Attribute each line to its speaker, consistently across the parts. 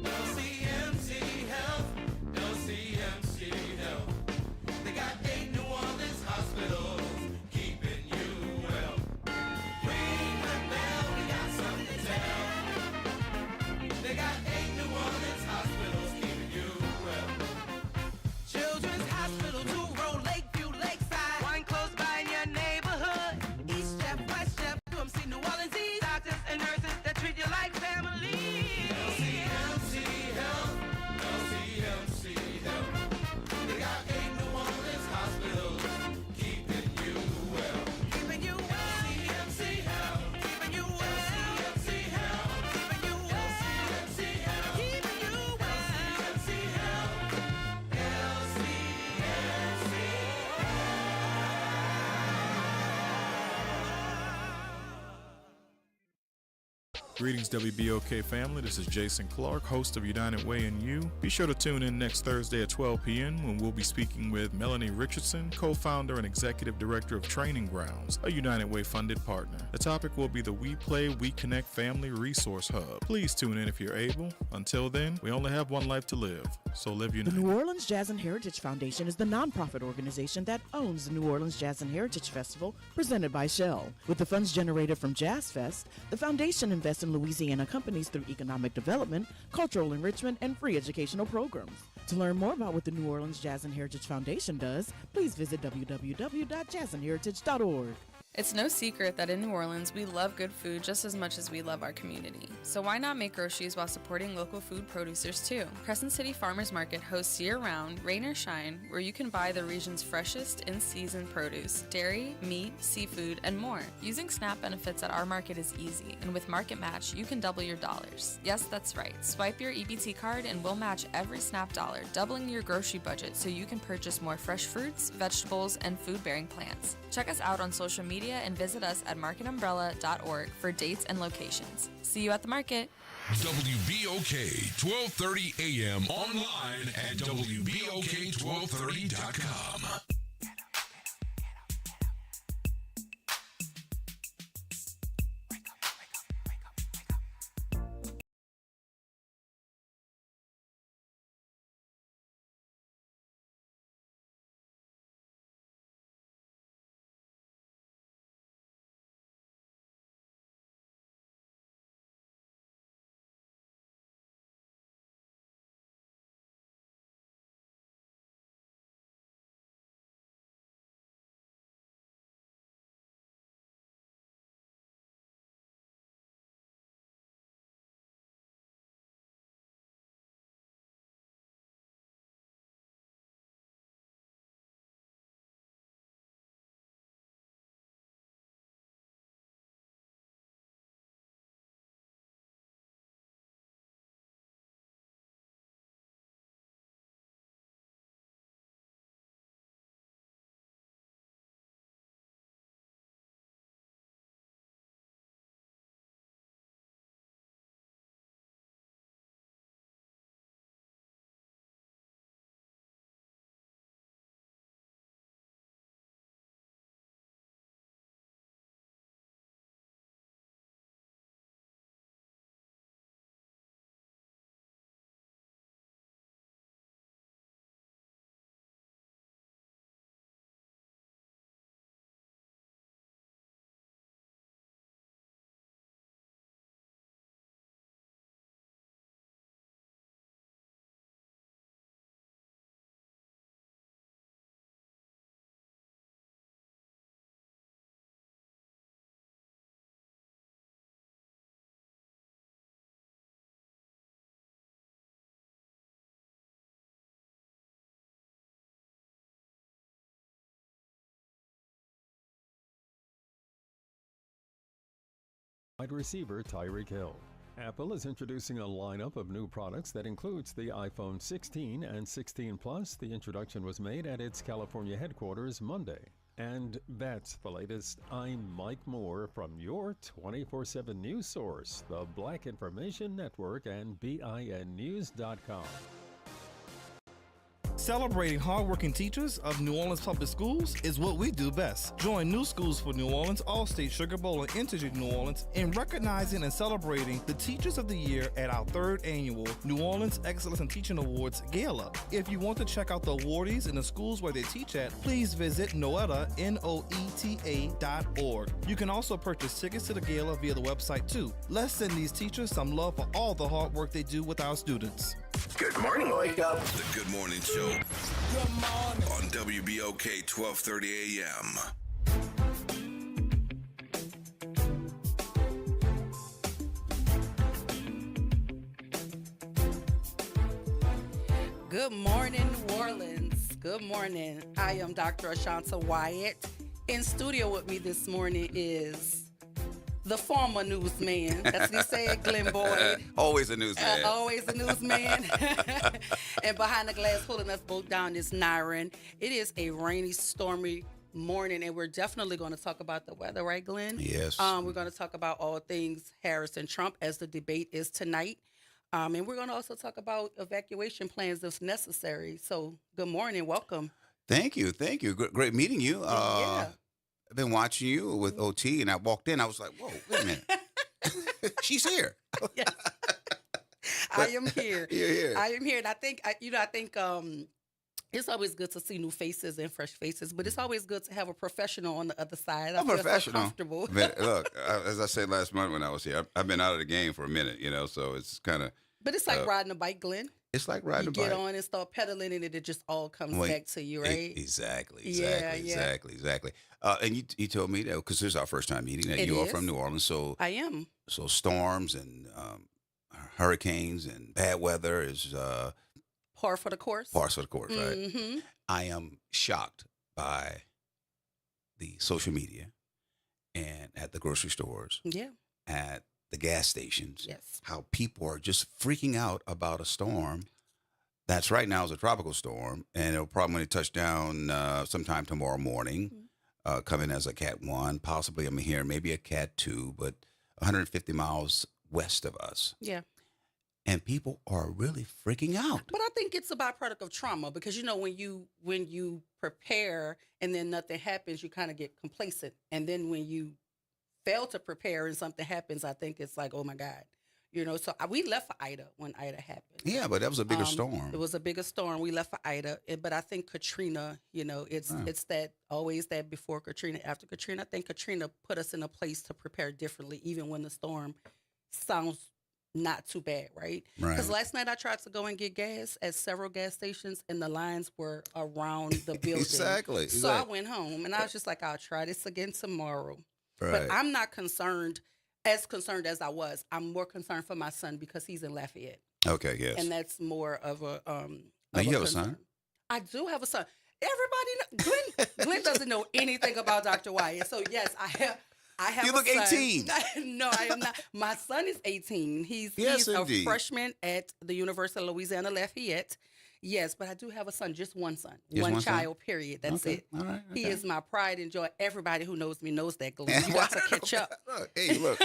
Speaker 1: LCMC Health, LCMC Health. They got 8 New Orleans hospitals keeping you well. Ring the bell, we got something to tell. They got 8 New Orleans hospitals keeping you well. Children's Hospital, Truro, Lakeview, Lakeside. One close by in your neighborhood. East Chef, West Chef, UMC, New Orleans, doctors and nurses that treat you like family. LCMC Health, LCMC Health. They got 8 New Orleans hospitals keeping you well. Keeping you well. LCMC Health, keeping you well. LCMC Health, keeping you well. LCMC Health, keeping you well. LCMC Health, LCMC
Speaker 2: Greetings, WBOK family. This is Jason Clark, host of United Way and You. Be sure to tune in next Thursday at 12 p.m. when we'll be speaking with Melanie Richardson, co-founder and executive director of Training Grounds, a United Way funded partner. The topic will be the We Play, We Connect Family Resource Hub. Please tune in if you're able. Until then, we only have one life to live, so live
Speaker 3: The
Speaker 2: united.
Speaker 3: New Orleans Jazz and Heritage Foundation is the nonprofit organization that owns the New Orleans Jazz and Heritage Festival presented by Shell. With the funds generated from Jazz Fest, the foundation invests in Louisiana companies through economic development, cultural enrichment, and free educational programs. To learn more about what the New Orleans Jazz and Heritage Foundation does, please visit www.jazzandheritage.org.
Speaker 4: It's no secret that in New Orleans, we love good food just as much as we love our community. So why not make groceries while supporting local food producers too? Crescent City Farmers Market hosts year-round, rain or shine, where you can buy the region's freshest in-season produce, dairy, meat, seafood, and more. Using SNAP benefits at our market is easy, and with Market Match, you can double your dollars. Yes, that's right. Swipe your EBT card and we'll match every SNAP dollar, doubling your grocery budget so you can purchase more fresh fruits, vegetables, and food-bearing plants. Check us out on social media and visit us at marketumbrella.org for dates and locations. See you at the market.
Speaker 5: WBOK 1230 AM online at WBOK1230.com.
Speaker 6: Wide receiver Tyreek Hill. Apple is introducing a lineup of new products that includes the iPhone 16 and 16 Plus. The introduction was made at its California headquarters Monday. And that's the latest. I'm Mike Moore from your 24/7 news source, the Black Information Network and BINnews.com.
Speaker 7: Celebrating hardworking teachers of New Orleans Public Schools is what we do best. Join New Schools for New Orleans, Allstate, Sugar Bowl, and Integer New Orleans in recognizing and celebrating the Teachers of the Year at our 3rd annual New Orleans Excellence in Teaching Awards Gala. If you want to check out the awardees and the schools where they teach at, please visit Noeta, Noeta.org. You can also purchase tickets to the gala via the website too. Let's send these teachers some love for all the hard work they do with our students.
Speaker 8: Good morning, Wake Up.
Speaker 5: The Good Morning Show. Good morning. On WBOK 1230 AM.
Speaker 9: Good morning, New Orleans. Good morning. I am Dr. Ashanta Wyatt. In studio with me this morning is the former newsman. That's what he said, Glenn Boyd.
Speaker 10: Always a newsman.
Speaker 9: Always a newsman. And behind the glass, pulling us both down is Nyron. It is a rainy, stormy morning, and we're definitely going to talk about the weather, right, Glenn?
Speaker 10: Yes.
Speaker 9: We're going to talk about all things Harris and Trump as the debate is tonight. And we're going to also talk about evacuation plans if necessary. So, good morning. Welcome.
Speaker 10: Thank you. Great meeting you.
Speaker 9: Yeah.
Speaker 10: I've been watching you with OT, and I walked in. I was like, whoa, wait a minute. She's here.
Speaker 9: Yes. I am here.
Speaker 10: You're here.
Speaker 9: I am here. And I think it's always good to see new faces and fresh faces, but it's always good to have a professional on the other side. I feel so
Speaker 10: professional.
Speaker 9: comfortable.
Speaker 10: Look, as I said last month when I was here, I've been out of the game for a minute, so it's kind of.
Speaker 9: But it's like riding a bike, Glenn.
Speaker 10: It's like riding a bike.
Speaker 9: You get on and start pedaling, and it just all comes back to you, right?
Speaker 10: Exactly. And you told me that because this is our first time meeting that you are from New Orleans, so
Speaker 9: I am.
Speaker 10: So storms and hurricanes and bad weather is
Speaker 9: par for the course.
Speaker 10: Par for the course, right?
Speaker 9: Mm-hmm.
Speaker 10: I am shocked by the social media and at the grocery stores.
Speaker 9: Yeah.
Speaker 10: At the gas stations.
Speaker 9: Yes.
Speaker 10: How people are just freaking out about a storm that's right now is a tropical storm, and it'll probably touch down sometime tomorrow morning, come in as a Cat 1, possibly I'm here, maybe a Cat 2, but 150 miles west of us.
Speaker 9: Yeah.
Speaker 10: And people are really freaking out.
Speaker 9: But I think it's a byproduct of trauma because, when you prepare and then nothing happens, you kind of get complacent. And then when you fail to prepare and something happens, I think it's like, oh, my God. So we left for Ida when Ida happened.
Speaker 10: Yeah, but that was a bigger storm.
Speaker 9: It was a bigger storm. We left for Ida. But I think Katrina, it's that always that before Katrina, after Katrina. I think Katrina put us in a place to prepare differently, even when the storm sounds not too bad, right? Because last night I tried to go and get gas at several gas stations, and the lines were around the building.
Speaker 10: Exactly.
Speaker 9: So I went home, and I was just like, I'll try this again tomorrow.
Speaker 10: Right.
Speaker 9: But I'm not concerned as I was. I'm more concerned for my son because he's in Lafayette.
Speaker 10: Okay, yes.
Speaker 9: And that's more of a
Speaker 10: Now you have a son?
Speaker 9: I do have a son. Everybody, Glenn doesn't know anything about Dr. Wyatt. So yes, I have
Speaker 10: You look
Speaker 9: a son.
Speaker 10: 18.
Speaker 9: No, I am not. My son is 18. He's
Speaker 10: indeed.
Speaker 9: a freshman at the University of Louisiana Lafayette. Yes, but I do have a son, just one son. One child, period. That's it.
Speaker 10: All right,
Speaker 9: He is my pride and joy. Everybody who knows me knows that, Glenn. You got to catch up.
Speaker 10: Hey, look.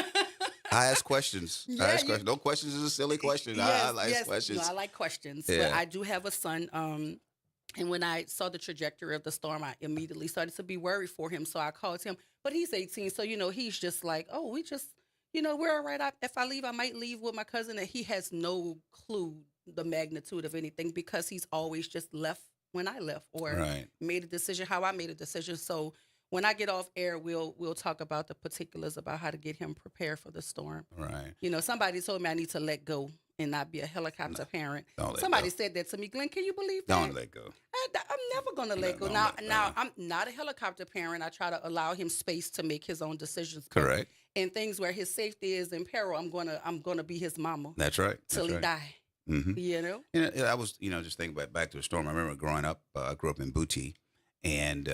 Speaker 10: I ask questions.
Speaker 9: Yeah,
Speaker 10: questions. No questions is a silly question.
Speaker 9: Yes,
Speaker 10: I like questions.
Speaker 9: No, I like questions.
Speaker 10: Yeah.
Speaker 9: But I do have a son. And when I saw the trajectory of the storm, I immediately started to be worried for him. So I called him. But he's 18, so, he's just like, oh, we just, we're all right. If I leave, I might leave with my cousin. And he has no clue the magnitude of anything because he's always just left when I left or made a decision how I made a decision. So when I get off air, we'll talk about the particulars about how to get him prepared for the storm.
Speaker 10: Right.
Speaker 9: Somebody told me I need to let go and not be a helicopter parent.
Speaker 10: Don't
Speaker 9: Somebody
Speaker 10: go.
Speaker 9: said that to me. Glenn, can you believe that?
Speaker 10: Don't let go.
Speaker 9: I'm never going to let go. Now, I'm not a helicopter parent. I try to allow him space to make his own decisions.
Speaker 10: Correct.
Speaker 9: And things where his safety is in peril, I'm gonna be his mama.
Speaker 10: That's right.
Speaker 9: Till he die.
Speaker 10: Mm-hmm. I was, just thinking back to the storm. I remember growing up. I grew up in Booty, and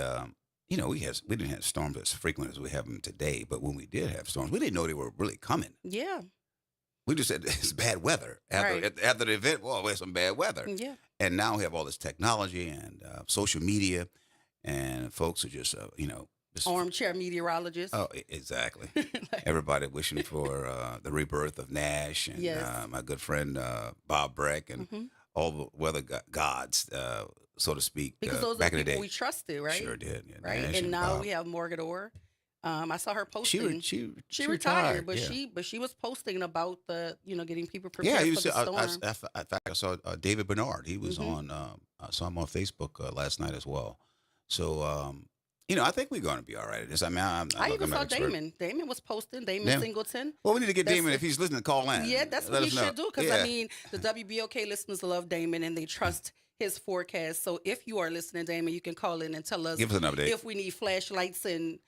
Speaker 10: we didn't have storms as frequent as we have them today. But when we did have storms, we didn't know they were really coming.
Speaker 9: Yeah.
Speaker 10: We just said it's bad weather. After the event, we had some bad weather.
Speaker 9: Yeah.
Speaker 10: And now we have all this technology and social media, and folks are just, just
Speaker 9: armchair meteorologists.
Speaker 10: Oh, exactly. Everybody wishing for the rebirth of Nash and my good friend Bob Breck and all the weather gods so to speak,
Speaker 9: because those
Speaker 10: back
Speaker 9: are
Speaker 10: in the
Speaker 9: people
Speaker 10: day.
Speaker 9: we trusted, right?
Speaker 10: Sure did. Yeah,
Speaker 9: Right.
Speaker 10: Nash
Speaker 9: And now
Speaker 10: Bob.
Speaker 9: we have Margaret Orr. I saw her
Speaker 10: She
Speaker 9: posting.
Speaker 10: she
Speaker 9: retired, but
Speaker 10: yeah.
Speaker 9: she was posting about the getting people
Speaker 10: Yeah,
Speaker 9: prepared
Speaker 10: he
Speaker 9: for
Speaker 10: was.
Speaker 9: the storm.
Speaker 10: In fact, I saw David Bernard. He was
Speaker 9: Mhm.
Speaker 10: on. I saw him on Facebook last night as well. So, I think we're going to be all right at this. I mean,
Speaker 9: I
Speaker 10: look,
Speaker 9: even
Speaker 10: I'm
Speaker 9: saw
Speaker 10: not expert.
Speaker 9: Damon. Damon was posting. Damon
Speaker 10: Yeah.
Speaker 9: Singleton.
Speaker 10: Well, we need to get
Speaker 9: That's
Speaker 10: Damon
Speaker 9: a-
Speaker 10: if he's listening. Call in.
Speaker 9: Yeah, that's
Speaker 10: Let
Speaker 9: what he
Speaker 10: us know.
Speaker 9: should do. Because
Speaker 10: Yeah.
Speaker 9: I mean, the WBOK listeners love Damon and they trust his forecast. So if you are listening, Damon, you can call in and tell us,
Speaker 10: Give us an update.
Speaker 9: if we need flashlights and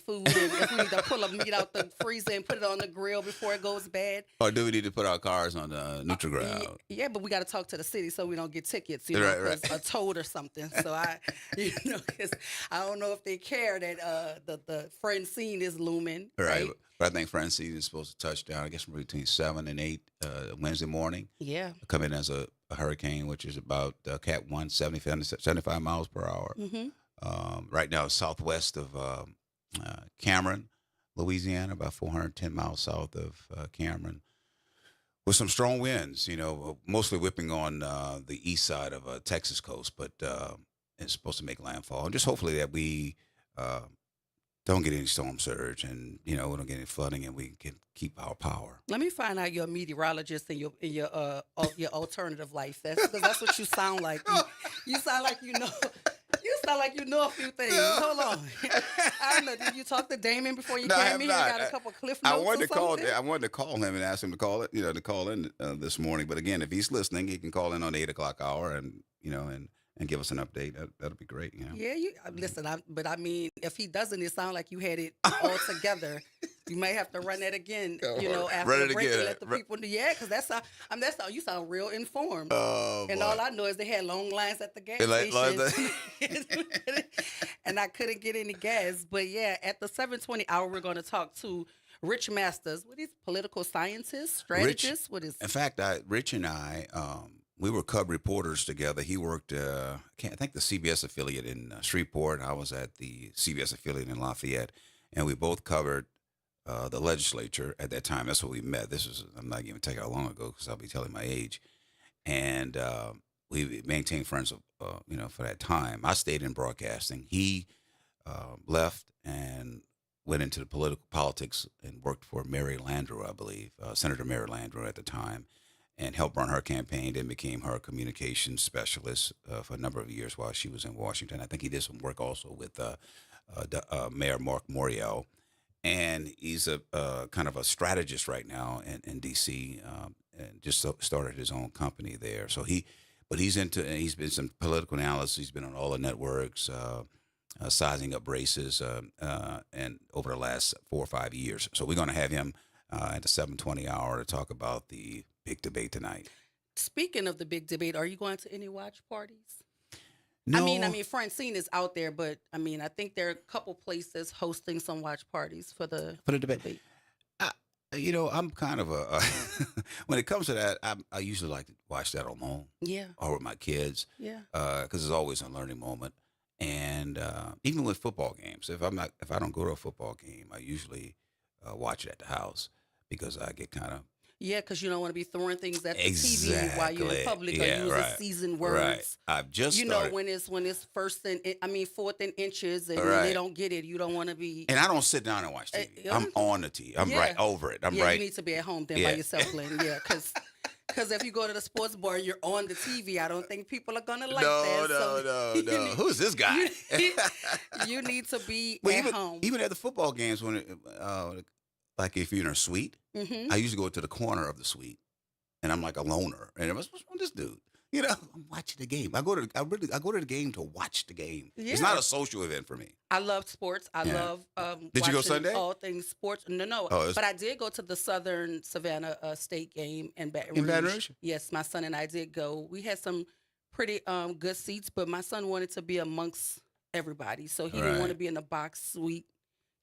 Speaker 9: food, and if we need to pull a meat out the freezer and put it on the grill before it goes bad.
Speaker 10: Or do we need to put our cars on the NutriGround?
Speaker 9: Yeah, but we got to talk to the city so we don't get tickets,
Speaker 10: Right.
Speaker 9: 'cause a toad or something. So because I don't know if they care that the Francine is looming.
Speaker 10: Right. But I think Francine is supposed to touch down, I guess, between 7 and 8 Wednesday morning.
Speaker 9: Yeah.
Speaker 10: Come in as a hurricane, which is about Cat 1, 75 miles per hour.
Speaker 9: Mm-hmm.
Speaker 10: Right now, southwest of Cameron, Louisiana, about 410 miles south of Cameron, with some strong winds, mostly whipping on the east side of Texas coast, but it's supposed to make landfall. And just hopefully that we don't get any storm surge and, we don't get any flooding and we can keep our power.
Speaker 9: Let me find out your meteorologist in your alternative life. Because that's what you sound like. You sound like you know. You sound like you know a few things. Hold on. I don't know. Did you talk to Damon before you
Speaker 10: No, I
Speaker 9: came
Speaker 10: have
Speaker 9: in?
Speaker 10: not.
Speaker 9: You got a couple cliff notes
Speaker 10: I wanted
Speaker 9: or
Speaker 10: to call.
Speaker 9: something?
Speaker 10: I wanted to call him and ask him to call it. To call in this morning. But again, if he's listening, he can call in on the 8 o'clock hour and and give us an update. That'll be great.
Speaker 9: Yeah, listen. But I mean, if he doesn't, it sounds like you had it all together. You may have to run that again. After
Speaker 10: Run it
Speaker 9: the break,
Speaker 10: again.
Speaker 9: and let the people know. Yeah, because that's how you sound real informed.
Speaker 10: Oh,
Speaker 9: and
Speaker 10: boy.
Speaker 9: all I know is they had long lines at the gas
Speaker 10: Like
Speaker 9: station, and I couldn't get any gas. But yeah, at the 7:20 hour, we're going to talk to Rich Masters. What is political scientist, strategist? What is?
Speaker 10: In fact, Rich and I, we were cub reporters together. He worked, I think, the CBS affiliate in Shreveport. I was at the CBS affiliate in Lafayette, and we both covered the legislature at that time. That's what we met. I'm not even telling how long ago because I'll be telling my age. And we maintained friends, for that time. I stayed in broadcasting. He left and went into the politics and worked for Mary Landrieu, I believe, Senator Mary Landrieu at the time, and helped run her campaign, then became her communications specialist for a number of years while she was in Washington. I think he did some work also with Mayor Mark Morial. And he's a kind of a strategist right now in D.C. And just started his own company there. So he's been some political analysis. He's been on all the networks, sizing up races, and over the last 4 or 5 years. So we're going to have him at the 7:20 hour to talk about the big debate tonight.
Speaker 9: Speaking of the big debate, are you going to any watch parties?
Speaker 10: No,
Speaker 9: I mean, Francine is out there, but I mean, I think there are a couple places hosting some watch parties for the
Speaker 10: debate. I'm kind of a when it comes to that, I usually like to watch that alone.
Speaker 9: Yeah.
Speaker 10: Or with my kids.
Speaker 9: Yeah.
Speaker 10: Because it's always a learning moment. And even with football games, if I don't go to a football game, I usually watch it at the house because I get kind of.
Speaker 9: Yeah, because you don't want to be throwing things at the
Speaker 10: Exactly.
Speaker 9: TV while you're in public or using seasoned words.
Speaker 10: Right. I've just started.
Speaker 9: When it's fourth and inches and
Speaker 10: Right.
Speaker 9: they don't get it, you don't want to be.
Speaker 10: And I don't sit down and watch TV. I'm on the TV. I'm
Speaker 9: Yeah.
Speaker 10: right over it. I'm
Speaker 9: yeah,
Speaker 10: right.
Speaker 9: you need to be at home then
Speaker 10: Yeah.
Speaker 9: by yourself, Glenn. Yeah, because if you go to the sports bar and you're on the TV, I don't think people are gonna like that.
Speaker 10: No. Who's this guy?
Speaker 9: You need to be
Speaker 10: Well,
Speaker 9: at home.
Speaker 10: even at the football games, like if you're in a suite,
Speaker 9: Mm-hmm.
Speaker 10: I usually go to the corner of the suite, and I'm like a loner. And I'm what's wrong with this dude? I'm watching the game. I go to the game to watch the game. It's not a social event for me.
Speaker 9: I love sports. I
Speaker 10: Yeah.
Speaker 9: love
Speaker 10: Did you go
Speaker 9: watching
Speaker 10: Sunday?
Speaker 9: all things sports. No.
Speaker 10: Oh,
Speaker 9: but I did go to the Southern Savannah State game in Baton Rouge.
Speaker 10: In Baton Rouge?
Speaker 9: Yes, my son and I did go. We had some pretty good seats, but my son wanted to be amongst everybody, so he didn't
Speaker 10: Right.
Speaker 9: want to be in the box suite.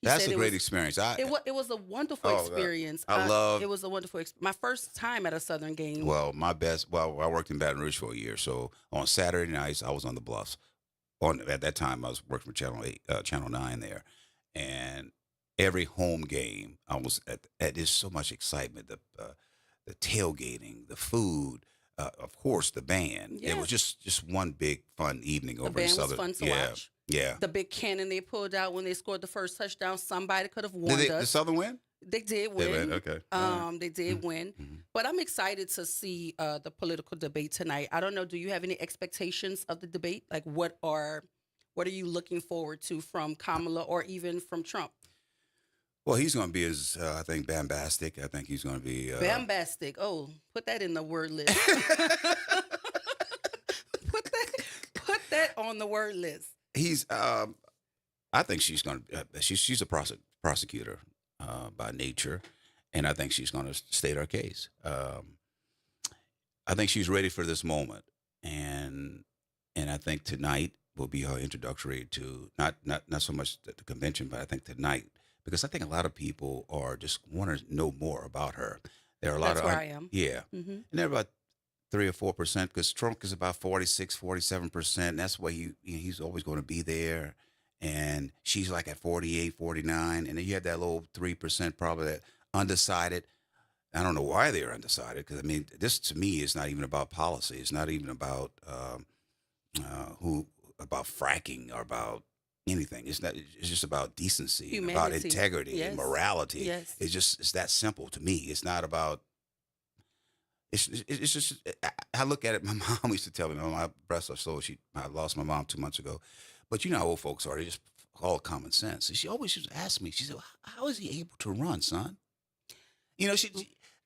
Speaker 9: He
Speaker 10: That's
Speaker 9: said
Speaker 10: a
Speaker 9: it
Speaker 10: great
Speaker 9: was-
Speaker 10: experience.
Speaker 9: It was a wonderful
Speaker 10: Oh,
Speaker 9: experience.
Speaker 10: I love-
Speaker 9: It was a wonderful my first time at a Southern game.
Speaker 10: Well, I worked in Baton Rouge for a year. So on Saturday nights, I was on the Bluffs. At that time, I was working for Channel 9 there. And every home game, I was at there's so much excitement. The tailgating, the food, of course, the band.
Speaker 9: Yeah.
Speaker 10: It was just one big fun evening
Speaker 9: The
Speaker 10: over
Speaker 9: band
Speaker 10: in
Speaker 9: was
Speaker 10: Southern.
Speaker 9: fun to
Speaker 10: yeah,
Speaker 9: watch.
Speaker 10: yeah.
Speaker 9: The big cannon they pulled out when they scored the first touchdown. Somebody could have
Speaker 10: Did
Speaker 9: warned
Speaker 10: the
Speaker 9: us.
Speaker 10: Southern win?
Speaker 9: They did
Speaker 10: They
Speaker 9: win.
Speaker 10: win, okay.
Speaker 9: They did win. But I'm excited to see the political debate tonight. I don't know. Do you have any expectations of the debate? Like, what are you looking forward to from Kamala or even from Trump?
Speaker 10: Well, he's going to be I think, bombastic. I think he's going to be
Speaker 9: Bombastic. Oh, put that in the word list. put that on the word list.
Speaker 10: He's. I think she's going to. She's a prosecutor by nature, and I think she's going to state her case. I think she's ready for this moment, and I think tonight will be her introductory to not so much the convention, but I think tonight, because I think a lot of people are just want to know more about her. There are a lot
Speaker 9: That's
Speaker 10: of
Speaker 9: where I am.
Speaker 10: Yeah,
Speaker 9: Mm-hmm.
Speaker 10: and they're about 3 or 4%, because Trump is about 46, 47%. That's why he's always going to be there. And she's like at 48, 49. And then you have that little 3% probably that undecided. I don't know why they're undecided, because, I mean, this to me is not even about policy. It's not even about about fracking or about anything. It's not. It's just about decency, and about
Speaker 9: Humanity.
Speaker 10: integrity
Speaker 9: Yes.
Speaker 10: and morality.
Speaker 9: Yes.
Speaker 10: It's that simple to me. It's not about. It's just. I look at it. My mom used to tell me, my breast or so. I lost my mom 2 months ago, but you know how old folks are. They just all common sense. And she always used to ask me. She said, "How is he able to run, son?" You know,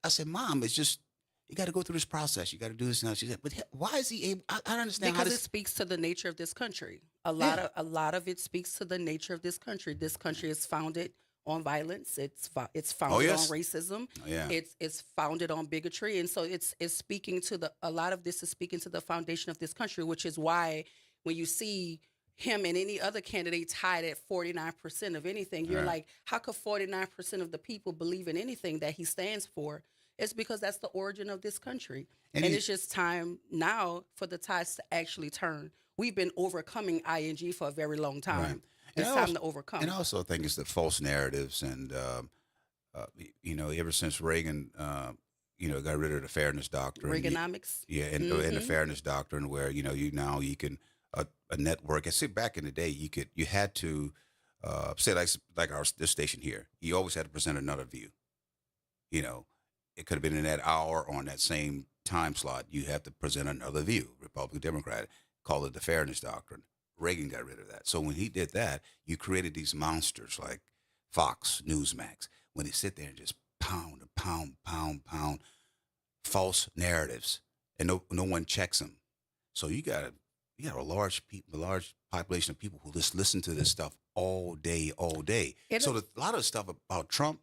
Speaker 10: I said, "Mom, it's just you got to go through this process. You got to do this now." She said, "But why is he able?" I don't understand
Speaker 9: Because
Speaker 10: how
Speaker 9: it speaks to the nature of this country. A lot of it speaks to the nature of this country. This country is founded on violence. It's founded
Speaker 10: yes.
Speaker 9: on racism.
Speaker 10: Oh, yeah.
Speaker 9: It's founded on bigotry, and so it's speaking to a lot of this is speaking to the foundation of this country, which is why when you see him and any other candidate tied at 49% of anything, you're
Speaker 10: Right.
Speaker 9: like, how could 49% of the people believe in anything that he stands for? It's because that's the origin of this country. And it's just time now for the tides to actually turn. We've been overcoming ING for a very long time.
Speaker 10: Right.
Speaker 9: It's
Speaker 10: And
Speaker 9: time to overcome.
Speaker 10: And I also think it's the false narratives, and ever since Reagan, got rid of the fairness doctrine.
Speaker 9: Reaganomics.
Speaker 10: And the fairness doctrine, where you can a network. I see back in the day, you had to say like this station here. You always had to present another view. You know, it could have been in that hour or on that same time slot. You have to present another view, Republican, Democrat. Call it the fairness doctrine. Reagan got rid of that. So when he did that, you created these monsters like Fox, Newsmax, when they sit there and just pound and pound, pound false narratives, and no one checks them. So you got a large population of people who just listen to this stuff all day. A lot of stuff about Trump,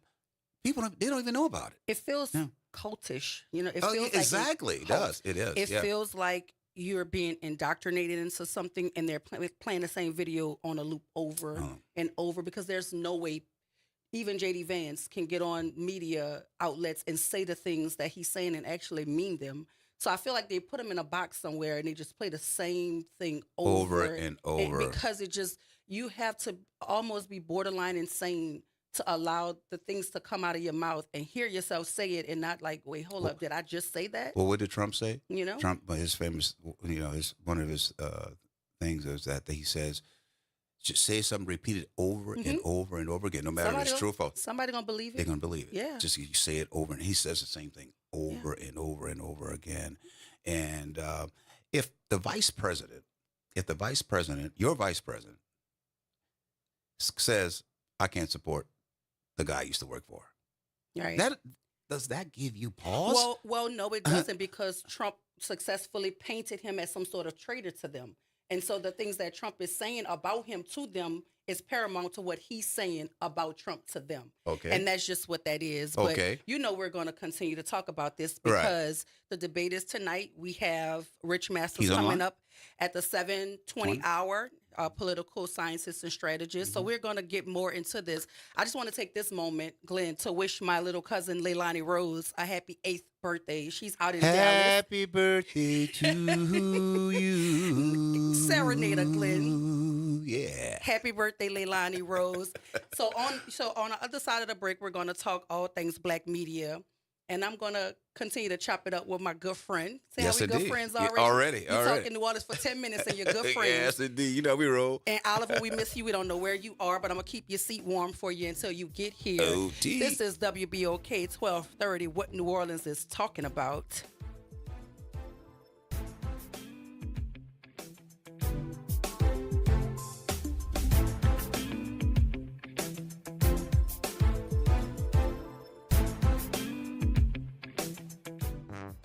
Speaker 10: people they don't even know about it.
Speaker 9: It feels cultish. It feels like
Speaker 10: exactly. It does. It is.
Speaker 9: It feels like you're being indoctrinated into something, and they're playing the same video on a loop over and over, because there's no way even J.D. Vance can get on media outlets and say the things that he's saying and actually mean them. So I feel like they put him in a box somewhere and they just play the same thing over
Speaker 10: and over.
Speaker 9: Because you have to almost be borderline insane to allow the things to come out of your mouth and hear yourself say it and not like, wait, hold up, did I just say that?
Speaker 10: Well, what did Trump say?
Speaker 9: Trump,
Speaker 10: his famous, one of his things is that he says, just say something repeated over and over and over again, no matter if it's true or false.
Speaker 9: Somebody gonna believe it.
Speaker 10: They're gonna believe it.
Speaker 9: Yeah.
Speaker 10: Just you say it over, and he says the same thing over and over and over again. And if your vice president says, "I can't support the guy I used to work for,"
Speaker 9: right?
Speaker 10: Does that give you pause?
Speaker 9: Well, no, it doesn't, because Trump successfully painted him as some sort of traitor to them. And so the things that Trump is saying about him to them is paramount to what he's saying about Trump to them.
Speaker 10: Okay.
Speaker 9: And that's just what that is.
Speaker 10: Okay.
Speaker 9: But we're going to continue to talk about this because the debate is tonight. We have Rich Masters coming up at the 7:20 hour, political scientist and strategist. So we're going to get more into this. I just want to take this moment, Glenn, to wish my little cousin Leilani Rose a happy 8th birthday. She's out in Dallas.
Speaker 10: Happy birthday to you.
Speaker 9: Serenader, Glenn.
Speaker 10: Yeah.
Speaker 9: Happy birthday, Leilani Rose. So on the other side of the break, we're going to talk all things Black media. And I'm going to continue to chop it up with my good friend. See
Speaker 10: Yes,
Speaker 9: how we good
Speaker 10: indeed.
Speaker 9: friends
Speaker 10: Yeah,
Speaker 9: already?
Speaker 10: already.
Speaker 9: You talk in New Orleans for 10 minutes and you're good friends.
Speaker 10: Yes, indeed. You know we roll.
Speaker 9: And Oliver, we miss you. We don't know where you are, but I'm going to keep your seat warm for you until you get here.
Speaker 10: OT.
Speaker 9: This is WBOK 1230, what New Orleans is talking about.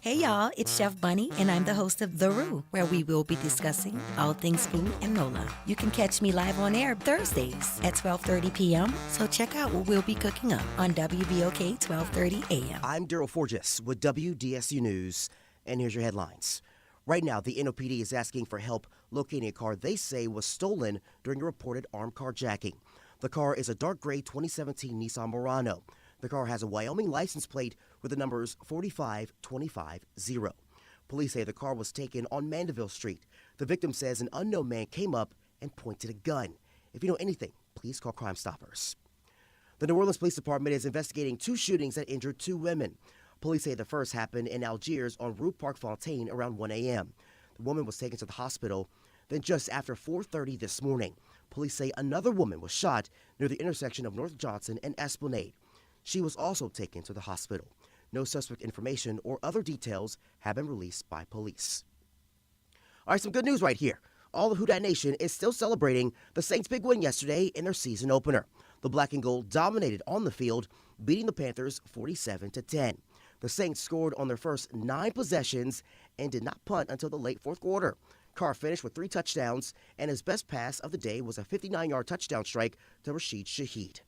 Speaker 11: Hey y'all, it's Chef Bunny, and I'm the host of The Roo, where we will be discussing all things food and NOLA. You can catch me live on air Thursdays at 12:30 p.m., so check out what we'll be cooking up on WBOK 1230 a.m.
Speaker 12: I'm Daryl Forges with WDSU News, and here's your headlines. Right now, the NOPD is asking for help locating a car they say was stolen during a reported armed carjacking. The car is a dark gray 2017 Nissan Murano. The car has a Wyoming license plate with the numbers 45250. Police say the car was taken on Mandeville Street. The victim says an unknown man came up and pointed a gun. If you know anything, please call Crime Stoppers. The New Orleans Police Department is investigating 2 shootings that injured 2 women. Police say the first happened in Algiers on Rue Park Fontaine around 1 a.m. The woman was taken to the hospital. Then just after 4:30 this morning, police say another woman was shot near the intersection of North Johnson and Esplanade. She was also taken to the hospital. No suspect information or other details have been released by police. All right, some good news right here. All of Houdat Nation is still celebrating the Saints' big win yesterday in their season opener. The Black and Gold dominated on the field, beating the Panthers 47-10. The Saints scored on their first 9 possessions and did not punt until the late fourth quarter. Carr finished with 3 touchdowns, and his best pass of the day was a 59-yard touchdown strike to Rashid Shaheed.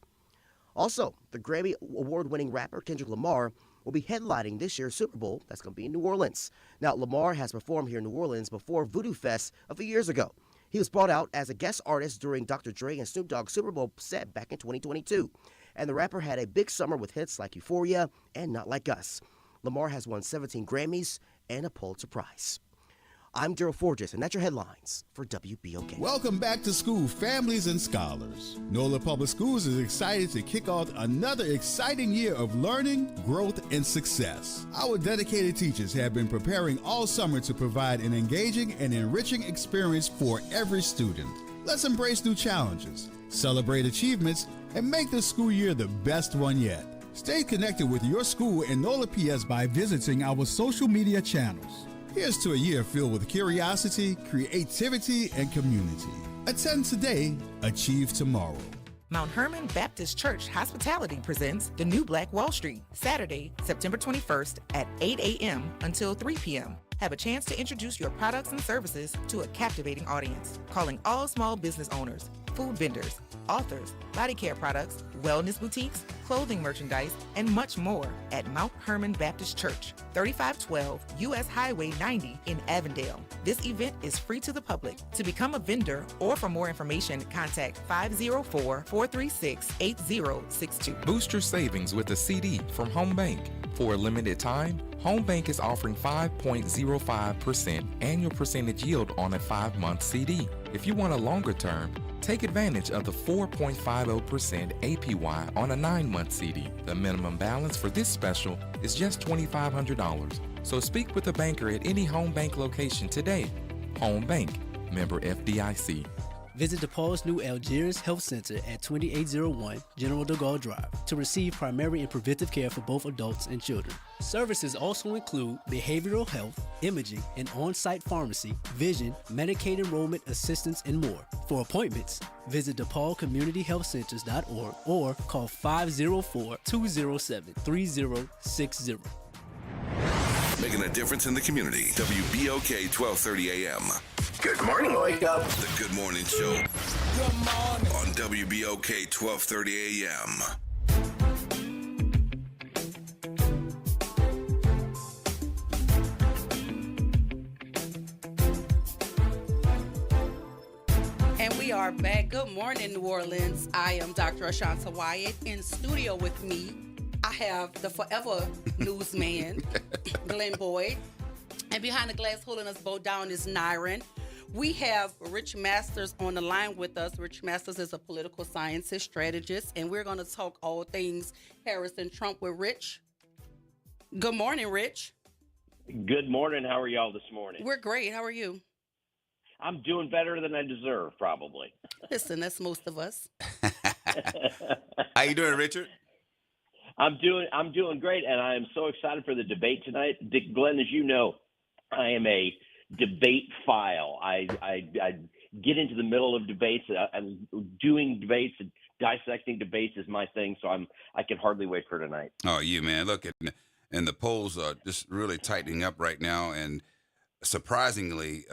Speaker 12: Also, the Grammy Award-winning rapper Kendrick Lamar will be headlining this year's Super Bowl that's going to be in New Orleans. Now, Lamar has performed here in New Orleans before Voodoo Fest a few years ago. He was brought out as a guest artist during Dr. Dre and Snoop Dogg's Super Bowl set back in 2022. And the rapper had a big summer with hits like Euphoria and Not Like Us. Lamar has won 17 Grammys and a Pulitzer Prize. I'm Daryl Forges, and that's your headlines for WBOK.
Speaker 13: Welcome back to school, families and scholars. NOLA Public Schools is excited to kick off another exciting year of learning, growth, and success. Our dedicated teachers have been preparing all summer to provide an engaging and enriching experience for every student. Let's embrace new challenges, celebrate achievements, and make this school year the best one yet. Stay connected with your school and NOLA PS by visiting our social media channels. Here's to a year filled with curiosity, creativity, and community. Attend today, achieve tomorrow.
Speaker 3: Mount Hermon Baptist Church Hospitality presents The New Black Wall Street, Saturday, September 21st at 8 a.m. until 3 p.m. Have a chance to introduce your products and services to a captivating audience. Calling all small business owners, food vendors, authors, body care products, wellness boutiques, clothing merchandise, and much more at Mount Hermon Baptist Church, 3512 U.S. Highway 90 in Avondale. This event is free to the public. To become a vendor or for more information, contact 504-436-8062.
Speaker 14: Boost your savings with a CD from Home Bank. For a limited time, Home Bank is offering 5.05% annual percentage yield on a 5-month CD. If you want a longer term, take advantage of the 4.50% APY on a 9-month CD. The minimum balance for this special is just $2,500. So speak with a banker at any Home Bank location today. Home Bank, member FDIC.
Speaker 15: Visit DePaul's new Algiers Health Center at 2801 General de Gaulle Drive to receive primary and preventive care for both adults and children. Services also include behavioral health, imaging, an on-site pharmacy, vision, Medicaid enrollment assistance, and more. For appointments, visit DePaulCommunityHealthCenters.org or call 504-207-3060.
Speaker 5: Making a difference in the community. WBOK 1230 AM.
Speaker 8: Good morning, Wake Up.
Speaker 5: The Good Morning Show.
Speaker 1: Good morning.
Speaker 5: On WBOK 1230 AM.
Speaker 9: And we are back. Good morning, New Orleans. I am Dr. Ashanta Wyatt. In studio with me, I have the forever newsman, Glenn Boyd. And behind the glass holding us both down is Nyron. We have Rich Masters on the line with us. Rich Masters is a political scientist, strategist, and we're going to talk all things Harris and Trump with Rich. Good morning, Rich.
Speaker 16: Good morning. How are y'all this morning?
Speaker 9: We're great. How are you?
Speaker 16: I'm doing better than I deserve, probably.
Speaker 9: Listen, that's most of us.
Speaker 10: How you doing, Richard?
Speaker 16: I'm doing great, and I am so excited for the debate tonight. Dick Glenn, as you know, I am a debate file. I get into the middle of debates. I'm doing debates and dissecting debates is my thing, so I can hardly wait for tonight.
Speaker 10: Oh, you man, look, and the polls are just really tightening up right now, and surprisingly,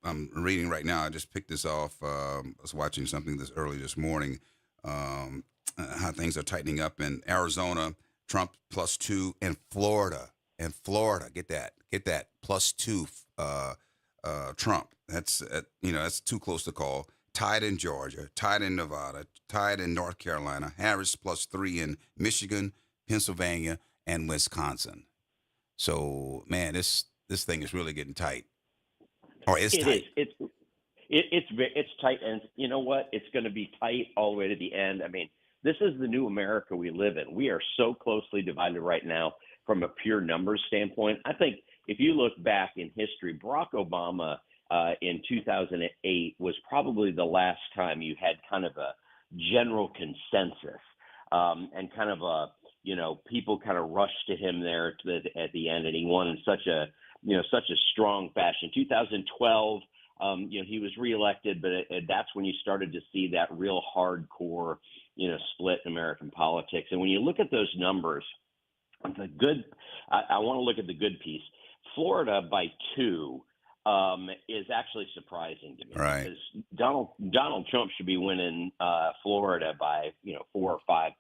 Speaker 10: I'm reading right now. I just picked this off. I was watching something early this morning. How things are tightening up in Arizona, Trump +2, and Florida. Get that +2. Trump. That's that's too close to call. Tied in Georgia, tied in Nevada, tied in North Carolina. Harris +3 in Michigan, Pennsylvania, and Wisconsin. So man, this thing is really getting tight. Or it's tight.
Speaker 16: It's tight, and you know what? It's going to be tight all the way to the end. I mean, this is the new America we live in. We are so closely divided right now from a pure numbers standpoint. I think if you look back in history, Barack Obama in 2008 was probably the last time you had kind of a general consensus and kind of a, people kind of rushed to him there at the end, and he won in such a strong fashion. 2012, he was reelected, but that's when you started to see that real hardcore, split in American politics. And when you look at those numbers, I want to look at the good piece. Florida by 2 is actually surprising to me,
Speaker 10: right?
Speaker 16: Because Donald Trump should be winning Florida by 4 or 5,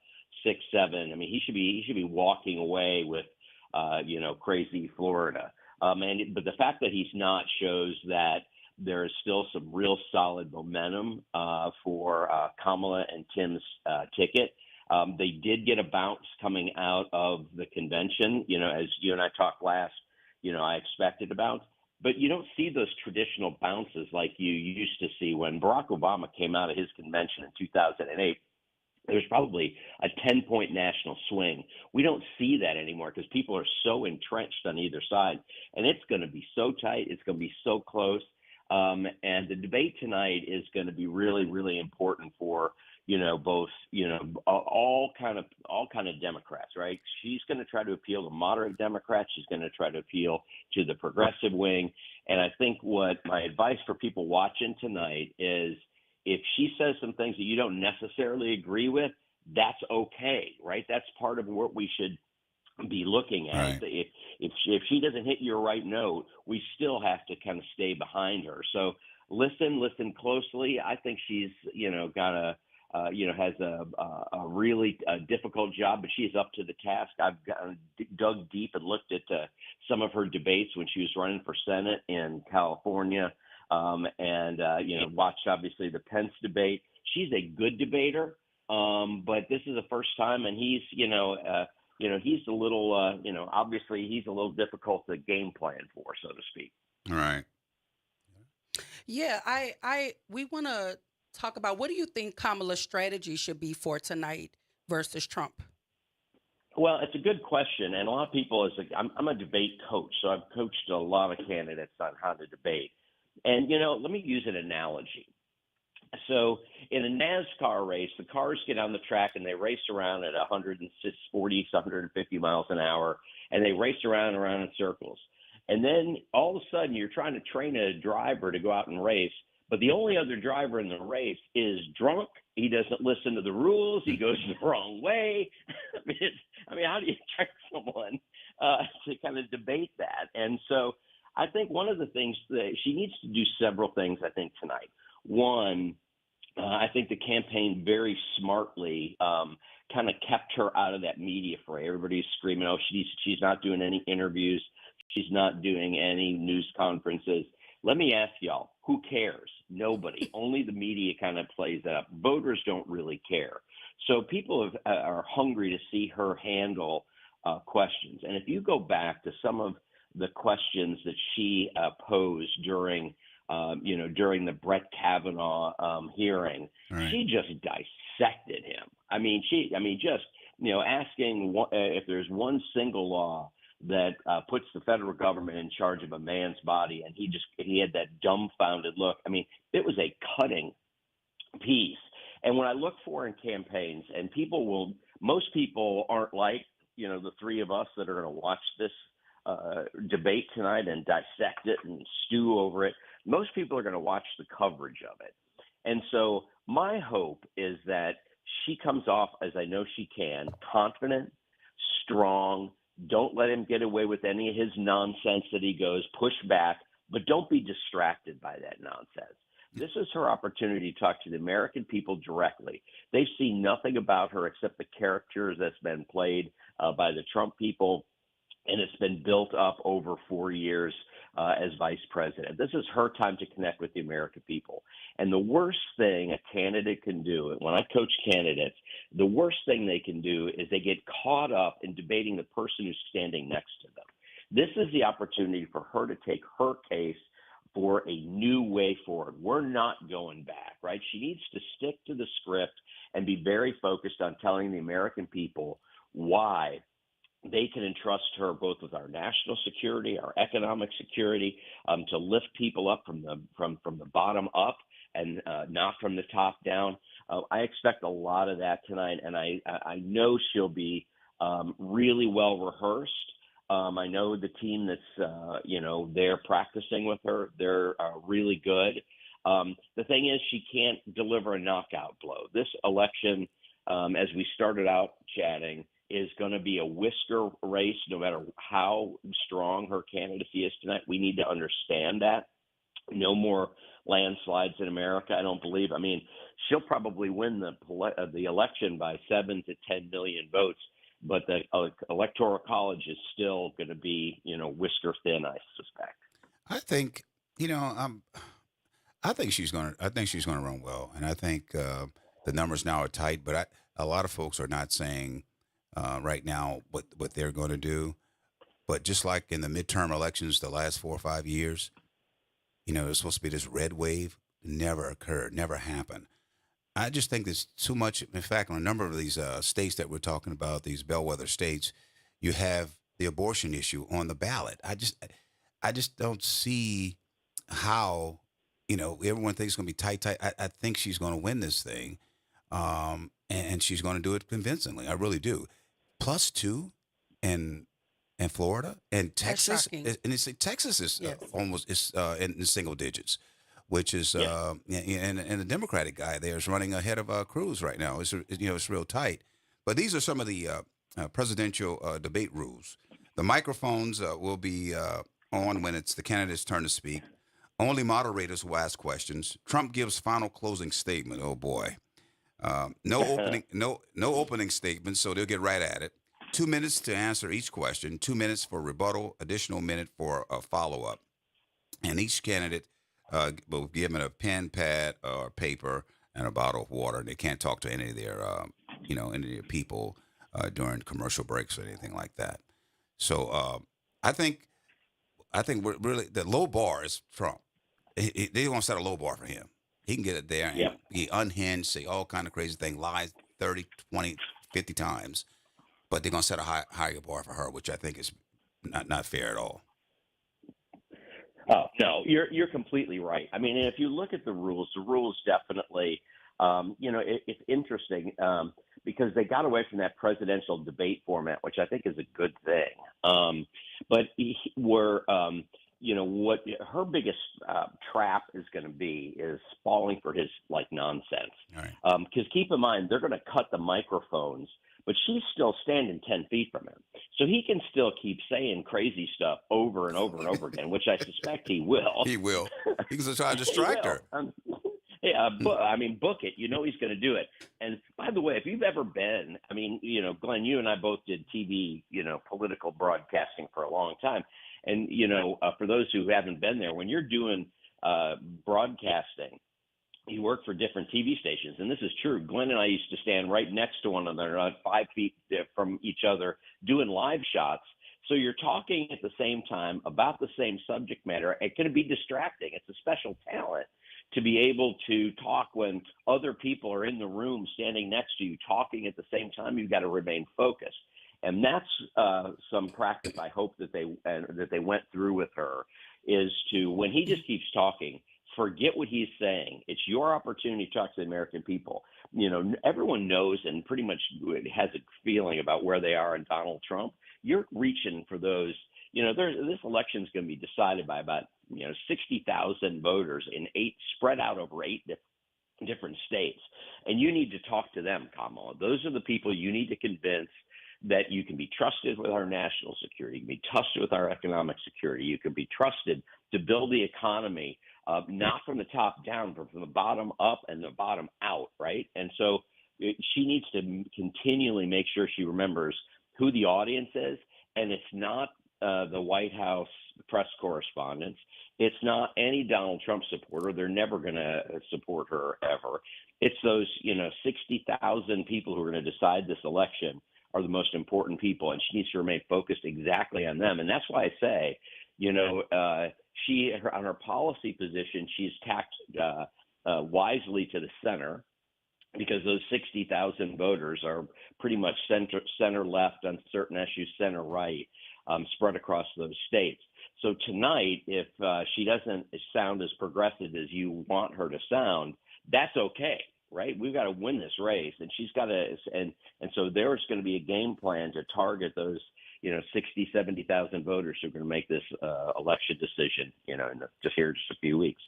Speaker 16: 6, 7. I mean, he should be walking away with crazy Florida. But the fact that he's not shows that there is still some real solid momentum for Kamala and Tim's ticket. They did get a bounce coming out of the convention. As you and I talked last, I expected a bounce. But you don't see those traditional bounces like you used to see when Barack Obama came out of his convention in 2008. There's probably a 10-point national swing. We don't see that anymore because people are so entrenched on either side. And it's going to be so tight. It's going to be so close. And the debate tonight is going to be really, really important for, both, all kind of Democrats, right? She's going to try to appeal to moderate Democrats. She's going to try to appeal to the progressive wing. And I think what my advice for people watching tonight is, if she says some things that you don't necessarily agree with, that's okay, right? That's part of what we should be looking at. Right. If she doesn't hit your right note, we still have to kind of stay behind her. So listen closely. I think she's got has a really difficult job, but she's up to the task. I've dug deep and looked at some of her debates when she was running for Senate in California. Watched obviously the Pence debate. She's a good debater, but this is the first time, and he's, he's a little, obviously he's a little difficult to game plan for, so to speak.
Speaker 10: All right.
Speaker 9: Yeah, we want to talk about, what do you think Kamala's strategy should be for tonight versus Trump?
Speaker 16: Well, it's a good question, and a lot of people, I'm a debate coach, so I've coached a lot of candidates on how to debate. And, let me use an analogy. So in a NASCAR race, the cars get on the track and they race around at 140, 150 miles an hour, and they race around in circles. And then all of a sudden you're trying to train a driver to go out and race, but the only other driver in the race is drunk. He doesn't listen to the rules. He goes the wrong way. I mean, how do you train someone to kind of debate that? And so I think one of the things that she needs to do several things, I think, tonight. One, I think the campaign very smartly kind of kept her out of that media fray. Everybody's screaming, oh, she's not doing any interviews. She's not doing any news conferences. Let me ask y'all, who cares? Nobody. Only the media kind of plays that up. Voters don't really care. So people are hungry to see her handle questions. And if you go back to some of the questions that she posed during the Brett Kavanaugh hearing, right, she just dissected him. Asking if there's one single law that puts the federal government in charge of a man's body, and he had that dumbfounded look. I mean, it was a cutting piece. And when I look for in campaigns, and most people aren't like, the three of us that are going to watch this debate tonight and dissect it and stew over it. Most people are going to watch the coverage of it. And so my hope is that she comes off, as I know she can, confident, strong. Don't let him get away with any of his nonsense that he goes, push back, but don't be distracted by that nonsense. This is her opportunity to talk to the American people directly. They've seen nothing about her except the characters that's been played by the Trump people, and it's been built up over 4 years as vice president. This is her time to connect with the American people. And the worst thing a candidate can do, and when I coach candidates, the worst thing they can do is they get caught up in debating the person who's standing next to them. This is the opportunity for her to take her case for a new way forward. We're not going back, right? She needs to stick to the script and be very focused on telling the American people why they can entrust her both with our national security, our economic security, to lift people up from the bottom up and not from the top down. I expect a lot of that tonight, and I know she'll be really well rehearsed. I know the team that's they're practicing with her. They're really good. The thing is, she can't deliver a knockout blow. This election, as we started out chatting, is going to be a whisker race no matter how strong her candidacy is tonight. We need to understand that. No more landslides in America, I don't believe. I mean, she'll probably win the election by 7 to 10 million votes, but the Electoral College is still going to be, whisker thin, I suspect.
Speaker 10: I think, I think she's going to run well, and I think the numbers now are tight. But a lot of folks are not saying right now what they're going to do. But just like in the midterm elections the last 4 or 5 years, there's supposed to be this red wave. Never occurred, never happened. I just think there's too much. In fact, in a number of these states that we're talking about, these bellwether states, you have the abortion issue on the ballot. I just don't see how, everyone thinks it's going to be tight. I think she's going to win this thing, and she's going to do it convincingly. I really do. +2 in Florida and Texas, and Texas is almost in single digits, which is and the Democratic guy there is running ahead of Cruz right now. It's real tight. But these are some of the presidential debate rules. The microphones will be on when it's the candidate's turn to speak. Only moderators will ask questions. Trump gives final closing statement. Oh boy, no opening statements, so they'll get right at it. 2 minutes to answer each question. 2 minutes for rebuttal. Additional minute for a follow up. And each candidate will be given a pen, pad, or paper, and a bottle of water. They can't talk to any of their, any of their people during commercial breaks or anything like that. So I think we're really the low bar is Trump. They want to set a low bar for him. He can get it there and be unhinged, say all kind of crazy things, lies 30, 20, 50 times. But they're going to set a higher bar for her, which I think is not fair at all.
Speaker 16: Oh, no, you're completely right. I mean, if you look at the rules definitely, it's interesting because they got away from that presidential debate format, which I think is a good thing. But what her biggest trap is going to be is falling for his nonsense. Because keep in mind, they're going to cut the microphones, but she's still standing 10 feet from him. So he can still keep saying crazy stuff over and over and over again, which I suspect he will.
Speaker 10: He will. He's going to try to distract her.
Speaker 16: Book it. He's going to do it. And by the way, if you've ever been, Glenn, you and I both did TV, political broadcasting for a long time. And, for those who haven't been there, when you're doing broadcasting, you work for different TV stations. And this is true. Glenn and I used to stand right next to one another, 5 feet from each other, doing live shots. So you're talking at the same time about the same subject matter. It can be distracting. It's a special talent to be able to talk when other people are in the room standing next to you, talking at the same time. You've got to remain focused. And that's some practice I hope that they went through with her, is to, when he just keeps talking, forget what he's saying. It's your opportunity to talk to the American people. Everyone knows and pretty much has a feeling about where they are in Donald Trump. You're reaching for those. This election is going to be decided by about 60,000 voters spread out over 8 different states, and you need to talk to them, Kamala. Those are the people you need to convince that you can be trusted with our national security, you can be trusted with our economic security, you can be trusted to build the economy, not from the top down, but from the bottom up and the bottom out, right? And so she needs to continually make sure she remembers who the audience is, and it's not the White House press correspondents. It's not any Donald Trump supporter. They're never going to support her ever. It's those, 60,000 people who are going to decide this election are the most important people, and she needs to remain focused exactly on them. And that's why I say, on her policy position, she's tacked wisely to the center, because those 60,000 voters are pretty much center left on certain issues, center right, spread across those states. So tonight, if she doesn't sound as progressive as you want her to sound, that's okay, right? We've got to win this race, and she's got to, and so there's going to be a game plan to target those, 60, 70,000 voters who are going to make this election decision, in just a few weeks.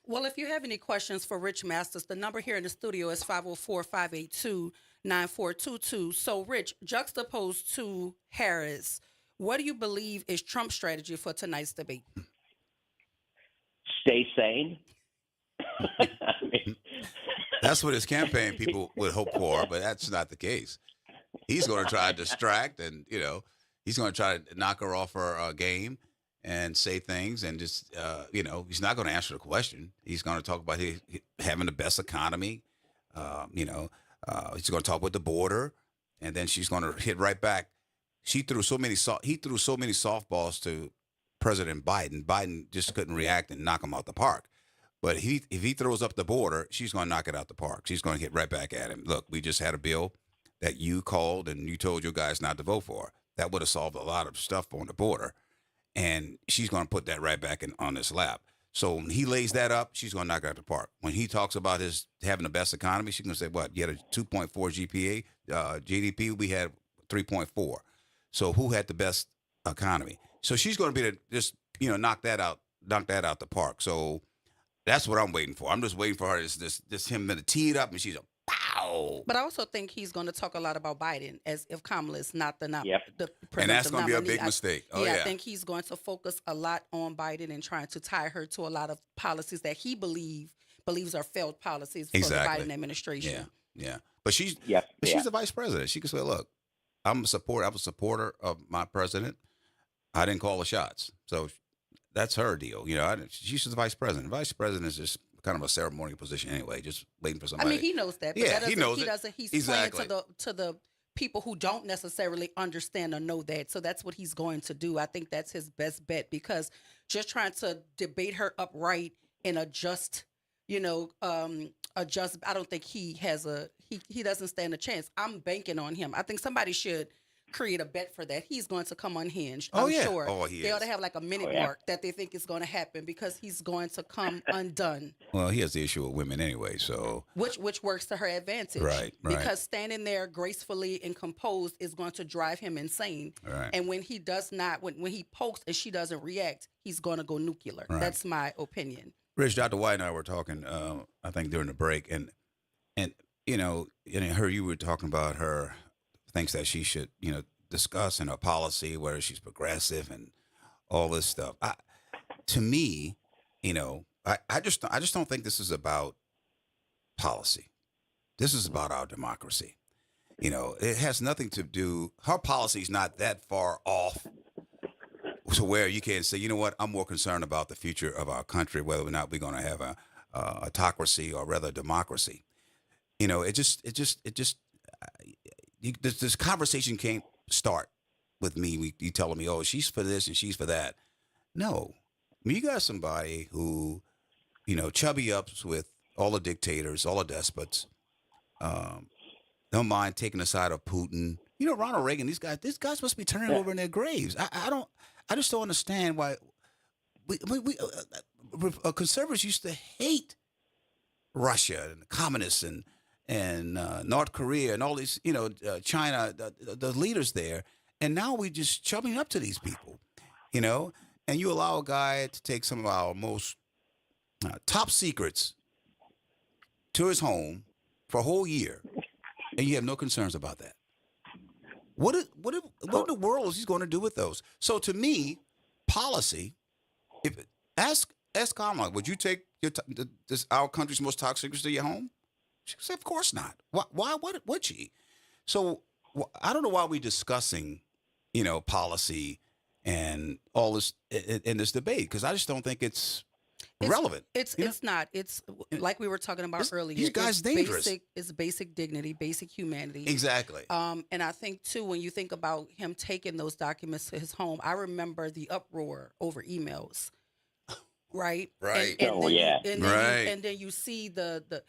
Speaker 9: Well, if you have any questions for Rich Masters, the number here in the studio is 504-582-9422. So, Rich, juxtaposed to Harris, what do you believe is Trump's strategy for tonight's debate?
Speaker 16: Stay sane.
Speaker 10: That's what his campaign people would hope for, but that's not the case. He's going to try to distract, and he's going to try to knock her off her game and say things, and just he's not going to answer the question. He's going to talk about having the best economy. He's going to talk with the border, and then she's going to hit right back. He threw so many softballs to President Biden. Biden just couldn't react and knock him out the park. But if he throws up the border, she's going to knock it out the park. She's going to hit right back at him. Look, we just had a bill that you called and you told your guys not to vote for. That would have solved a lot of stuff on the border. And she's going to put that right back on his lap. So when he lays that up, she's going to knock it out the park. When he talks about his having the best economy, she's going to say, what, you had a 2.4 GPA, GDP, we had 3.4. So who had the best economy? So she's going to be just knock that out the park. So that's what I'm waiting for. I'm just waiting for her this him to tee it up, and she's a pow.
Speaker 9: But I also think he's going to talk a lot about Biden, as if Kamala is not the presidential
Speaker 10: and that's going to be a
Speaker 9: nominee.
Speaker 10: big mistake.
Speaker 9: I think he's going to focus a lot on Biden and trying to tie her to a lot of policies that he believes are failed policies for the Biden administration.
Speaker 10: Yeah. But she's the vice president. She can say, look, I'm a supporter of my president. I didn't call the shots. So that's her deal. She's the vice president. Vice president is just kind of a ceremonial position anyway, just waiting for somebody.
Speaker 9: I mean, he knows that. But
Speaker 10: he knows it.
Speaker 9: He's
Speaker 10: exactly.
Speaker 9: playing to the people who don't necessarily understand or know that. So that's what he's going to do. I think that's his best bet, because just trying to debate her upright and adjust, I don't think he doesn't stand a chance. I'm banking on him. I think somebody should create a bet for that. He's going to come unhinged. I'm sure. They ought to have like a minute mark that they think is going to happen, because he's going to come undone.
Speaker 10: Well, he has the issue with women anyway, so
Speaker 9: which works to her advantage.
Speaker 10: Right.
Speaker 9: Because standing there gracefully and composed is going to drive him insane.
Speaker 10: Right.
Speaker 9: And when he does not, when he pokes and she doesn't react, he's going to go nuclear.
Speaker 10: Right.
Speaker 9: That's my opinion.
Speaker 10: Rich, Dr. White and I were talking, I think during the break, and you were talking about her thinks that she should, discuss in her policy, whether she's progressive and all this stuff. To me, I just don't think this is about policy. This is about our democracy. It has nothing to do. Her policy is not that far off to where you can say, you know what, I'm more concerned about the future of our country, whether or not we're going to have a autocracy or rather democracy. This conversation can't start with me. You telling me, oh, she's for this and she's for that. No, you got somebody who, chubby ups with all the dictators, all the despots. Don't mind taking the side of Putin. You know, Ronald Reagan, these guys must be turning over in their graves. I just don't understand why conservatives used to hate Russia and the communists and North Korea and all these, China, the leaders there. And now we just chumming up to these people, and you allow a guy to take some of our most top secrets to his home for a whole year, and you have no concerns about that. What in the world is he going to do with those? So to me, policy. Ask Kamala, would you take our country's most top secrets to your home? She said, of course not. Why would she? So I don't know why we're discussing, policy and all this in this debate, because I just don't think it's relevant.
Speaker 9: It's not. It's like we were talking about earlier.
Speaker 10: These guys dangerous.
Speaker 9: It's basic dignity, basic humanity.
Speaker 10: Exactly.
Speaker 9: And I think too, when you think about him taking those documents to his home, I remember the uproar over emails. Right.
Speaker 10: Right.
Speaker 9: And then you see the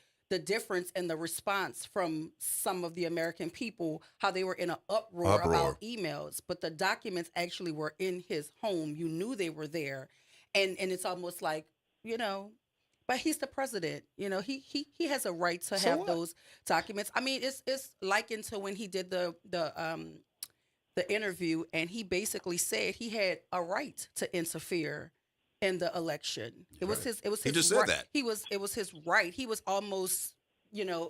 Speaker 9: difference in the response from some of the American people, how they were in an uproar about emails, but the documents actually were in his home. You knew they were there, and it's almost like, but he's the president. He has a right to have those documents. I mean, it's likened to when he did the interview, and he basically said he had a right to interfere in the election. It was his. It was his.
Speaker 10: He just
Speaker 9: right.
Speaker 10: said that.
Speaker 9: It was his right. He was almost, it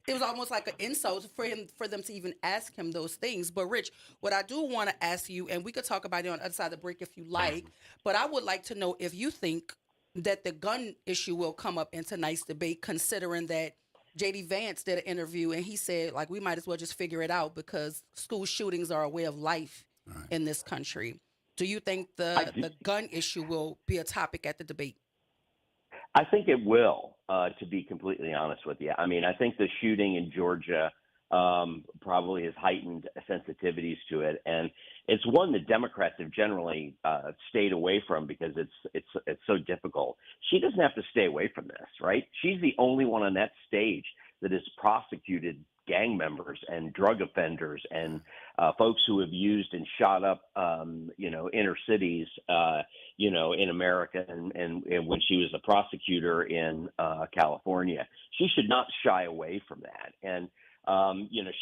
Speaker 9: was almost like an insult for them to even ask him those things. But Rich, what I do want to ask you, and we could talk about it on the other side of the break if you like, but I would like to know if you think that the gun issue will come up in tonight's debate, considering that J.D. Vance did an interview and he said, like, we might as well just figure it out because school shootings are a way of life in this country. Do you think the gun issue will be a topic at the debate?
Speaker 16: I think it will, to be completely honest with you. I mean, I think the shooting in Georgia probably has heightened sensitivities to it, and it's one that Democrats have generally stayed away from because it's so difficult. She doesn't have to stay away from this, right? She's the only one on that stage that has prosecuted gang members and drug offenders and folks who have used and shot up, inner cities, in America. And when she was a prosecutor in California, she should not shy away from that. And,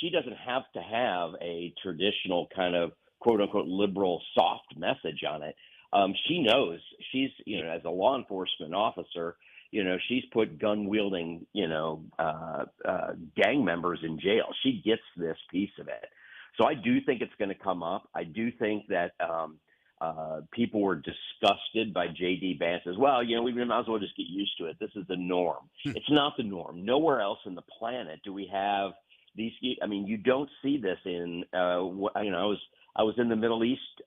Speaker 16: she doesn't have to have a traditional kind of quote unquote liberal soft message on it. She knows she's, as a law enforcement officer, she's put gun-wielding, gang members in jail. She gets this piece of it. So I do think it's going to come up. I do think that people were disgusted by J.D. Vance as well. We might as well just get used to it. This is the norm. It's not the norm. Nowhere else on the planet do we have these. I mean, you don't see this in, I was in the Middle East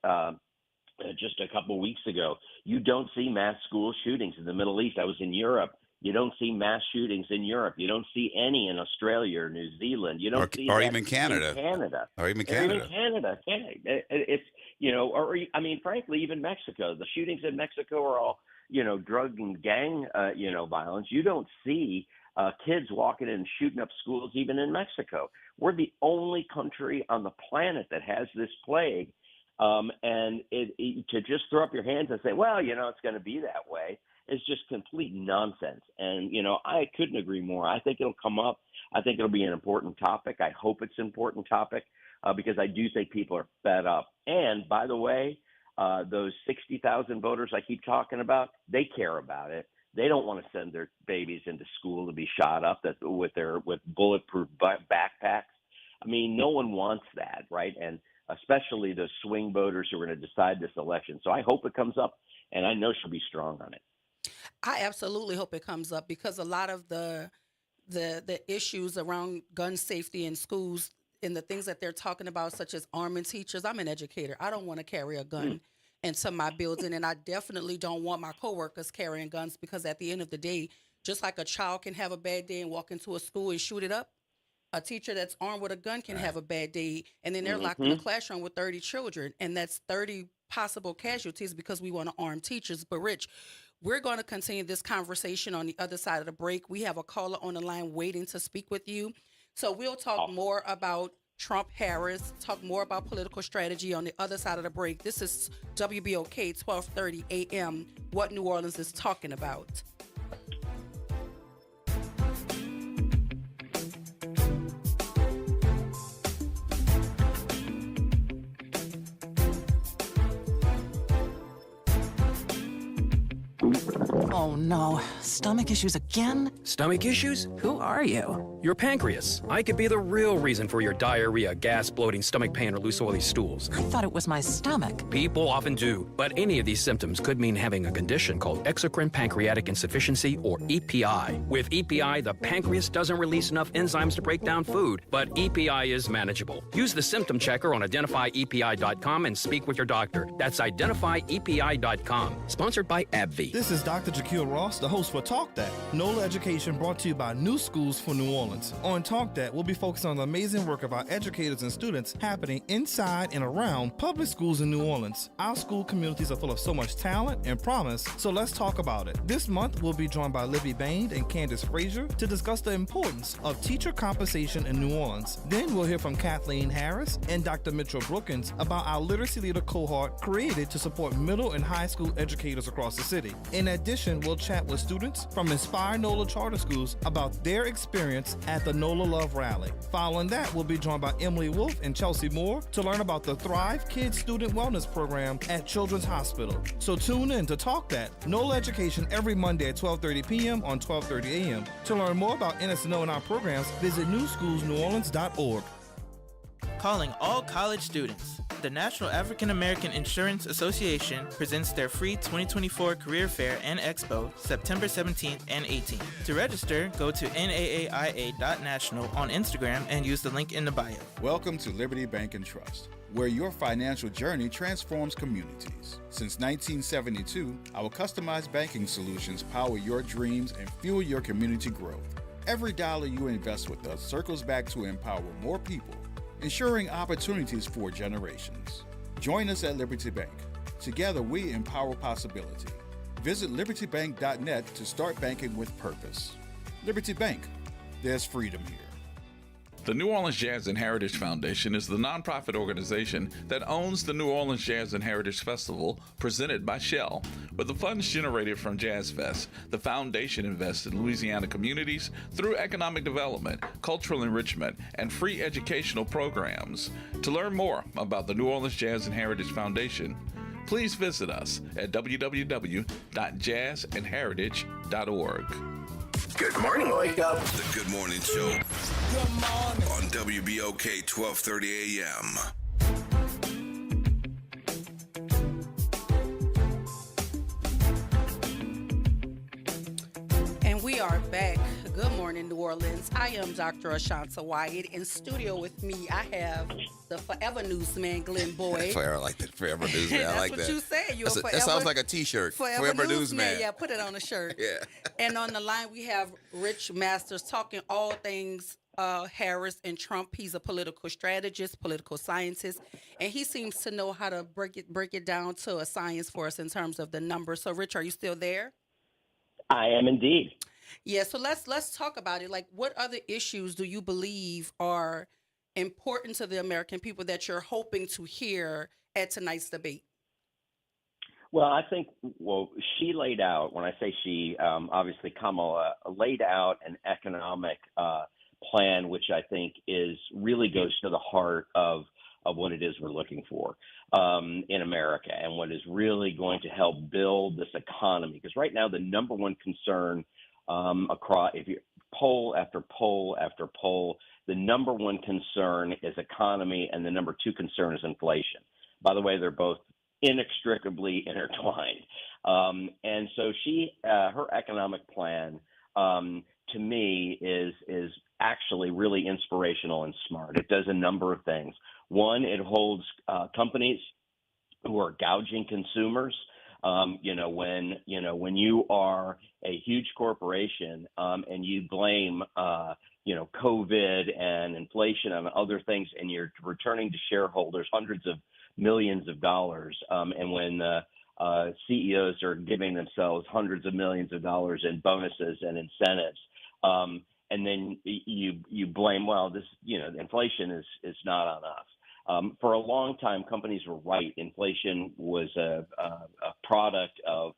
Speaker 16: just a couple of weeks ago. You don't see mass school shootings in the Middle East. I was in Europe. You don't see mass shootings in Europe. You don't see any in Australia or New Zealand. You don't see
Speaker 10: or
Speaker 16: that
Speaker 10: even Canada.
Speaker 16: Or even Canada. It's frankly, even Mexico. The shootings in Mexico are all drug and gang violence. You don't see kids walking in and shooting up schools even in Mexico. We're the only country on the planet that has this plague. And to just throw up your hands and say, well, it's going to be that way is just complete nonsense. And, I couldn't agree more. I think it'll come up. I think it'll be an important topic. I hope it's an important topic because I do think people are fed up. And by the way, those 60,000 voters I keep talking about, they care about it. They don't want to send their babies into school to be shot up with bulletproof backpacks. I mean, no one wants that, right? And especially the swing voters who are going to decide this election. So I hope it comes up, and I know she'll be strong on it.
Speaker 9: I absolutely hope it comes up because a lot of the issues around gun safety in schools and the things that they're talking about, such as arming teachers. I'm an educator. I don't want to carry a gun into my building, and I definitely don't want my coworkers carrying guns because at the end of the day, just like a child can have a bad day and walk into a school and shoot it up, a teacher that's armed with a gun can have a bad day, and then they're locked in a classroom with 30 children, and that's 30 possible casualties because we want to arm teachers. But Rich, we're going to continue this conversation on the other side of the break. We have a caller on the line waiting to speak with you. So we'll talk more about Trump Harris. Talk more about political strategy on the other side of the break. This is WBOK 1230 AM, What New Orleans is Talking About.
Speaker 17: Oh no, stomach issues again?
Speaker 18: Stomach issues? Who are you? Your pancreas. I could be the real reason for your diarrhea, gas, bloating, stomach pain, or loose oily stools.
Speaker 17: I thought it was my stomach.
Speaker 18: People often do, but any of these symptoms could mean having a condition called exocrine pancreatic insufficiency, or EPI. With EPI, the pancreas doesn't release enough enzymes to break down food, but EPI is manageable. Use the symptom checker on identifyepi.com and speak with your doctor. That's identifyepi.com. Sponsored by AbbVie.
Speaker 7: This is Dr. Jaquil Ross, the host for Talk That, NOLA education brought to you by New Schools for New Orleans. On Talk That, we'll be focusing on the amazing work of our educators and students happening inside and around public schools in New Orleans. Our school communities are full of so much talent and promise, so let's talk about it. This month, we'll be joined by Libby Bain and Candace Frazier to discuss the importance of teacher compensation in New Orleans. Then we'll hear from Kathleen Harris and Dr. Mitchell Brookins about our Literacy Leader cohort created to support middle and high school educators across the city. In addition, we'll chat with students from Inspire NOLA charter schools about their experience at the NOLA Love Rally. Following that, we'll be joined by Emily Wolf and Chelsea Moore to learn about the Thrive Kids Student Wellness Program at Children's Hospital. So tune in to Talk That, NOLA education every Monday at 12:30 p.m. on 12:30 a.m. To learn more about NSNO and our programs, visit newschoolsneworleans.org.
Speaker 19: Calling all college students. The National African American Insurance Association presents their free 2024 Career Fair and Expo September 17th and 18th. To register, go to naaia.national on Instagram and use the link in the bio.
Speaker 13: Welcome to Liberty Bank and Trust, where your financial journey transforms communities. Since 1972, our customized banking solutions power your dreams and fuel your community growth. Every dollar you invest with us circles back to empower more people, ensuring opportunities for generations. Join us at Liberty Bank. Together, we empower possibility. Visit libertybank.net to start banking with purpose. Liberty Bank, there's freedom here.
Speaker 20: The New Orleans Jazz and Heritage Foundation is the nonprofit organization that owns the New Orleans Jazz and Heritage Festival presented by Shell. With the funds generated from Jazz Fest, the foundation invests in Louisiana communities through economic development, cultural enrichment, and free educational programs. To learn more about the New Orleans Jazz and Heritage Foundation, please visit us at www.jazzandheritage.org.
Speaker 8: Good morning, Wake Up.
Speaker 5: The Good Morning Show.
Speaker 1: Good morning.
Speaker 5: On WBOK 1230 AM.
Speaker 9: And we are back. Good morning, New Orleans. I am Dr. Ashanta Wyatt. In studio with me, I have the Forever Newsman, Glenn Boyd.
Speaker 10: Forever, like that. Forever Newsman. I like that.
Speaker 9: That's what you said. You're
Speaker 10: That sounds like a T-shirt.
Speaker 9: Forever Newsman. Yeah, put it on a shirt.
Speaker 10: Yeah.
Speaker 9: And on the line, we have Rich Masters talking all things Harris and Trump. He's a political strategist, political scientist, and he seems to know how to break it down to a science for us in terms of the numbers. So, Rich, are you still there?
Speaker 16: I am indeed.
Speaker 9: Yeah, so let's talk about it. Like, what other issues do you believe are important to the American people that you're hoping to hear at tonight's debate?
Speaker 16: Well, I think, she laid out, when I say she, obviously Kamala laid out an economic plan, which I think really goes to the heart of what it is we're looking for in America and what is really going to help build this economy. Because right now, the number one concern across, if you poll after poll after poll, the number one concern is economy, and the number two concern is inflation. By the way, they're both inextricably intertwined. And so her economic plan, to me, is actually really inspirational and smart. It does a number of things. One, it holds companies who are gouging consumers. When you are a huge corporation and you blame, COVID and inflation and other things, and you're returning to shareholders hundreds of millions of dollars, and when CEOs are giving themselves hundreds of millions of dollars in bonuses and incentives, and then you blame, well, this, inflation is not on us. For a long time, companies were right. Inflation was a product of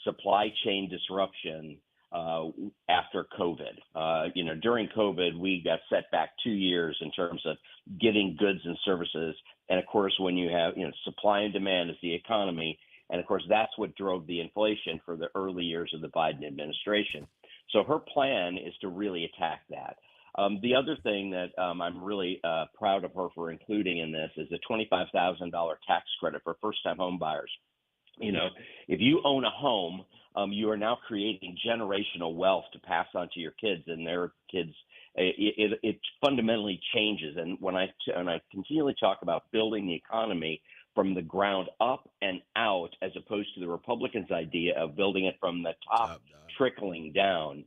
Speaker 16: supply chain disruption after COVID. During COVID, we got set back 2 years in terms of getting goods and services. And of course, when you have, supply and demand is the economy. And of course, that's what drove the inflation for the early years of the Biden administration. So her plan is to really attack that. The other thing that I'm really proud of her for including in this is the $25,000 tax credit for first-time home buyers. If you own a home, you are now creating generational wealth to pass on to your kids and their kids. It fundamentally changes. And when I continually talk about building the economy from the ground up and out, as opposed to the Republicans' idea of building it from the top, trickling down,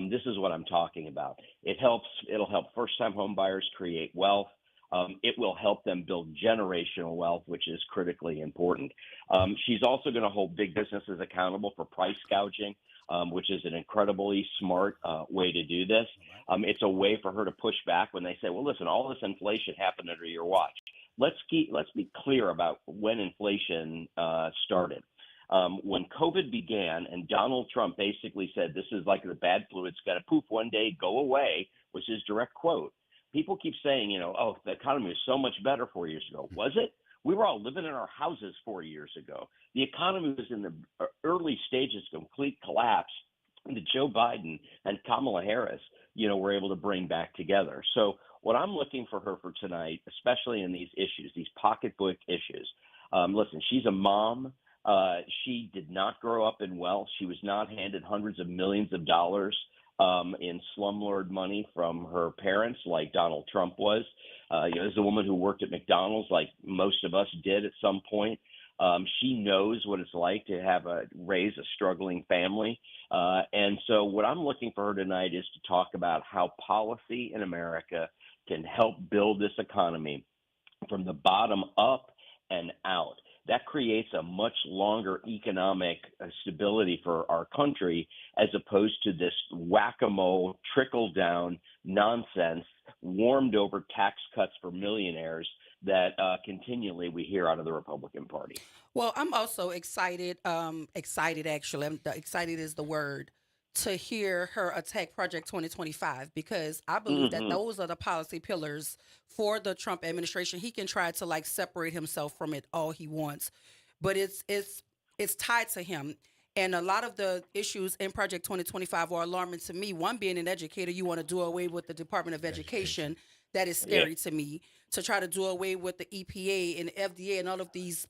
Speaker 16: this is what I'm talking about. It'll help first-time home buyers create wealth. It will help them build generational wealth, which is critically important. She's also going to hold big businesses accountable for price gouging, which is an incredibly smart way to do this. It's a way for her to push back when they say, well, listen, all this inflation happened under your watch. Let's be clear about when inflation started. When COVID began and Donald Trump basically said, this is like the bad flu, it's going to poof one day, go away, was his direct quote. People keep saying, the economy was so much better 4 years ago. Was it? We were all living in our houses 4 years ago. The economy was in the early stages of complete collapse that Joe Biden and Kamala Harris, were able to bring back together. So what I'm looking for her for tonight, especially in these issues, these pocketbook issues, listen, she's a mom. She did not grow up in wealth. She was not handed hundreds of millions of dollars in slumlord money from her parents like Donald Trump was. As a woman who worked at McDonald's like most of us did at some point, she knows what it's like to raise a struggling family. And so what I'm looking for her tonight is to talk about how policy in America can help build this economy from the bottom up and out. That creates a much longer economic stability for our country, as opposed to this whack-a-mole, trickle-down nonsense, warmed-over tax cuts for millionaires that continually we hear out of the Republican Party.
Speaker 9: Well, I'm also excited, actually, excited is the word, to hear her attack Project 2025, because I believe that those are the policy pillars for the Trump administration. He can try to separate himself from it all he wants, but it's tied to him. And a lot of the issues in Project 2025 are alarming to me. One, being an educator, you want to do away with the Department of Education. That is scary to me. To try to do away with the EPA and FDA and all of these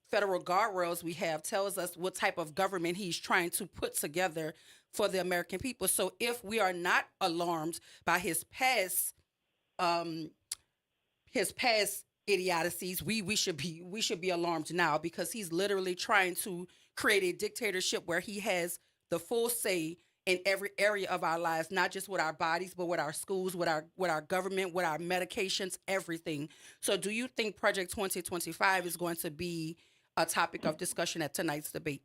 Speaker 9: federal guardrails we have tells us what type of government he's trying to put together for the American people. So if we are not alarmed by his past idiocies, we should be alarmed now, because he's literally trying to create a dictatorship where he has the full say in every area of our lives, not just with our bodies, but with our schools, with our government, with our medications, everything. So do you think Project 2025 is going to be a topic of discussion at tonight's debate?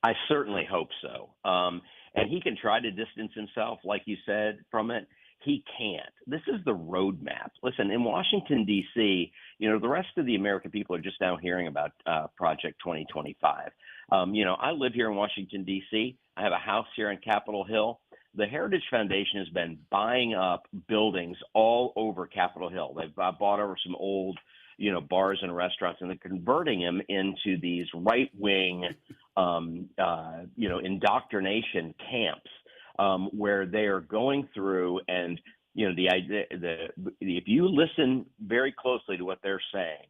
Speaker 16: I certainly hope so. And he can try to distance himself, like you said, from it. He can't. This is the roadmap. Listen, in Washington, D.C., the rest of the American people are just now hearing about Project 2025. I live here in Washington, D.C. I have a house here in Capitol Hill. The Heritage Foundation has been buying up buildings all over Capitol Hill. They've bought over some old, bars and restaurants, and they're converting them into these right-wing, indoctrination camps, where they are going through and, the idea, if you listen very closely to what they're saying,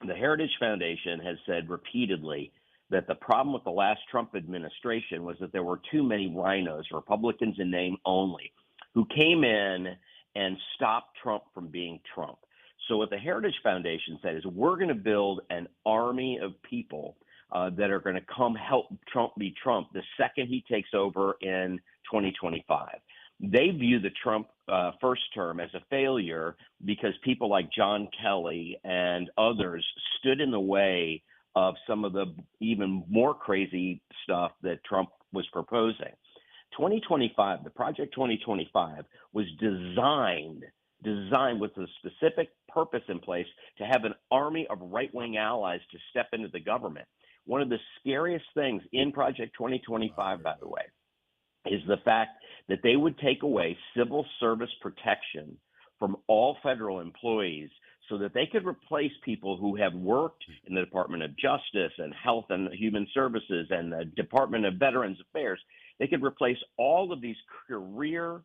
Speaker 16: the Heritage Foundation has said repeatedly that the problem with the last Trump administration was that there were too many rhinos, Republicans in name only, who came in and stopped Trump from being Trump. So what the Heritage Foundation said is, we're going to build an army of people that are going to come help Trump be Trump the second he takes over in 2025. They view the Trump first term as a failure because people like John Kelly and others stood in the way of some of the even more crazy stuff that Trump was proposing. 2025, the Project 2025 was designed with a specific purpose in place to have an army of right-wing allies to step into the government. One of the scariest things in Project 2025, by the way, is the fact that they would take away civil service protection from all federal employees so that they could replace people who have worked in the Department of Justice and Health and Human Services and the Department of Veterans Affairs. They could replace all of these career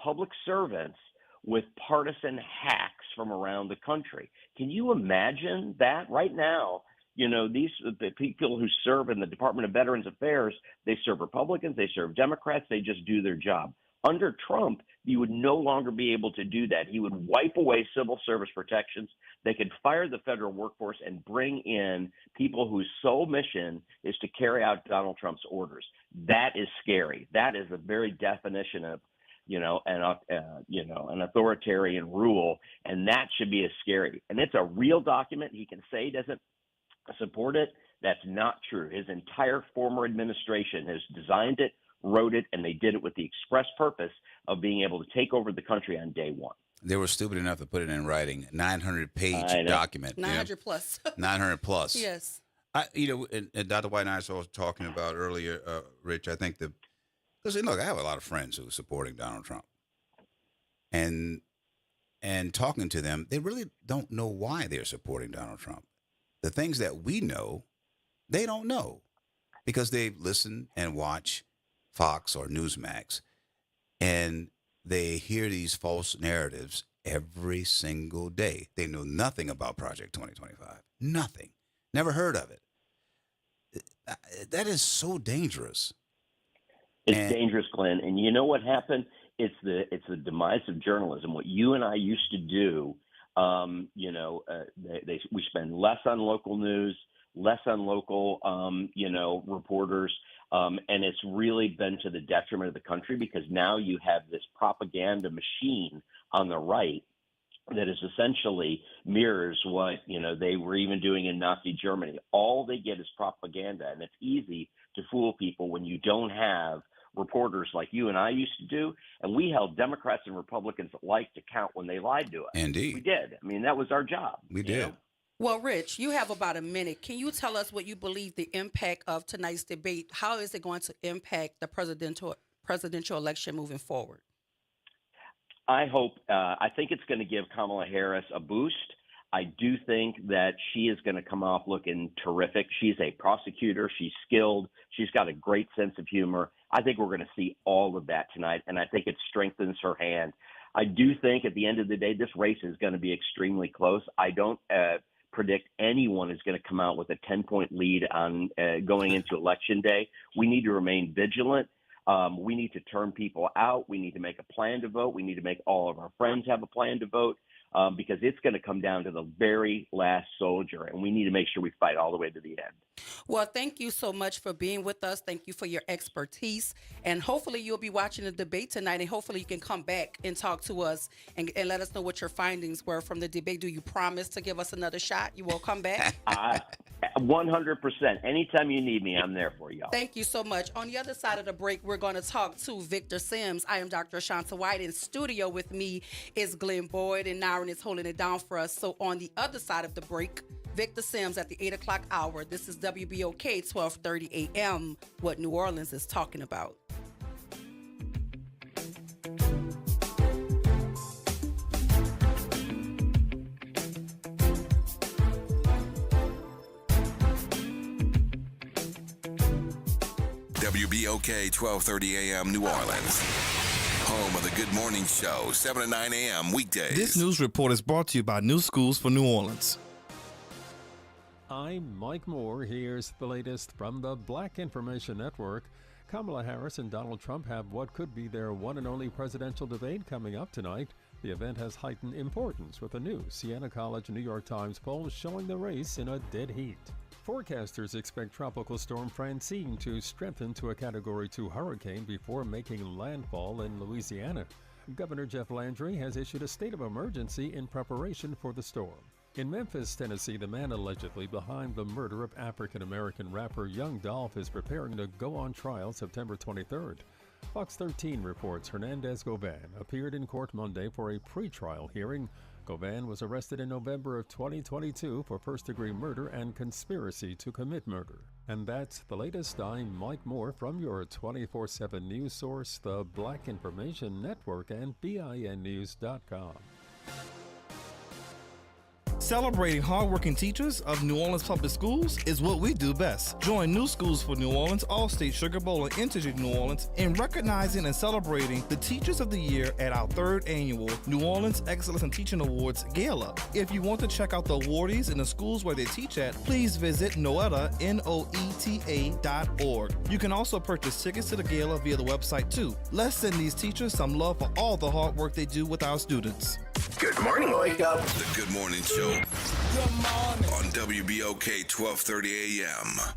Speaker 16: public servants with partisan hacks from around the country. Can you imagine that right now? The people who serve in the Department of Veterans Affairs, they serve Republicans, they serve Democrats, they just do their job. Under Trump, you would no longer be able to do that. He would wipe away civil service protections. They could fire the federal workforce and bring in people whose sole mission is to carry out Donald Trump's orders. That is scary. That is the very definition of an authoritarian rule, and that should be as scary. And it's a real document. He can say he doesn't support it. That's not true. His entire former administration has designed it, wrote it, and they did it with the express purpose of being able to take over the country on day one.
Speaker 10: They were stupid enough to put it in writing. 900-page document.
Speaker 9: 900 plus.
Speaker 10: 900 plus.
Speaker 9: Yes.
Speaker 10: And Dr. White and I was talking about earlier, Rich, I think because look, I have a lot of friends who are supporting Donald Trump. And talking to them, they really don't know why they're supporting Donald Trump. The things that we know, they don't know because they listen and watch Fox or Newsmax, and they hear these false narratives every single day. They know nothing about Project 2025. Nothing. Never heard of it. That is so dangerous.
Speaker 16: It's dangerous, Glenn. And you know what happened? It's the demise of journalism. What you and I used to do, we spend less on local news, less on local, reporters. And it's really been to the detriment of the country because now you have this propaganda machine on the right that is essentially mirrors what, they were even doing in Nazi Germany. All they get is propaganda, and it's easy to fool people when you don't have reporters like you and I used to do. And we held Democrats and Republicans alike to count when they lied to us.
Speaker 10: Indeed.
Speaker 16: We did. I mean, that was our job.
Speaker 10: We did.
Speaker 16: Know?
Speaker 9: Well, Rich, you have about a minute. Can you tell us what you believe the impact of tonight's debate? How is it going to impact the presidential election moving forward?
Speaker 16: I think it's going to give Kamala Harris a boost. I do think that she is going to come off looking terrific. She's a prosecutor. She's skilled. She's got a great sense of humor. I think we're going to see all of that tonight, and I think it strengthens her hand. I do think at the end of the day, this race is going to be extremely close. I don't predict anyone is going to come out with a 10-point lead on going into Election Day. We need to remain vigilant. We need to turn people out. We need to make a plan to vote. We need to make all of our friends have a plan to vote. Because it's going to come down to the very last soldier, and we need to make sure we fight all the way to the end.
Speaker 9: Well, thank you so much for being with us. Thank you for your expertise, and hopefully you'll be watching the debate tonight, and hopefully you can come back and talk to us and let us know what your findings were from the debate. Do you promise to give us another shot? You will come back?
Speaker 16: 100%. Anytime you need me, I'm there for y'all.
Speaker 9: Thank you so much. On the other side of the break, we're going to talk to Victor Sims. I am Dr. Ashanta White. In studio with me is Glenn Boyd, and Naren is holding it down for us. So on the other side of the break, Victor Sims at the 8 o'clock hour. This is WBOK 1230 AM, what New Orleans is talking about.
Speaker 5: WBOK 1230 AM New Orleans. Home of the Good Morning Show, 7 to 9 a.m. weekdays.
Speaker 7: This news report is brought to you by New Schools for New Orleans.
Speaker 6: I'm Mike Moore. Here's the latest from the Black Information Network. Kamala Harris and Donald Trump have what could be their one and only presidential debate coming up tonight. The event has heightened importance with a new Siena College New York Times poll showing the race in a dead heat. Forecasters expect Tropical Storm Francine to strengthen to a Category 2 hurricane before making landfall in Louisiana. Governor Jeff Landry has issued a state of emergency in preparation for the storm. In Memphis, Tennessee, the man allegedly behind the murder of African-American rapper Young Dolph is preparing to go on trial September 23rd. Fox 13 reports Hernandez Govan appeared in court Monday for a pretrial hearing. Govan was arrested in November of 2022 for first-degree murder and conspiracy to commit murder. And that's the latest. I'm Mike Moore from your 24/7 news source, the Black Information Network, and BINnews.com.
Speaker 7: Celebrating hardworking teachers of New Orleans Public Schools is what we do best. Join New Schools for New Orleans, Allstate, Sugar Bowl, and Integrity New Orleans in recognizing and celebrating the Teachers of the Year at our 3rd annual New Orleans Excellence in Teaching Awards Gala. If you want to check out the awardees and the schools where they teach at, please visit noeta, noeta.org. You can also purchase tickets to the gala via the website too. Let's send these teachers some love for all the hard work they do with our students.
Speaker 8: Good morning, Wake Up.
Speaker 5: The Good Morning Show. Good morning. On WBOK 1230 AM.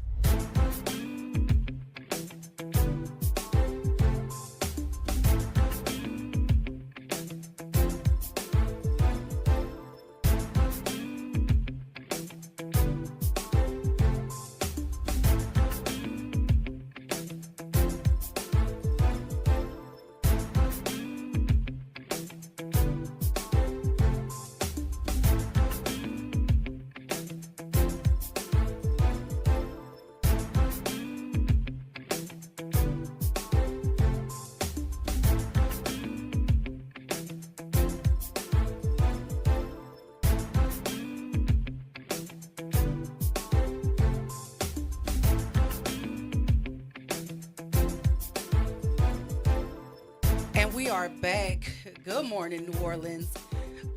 Speaker 9: We are back. Good morning, New Orleans.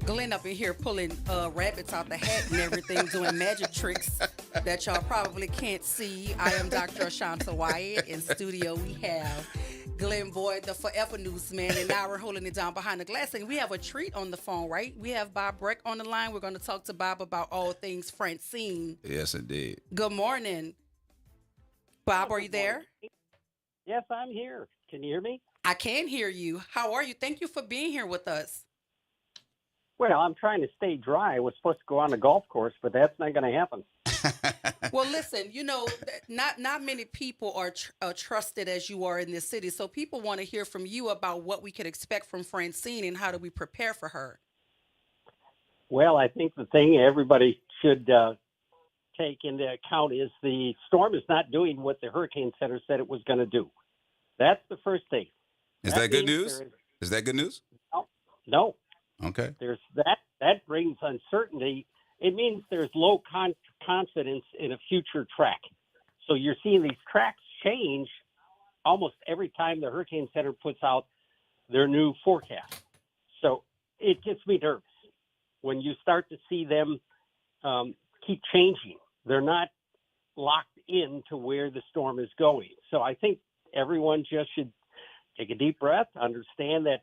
Speaker 9: Glenn up in here pulling rabbits out the hat and everything, doing magic tricks that y'all probably can't see. I am Dr. Ashanta Wyatt. In studio, we have Glenn Boyd, the forever newsman, and now we're holding it down behind the glass. And we have a treat on the phone, right? We have Bob Breck on the line. We're going to talk to Bob about all things Francine.
Speaker 10: Yes, indeed.
Speaker 9: Good morning. Bob, are you there?
Speaker 21: Yes, I'm here. Can you hear me?
Speaker 9: I can hear you. How are you? Thank you for being here with us.
Speaker 21: Well, I'm trying to stay dry. I was supposed to go on the golf course, but that's not going to happen.
Speaker 9: Well, listen, you know, not many people are trusted as you are in this city. So people want to hear from you about what we could expect from Francine and how do we prepare for her.
Speaker 21: Well, I think the thing everybody should take into account is the storm is not doing what the Hurricane Center said it was going to do. That's the first thing.
Speaker 10: Is that good news? Is that good news?
Speaker 21: No.
Speaker 10: Okay.
Speaker 21: There's that brings uncertainty. It means there's low confidence in a future track. So you're seeing these tracks change almost every time the Hurricane Center puts out their new forecast. So it gets me nervous when you start to see them keep changing. They're not locked into where the storm is going. So I think everyone just should take a deep breath, understand that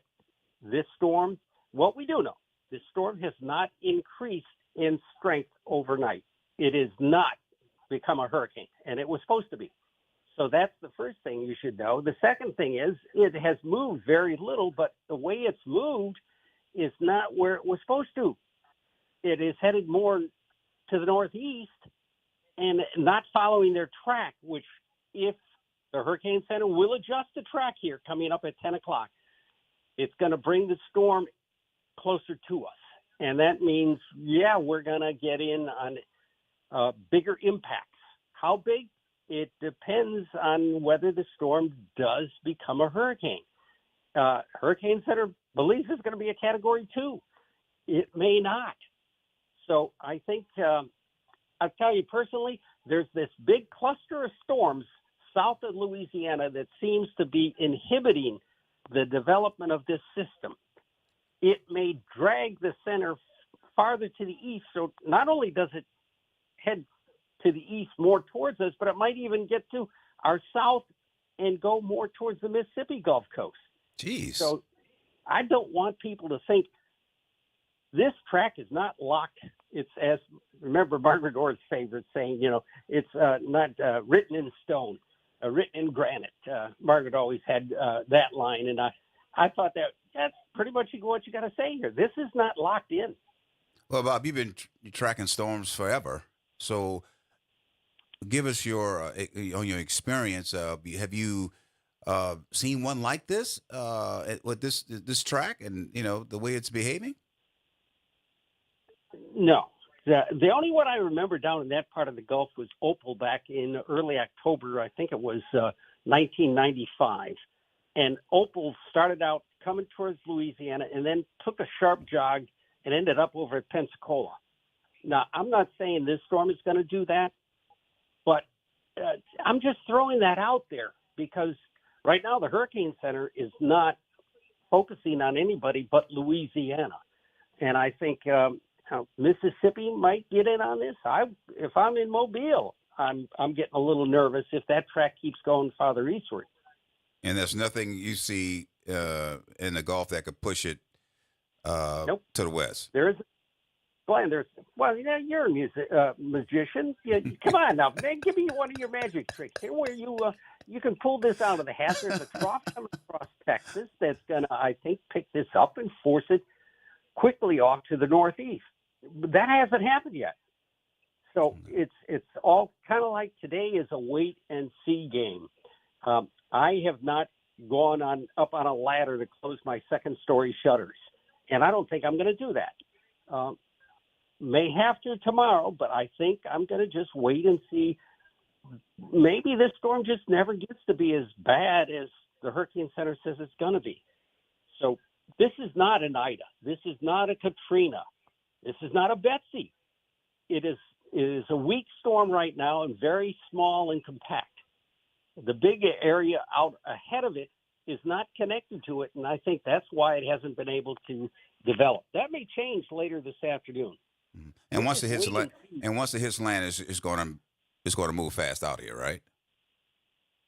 Speaker 21: this storm, what we do know, this storm has not increased in strength overnight. It is not become a hurricane, and it was supposed to be. So that's the first thing you should know. The second thing is it has moved very little, but the way it's moved is not where it was supposed to. It is headed more to the northeast and not following their track, which if the Hurricane Center will adjust the track here coming up at 10 o'clock. It's going to bring the storm closer to us. And that means, yeah, we're going to get in on bigger impacts. How big? It depends on whether the storm does become a hurricane. Hurricane Center believes it's going to be a Category 2. It may not. So I think, I'll tell you personally, there's this big cluster of storms south of Louisiana that seems to be inhibiting the development of this system. It may drag the center farther to the east. So not only does it head to the east more towards us, but it might even get to our south and go more towards the Mississippi Gulf Coast.
Speaker 10: Jeez.
Speaker 21: So I don't want people to think this track is not locked. It's as, remember Margaret Orr's favorite saying, you know, it's not written in stone. Written in granite. Margaret always had that line, and I thought that's pretty much what you got to say here. This is not locked in.
Speaker 10: Well, Bob, you've been tracking storms forever, so give us your experience. Have you seen one like this with this track and the way it's behaving?
Speaker 21: No. The only one I remember down in that part of the Gulf was Opal back in early October. I think it was 1995. And Opal started out coming towards Louisiana and then took a sharp jog and ended up over at Pensacola. Now, I'm not saying this storm is going to do that, but I'm just throwing that out there because right now the Hurricane Center is not focusing on anybody but Louisiana. And I think Mississippi might get in on this. If I'm in Mobile, I'm getting a little nervous if that track keeps going farther eastward.
Speaker 10: And there's nothing you see in the Gulf that could push it
Speaker 21: Nope.
Speaker 10: to the west.
Speaker 21: There is, Glenn. You're a magician. Come on now, man. Give me one of your magic tricks here, where you can pull this out of the hat. There's a trough coming across Texas that's gonna, I think, pick this up and force it quickly off to the northeast. But that hasn't happened yet. So it's all kind of like today is a wait and see game. I have not gone up on a ladder to close my second story shutters, and I don't think I'm going to do that. May have to tomorrow, but I think I'm going to just wait and see. Maybe this storm just never gets to be as bad as the Hurricane Center says it's going to be. So this is not an Ida. This is not a Katrina. This is not a Betsy. It is a weak storm right now and very small and compact. The big area out ahead of it is not connected to it, and I think that's why it hasn't been able to develop. That may change later this afternoon.
Speaker 10: And once it hits land, it's going to move fast out here, right?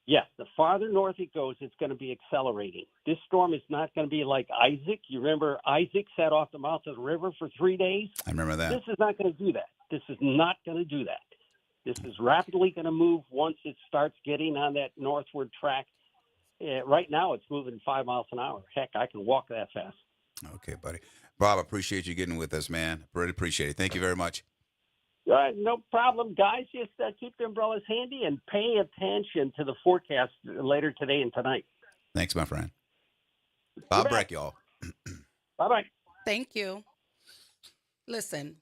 Speaker 21: Yes, the farther north it goes, it's going to be accelerating. This storm is not going to be like Isaac. You remember Isaac sat off the mouth of the river for 3 days?
Speaker 10: I remember that.
Speaker 21: This is not going to do that. This is not going to do that. This is rapidly going to move once it starts getting on that northward track. Right now, it's moving 5 miles an hour. Heck, I can walk that fast.
Speaker 10: Okay, buddy. Bob, I appreciate you getting with us, man. Really appreciate it. Thank you very much.
Speaker 21: No problem, guys. Just keep the umbrellas handy and pay attention to the forecast later today and tonight.
Speaker 10: Thanks, my friend. Bob Breck, y'all.
Speaker 21: Bye-bye.
Speaker 9: Thank you. Listen,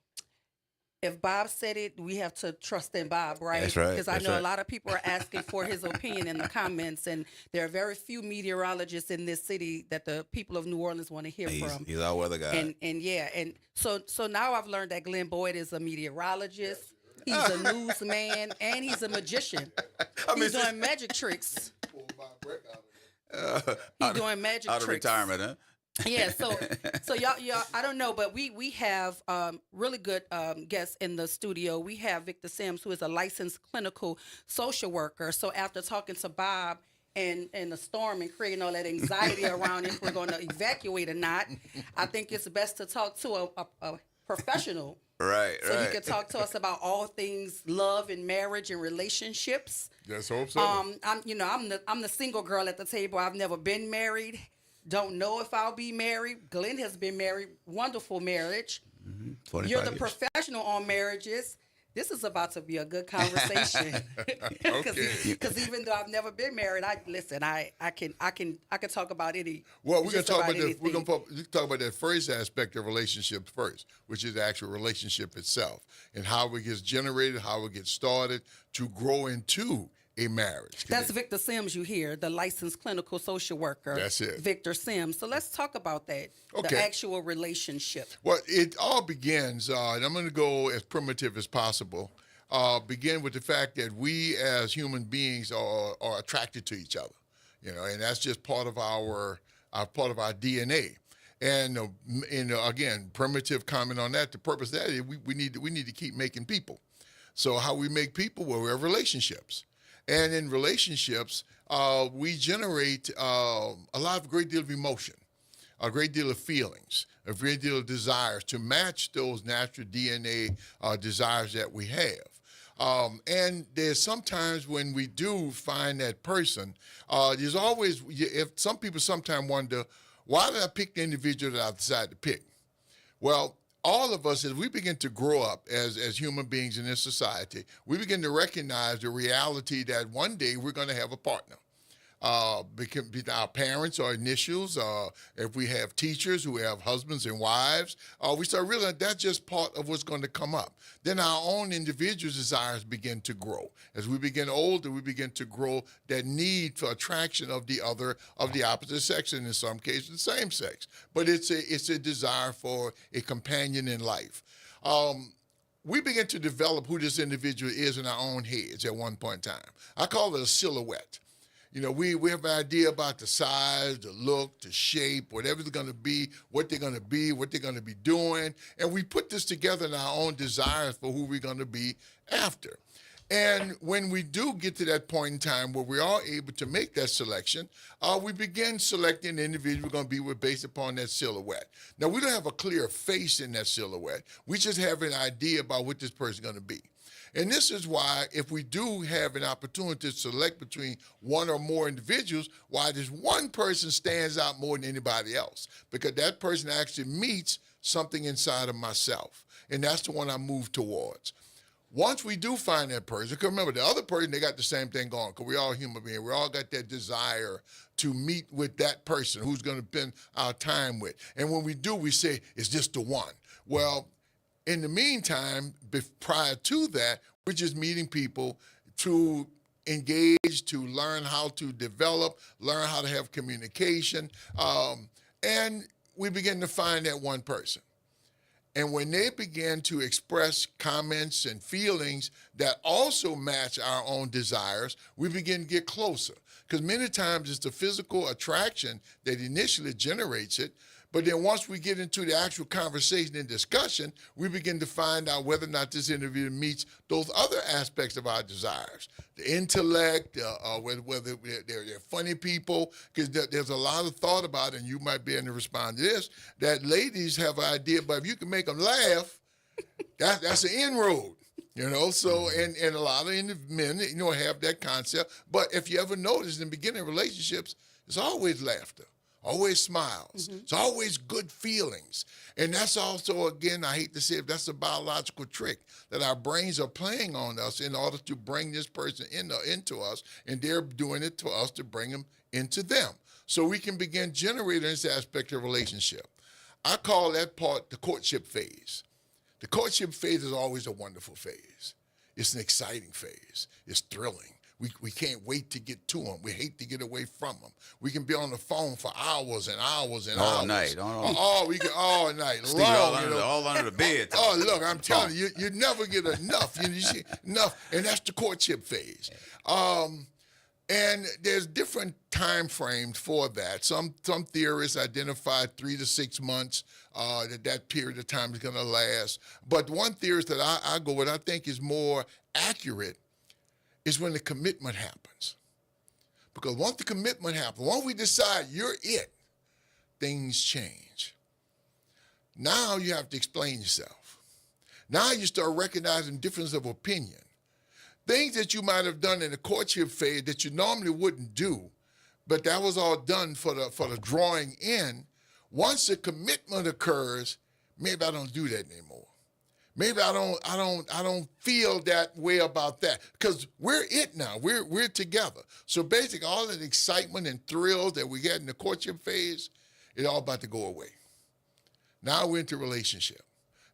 Speaker 9: if Bob said it, we have to trust in Bob, right?
Speaker 10: That's right.
Speaker 9: Because I know a lot of people are asking for his opinion in the comments, and there are very few meteorologists in this city that the people of New Orleans want to hear from.
Speaker 10: He's our weather guy.
Speaker 9: And so now I've learned that Glenn Boyd is a meteorologist, he's a newsman, and he's a magician. He's doing magic tricks. He's doing magic
Speaker 10: out of
Speaker 9: tricks.
Speaker 10: Retirement, huh?
Speaker 9: Yeah, so y'all, I don't know, but we have really good guests in the studio. We have Victor Sims, who is a licensed clinical social worker. So after talking to Bob and the storm and creating all that anxiety around if we're going to evacuate or not, I think it's best to talk to a professional.
Speaker 10: Right.
Speaker 9: So he can talk to us about all things love and marriage and relationships.
Speaker 2: Let's hope so.
Speaker 9: I'm the single girl at the table. I've never been married. Don't know if I'll be married. Glenn has been married. Wonderful marriage.
Speaker 10: Mm-hmm.
Speaker 9: You're the professional on marriages. This is about to be a good conversation. Because even though I've never been married, I can talk about any.
Speaker 2: Well, we're gonna talk about
Speaker 9: anything.
Speaker 2: we're gonna talk about that first aspect of relationships first, which is the actual relationship itself and how it gets generated, how it gets started to grow into a marriage.
Speaker 9: That's Victor Sims you hear, the licensed clinical social worker.
Speaker 2: That's it.
Speaker 9: Victor Sims. So let's talk about that, the actual relationship.
Speaker 2: Well, it all begins, and I'm going to go as primitive as possible, begin with the fact that we as human beings are attracted to each other, and that's just part of our DNA. And again, primitive comment on that. The purpose of that is we need to keep making people. So how we make people? Well, we have relationships. And in relationships, we generate a great deal of emotion, a great deal of feelings, a great deal of desires to match those natural DNA desires that we have. And there's sometimes when we do find that person, there's always, if some people sometimes wonder, why did I pick the individual that I decided to pick? Well, all of us, as we begin to grow up as human beings in this society, we begin to recognize the reality that one day we're going to have a partner. Our parents or initials. If we have teachers who have husbands and wives, we start realizing that's just part of what's going to come up. Then our own individual desires begin to grow. As we begin older, we begin to grow that need for attraction of the opposite sex, and in some cases, the same sex. But it's a desire for a companion in life. We begin to develop who this individual is in our own heads at one point in time. I call it a silhouette. We have an idea about the size, the look, the shape, whatever they're going to be, what they're going to be, what they're going to be doing. And we put this together in our own desires for who we're going to be after. And when we do get to that point in time where we are able to make that selection, we begin selecting the individual we're going to be with based upon that silhouette. Now, we don't have a clear face in that silhouette. We just have an idea about what this person is going to be. And this is why, if we do have an opportunity to select between one or more individuals, why this one person stands out more than anybody else, because that person actually meets something inside of myself. And that's the one I move towards. Once we do find that person, because remember, the other person, they got the same thing going, because we're all human beings. We all got that desire to meet with that person who's going to spend our time with. And when we do, we say, is this the one? Well, in the meantime, prior to that, we're just meeting people to engage, to learn how to develop, learn how to have communication, and we begin to find that one person. And when they begin to express comments and feelings that also match our own desires, we begin to get closer. Because many times it's the physical attraction that initially generates it, but then once we get into the actual conversation and discussion, we begin to find out whether or not this individual meets those other aspects of our desires. The intellect, whether they're funny people, because there's a lot of thought about it, and you might be able to respond to this, that ladies have an idea, but if you can make them laugh, that's an inroad. So, and a lot of men, have that concept. But if you ever notice in the beginning of relationships, it's always laughter. Always smiles. Mm-hmm. It's always good feelings. And that's also, again, I hate to say it, that's a biological trick that our brains are playing on us in order to bring this person into us, and they're doing it to us to bring them into them. So we can begin generating this aspect of relationship. I call that part the courtship phase. The courtship phase is always a wonderful phase. It's an exciting phase. It's thrilling. We can't wait to get to them. We hate to get away from them. We can be on the phone for hours and hours and
Speaker 10: all
Speaker 2: hours.
Speaker 10: Night.
Speaker 2: We can all night.
Speaker 10: Steve, all under the bed.
Speaker 2: Oh, look, I'm telling you, you never get enough. You see, enough, and that's the courtship phase. And there's different time frames for that. Some theorists identify 3 to 6 months that period of time is going to last. But one theorist that I go with, I think is more accurate, is when the commitment happens. Because once the commitment happens, once we decide you're it, things change. Now you have to explain yourself. Now you start recognizing difference of opinion. Things that you might have done in the courtship phase that you normally wouldn't do, but that was all done for the drawing in. Once the commitment occurs, maybe I don't do that anymore. Maybe I don't feel that way about that, because we're it now. We're together. So basically, all that excitement and thrills that we get in the courtship phase, it's all about to go away. Now we're into relationship.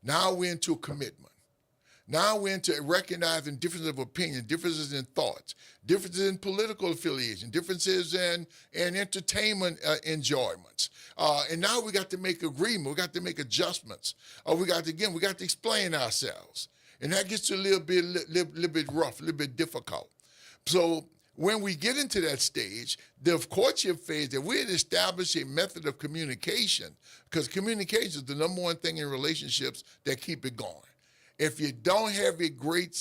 Speaker 2: Now we're into commitment. Now we're into recognizing differences of opinion, differences in thoughts, differences in political affiliation, differences in entertainment enjoyments. And now we got to make agreement. We got to make adjustments. We got to explain ourselves. And that gets a little bit rough, a little bit difficult. So when we get into that stage, the courtship phase, that we had established a method of communication, because communication is the number one thing in relationships that keep it going. If you don't have a great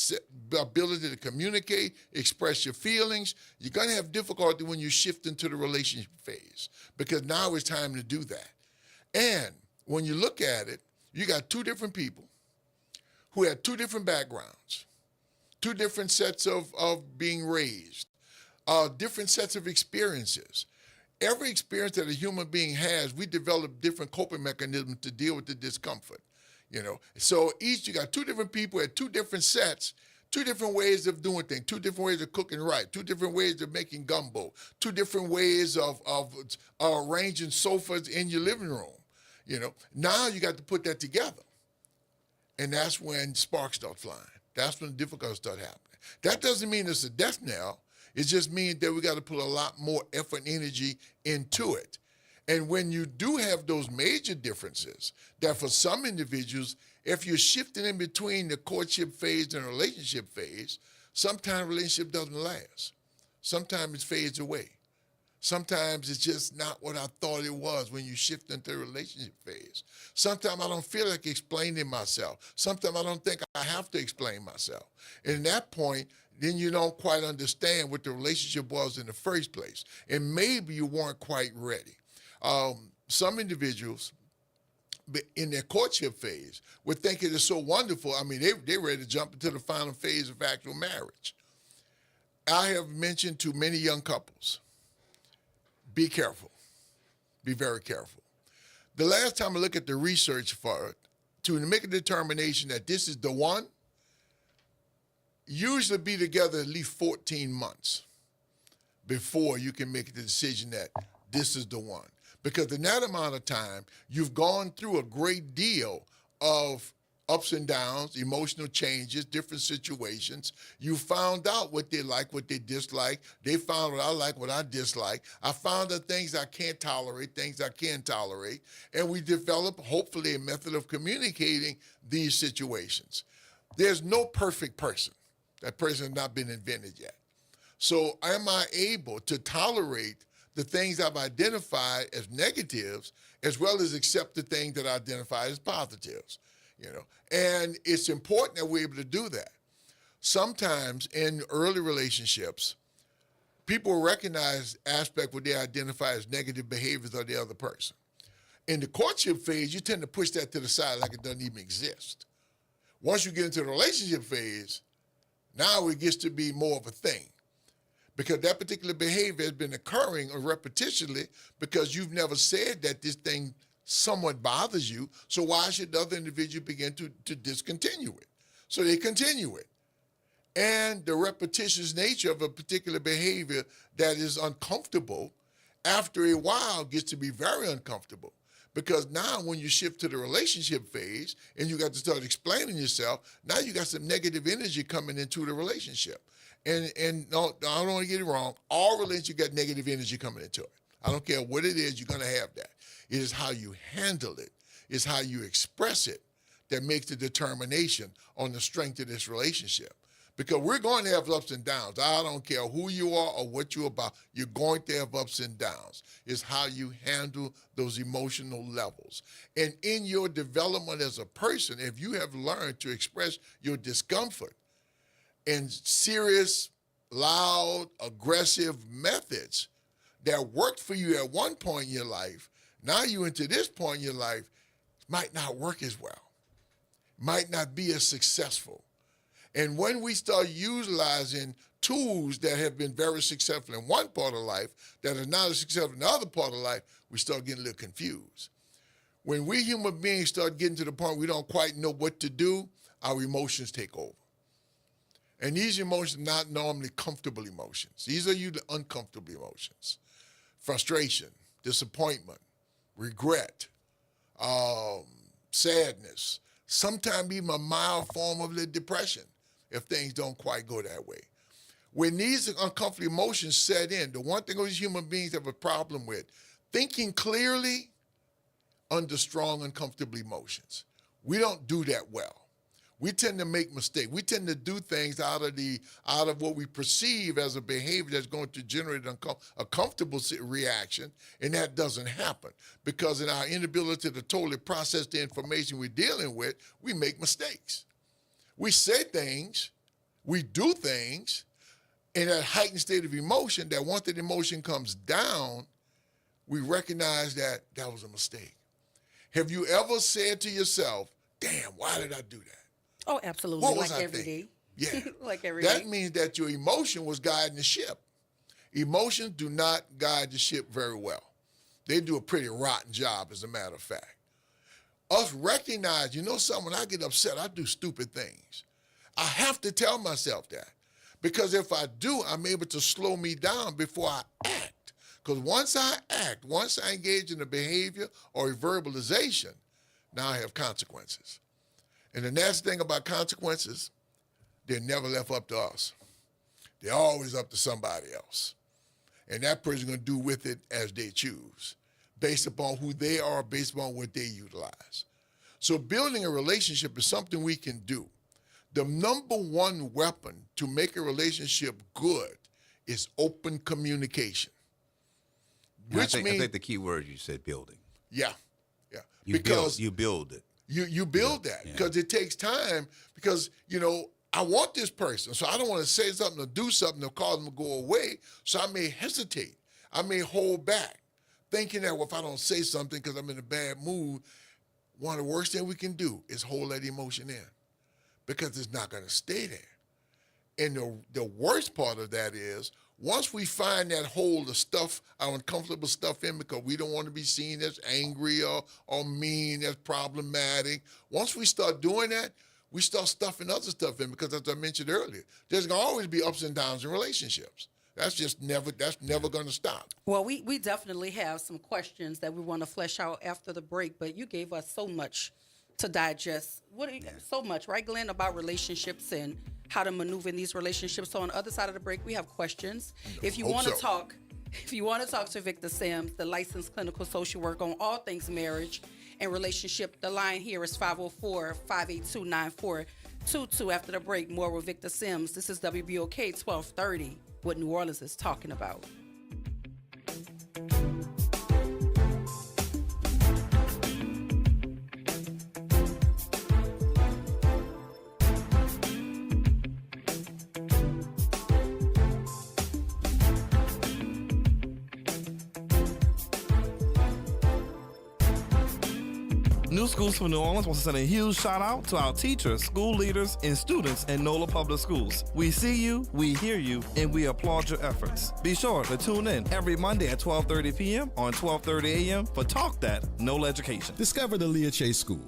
Speaker 2: ability to communicate, express your feelings, you're going to have difficulty when you shift into the relationship phase, because now it's time to do that. And when you look at it, you got two different people who had two different backgrounds, two different sets of being raised, different sets of experiences. Every experience that a human being has, we develop different coping mechanisms to deal with the discomfort. So you got two different people at two different sets Two different ways of doing things, two different ways of cooking right, two different ways of making gumbo, two different ways of arranging sofas in your living room. You know, now you got to put that together. And that's when sparks start flying. That's when the difficulties start happening. That doesn't mean it's a death knell. It just means that we got to put a lot more effort and energy into it. And when you do have those major differences, that for some individuals, if you're shifting in between the courtship phase and the relationship phase, sometimes relationship doesn't last. Sometimes it fades away. Sometimes it's just not what I thought it was when you shift into the relationship phase. Sometimes I don't feel like explaining myself. Sometimes I don't think I have to explain myself. And at that point, then you don't quite understand what the relationship was in the first place. And maybe you weren't quite ready. Some individuals in their courtship phase would think it is so wonderful. I mean, they're ready to jump into the final phase of actual marriage. I have mentioned to many young couples, be careful. Be very careful. The last time I looked at the research for it, to make a determination that this is the one, usually be together at least 14 months before you can make the decision that this is the one. Because in that amount of time, you've gone through a great deal of ups and downs, emotional changes, different situations. You found out what they like, what they dislike. They found what I like, what I dislike. I found the things I can't tolerate, things I can tolerate. And we develop, hopefully, a method of communicating these situations. There's no perfect person. That person has not been invented yet. So am I able to tolerate the things I've identified as negatives, as well as accept the things that I identify as positives, you know? And it's important that we're able to do that. Sometimes in early relationships, people recognize aspects where they identify as negative behaviors of the other person. In the courtship phase, you tend to push that to the side like it doesn't even exist. Once you get into the relationship phase, now it gets to be more of a thing. Because that particular behavior has been occurring repetitionally because you've never said that this thing somewhat bothers you, so why should the other individual begin to discontinue it? So they continue it. And the repetitious nature of a particular behavior that is uncomfortable, after a while gets to be very uncomfortable. Because now when you shift to the relationship phase and you got to start explaining yourself, now you got some negative energy coming into the relationship. And no, I don't want to get it wrong. All relationships got negative energy coming into it. I don't care what it is, you're going to have that. It is how you handle it. It's how you express it that makes the determination on the strength of this relationship. Because we're going to have ups and downs. I don't care who you are or what you're about. You're going to have ups and downs. It's how you handle those emotional levels. And in your development as a person, if you have learned to express your discomfort in serious, loud, aggressive methods that worked for you at one point in your life, now you into this point in your life, might not work as well, might not be as successful. And when we start utilizing tools that have been very successful in one part of life that are not as successful in the other part of life, we start getting a little confused. When we human beings start getting to the point we don't quite know what to do, our emotions take over. And these emotions are not normally comfortable emotions. These are usually uncomfortable emotions. Frustration, disappointment, regret, sadness, sometimes even a mild form of the depression if things don't quite go that way. When these uncomfortable emotions set in, the one thing these human beings have a problem with, thinking clearly under strong, uncomfortable emotions. We don't do that well. We tend to make mistakes. We tend to do things out of what we perceive as a behavior that's going to generate a comfortable reaction, and that doesn't happen because in our inability to totally process the information we're dealing with, we make mistakes. We say things, we do things in that heightened state of emotion that once that emotion comes down, we recognize that that was a mistake. Have you ever said to yourself, damn, why did I do that?
Speaker 9: Oh, absolutely.
Speaker 2: What was
Speaker 9: like
Speaker 2: I
Speaker 9: every
Speaker 2: thinking?
Speaker 9: day.
Speaker 2: Yeah.
Speaker 9: Like every day.
Speaker 2: That means that your emotion was guiding the ship. Emotions do not guide the ship very well. They do a pretty rotten job, as a matter of fact. Us recognize, you know something, when I get upset, I do stupid things. I have to tell myself that. Because if I do, I'm able to slow me down before I act. Because once I act, once I engage in a behavior or a verbalization, now I have consequences. And the nasty thing about consequences, they're never left up to us. They're always up to somebody else. And that person's going to do with it as they choose, based upon who they are, based upon what they utilize. So building a relationship is something we can do. The number one weapon to make a relationship good is open communication.
Speaker 10: And I think the key word you said, building.
Speaker 2: Yeah, yeah.
Speaker 10: You build it.
Speaker 2: You build that because it takes time because, I want this person, so I don't want to say something or do something to cause them to go away, so I may hesitate. I may hold back, thinking that, if I don't say something because I'm in a bad mood, one of the worst things we can do is hold that emotion in because it's not going to stay there. And the worst part of that is once we find that hold the stuff, our uncomfortable stuff in because we don't want to be seen as angry or mean, as problematic, once we start doing that, we start stuffing other stuff in because, as I mentioned earlier, there's going to always be ups and downs in relationships. That's never going to stop.
Speaker 9: Well, we definitely have some questions that we want to flesh out after the break, but you gave us so much to digest. So much, right, Glenn, about relationships and how to maneuver in these relationships. So on the other side of the break, we have questions. If you want to talk to Victor Sims, the licensed clinical social worker on all things marriage and relationship, the line here is 504-582-9422. After the break, more with Victor Sims. This is WBOK 1230, what New Orleans is talking about.
Speaker 7: New Schools for New Orleans wants to send a huge shout out to our teachers, school leaders, and students in NOLA Public Schools. We see you, we hear you, and we applaud your efforts. Be sure to tune in every Monday at 12:30 p.m. on 12:30 a.m. for Talk That NOLA Education.
Speaker 13: Discover the Leah Chase School,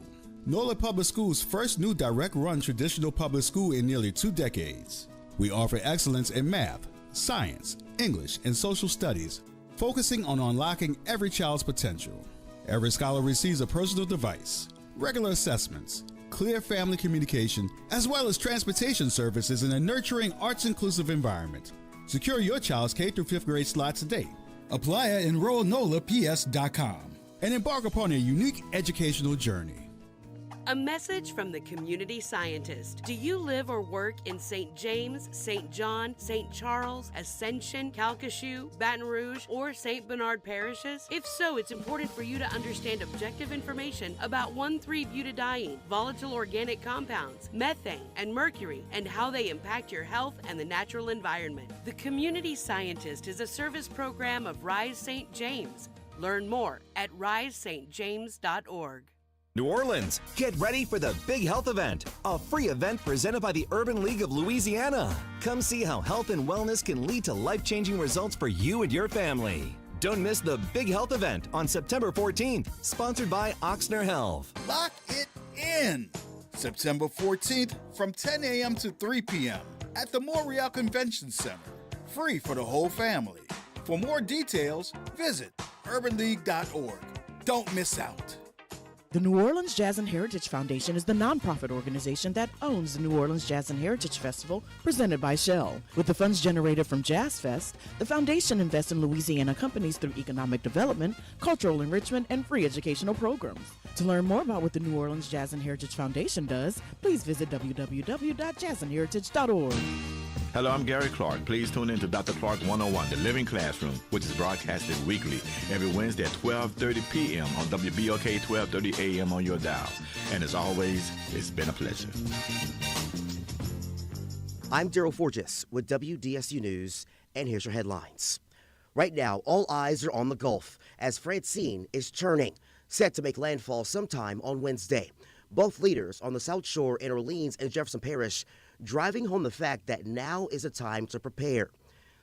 Speaker 13: NOLA Public Schools' first new direct-run traditional public school in nearly 2 decades. We offer excellence in math, science, English, and social studies, focusing on unlocking every child's potential. Every scholar receives a personal device, regular assessments, clear family communication, as well as transportation services in a nurturing, arts-inclusive environment. Secure your child's K through 5th grade slot today. Apply at enrollnolaps.com and embark upon a unique educational journey.
Speaker 4: A message from the community scientist. Do you live or work in St. James, St. John, St. Charles, Ascension, Calcasieu, Baton Rouge, or St. Bernard parishes? If so, it's important for you to understand objective information about 1,3-butadiene, volatile organic compounds, methane, and mercury, and how they impact your health and the natural environment. The Community Scientist is a service program of Rise St. James. Learn more at risestjames.org.
Speaker 22: New Orleans, get ready for the Big Health Event, a free event presented by the Urban League of Louisiana. Come see how health and wellness can lead to life-changing results for you and your family. Don't miss the Big Health Event on September 14th, sponsored by Ochsner Health.
Speaker 13: Lock it in! September 14th from 10 a.m. to 3 p.m. at the Montreal Convention Center. Free for the whole family. For more details, visit urbanleague.org. Don't miss out.
Speaker 3: The New Orleans Jazz and Heritage Foundation is the nonprofit organization that owns the New Orleans Jazz and Heritage Festival presented by Shell. With the funds generated from Jazz Fest, the foundation invests in Louisiana companies through economic development, cultural enrichment, and free educational programs. To learn more about what the New Orleans Jazz and Heritage Foundation does, please visit www.jazzandheritage.org.
Speaker 23: Hello, I'm Gary Clark. Please tune in to Dr. Clark 101, The Living Classroom, which is broadcasted weekly every Wednesday at 12:30 p.m. on WBOK 12:30 a.m. on your dial. And as always, it's been a pleasure.
Speaker 12: I'm Daryl Forges with WDSU News, and here's your headlines. Right now, all eyes are on the Gulf as Francine is churning, set to make landfall sometime on Wednesday. Both leaders on the South Shore in Orleans and Jefferson Parish driving home the fact that now is a time to prepare.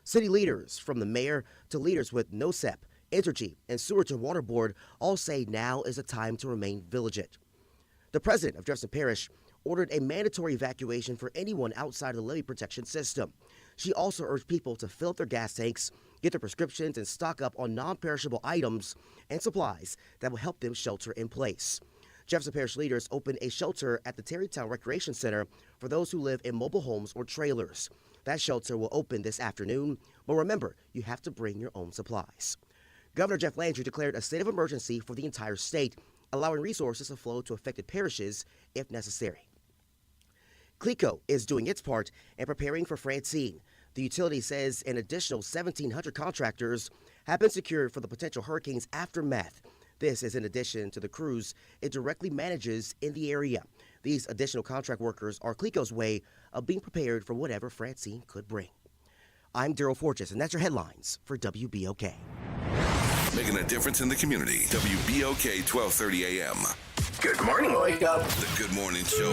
Speaker 12: City leaders, from the mayor to leaders with NOSEP, Entergy, and Sewerage and Water Board, all say now is a time to remain vigilant. The president of Jefferson Parish ordered a mandatory evacuation for anyone outside of the levee protection system. She also urged people to fill up their gas tanks, get their prescriptions, and stock up on non-perishable items and supplies that will help them shelter in place. Jefferson Parish leaders opened a shelter at the Terrytown Recreation Center for those who live in mobile homes or trailers. That shelter will open this afternoon, but remember, you have to bring your own supplies. Governor Jeff Landry declared a state of emergency for the entire state, allowing resources to flow to affected parishes if necessary. CLECO is doing its part and preparing for Francine. The utility says an additional 1,700 contractors have been secured for the potential hurricane's aftermath. This is in addition to the crews it directly manages in the area. These additional contract workers are CLECO's way of being prepared for whatever Francine could bring. I'm Daryl Forges, and that's your headlines for WBOK.
Speaker 5: Making a difference in the community. WBOK 1230 AM.
Speaker 8: Good morning, Wake Up.
Speaker 5: The Good Morning Show.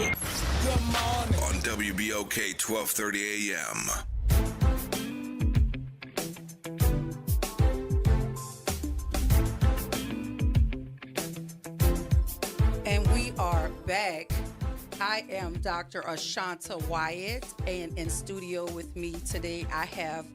Speaker 5: Good morning. On WBOK 1230 AM.
Speaker 9: And we are back. I am Dr. Ashanta Wyatt, and in studio with me today I have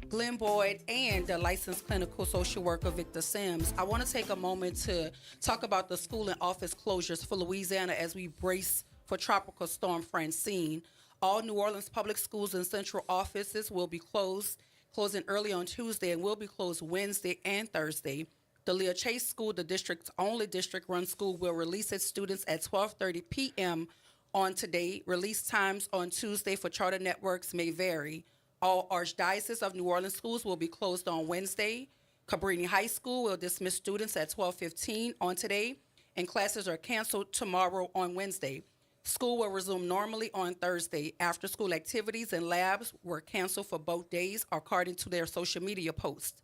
Speaker 9: Glenn Boyd and the licensed clinical social worker Victor Sims. I want to take a moment to talk about the school and office closures for Louisiana as we brace for Tropical Storm Francine. All New Orleans public schools and central offices will be closing early on Tuesday, and will be closed Wednesday and Thursday. The Leah Chase School, the district's only district-run school, will release its students at 12:30 p.m. on today. Release times on Tuesday for charter networks may vary. All Archdiocese of New Orleans schools will be closed on Wednesday. Cabrini High School will dismiss students at 12:15 on today, and classes are canceled tomorrow on Wednesday. School will resume normally on Thursday. After-school activities and labs were canceled for both days, according to their social media posts.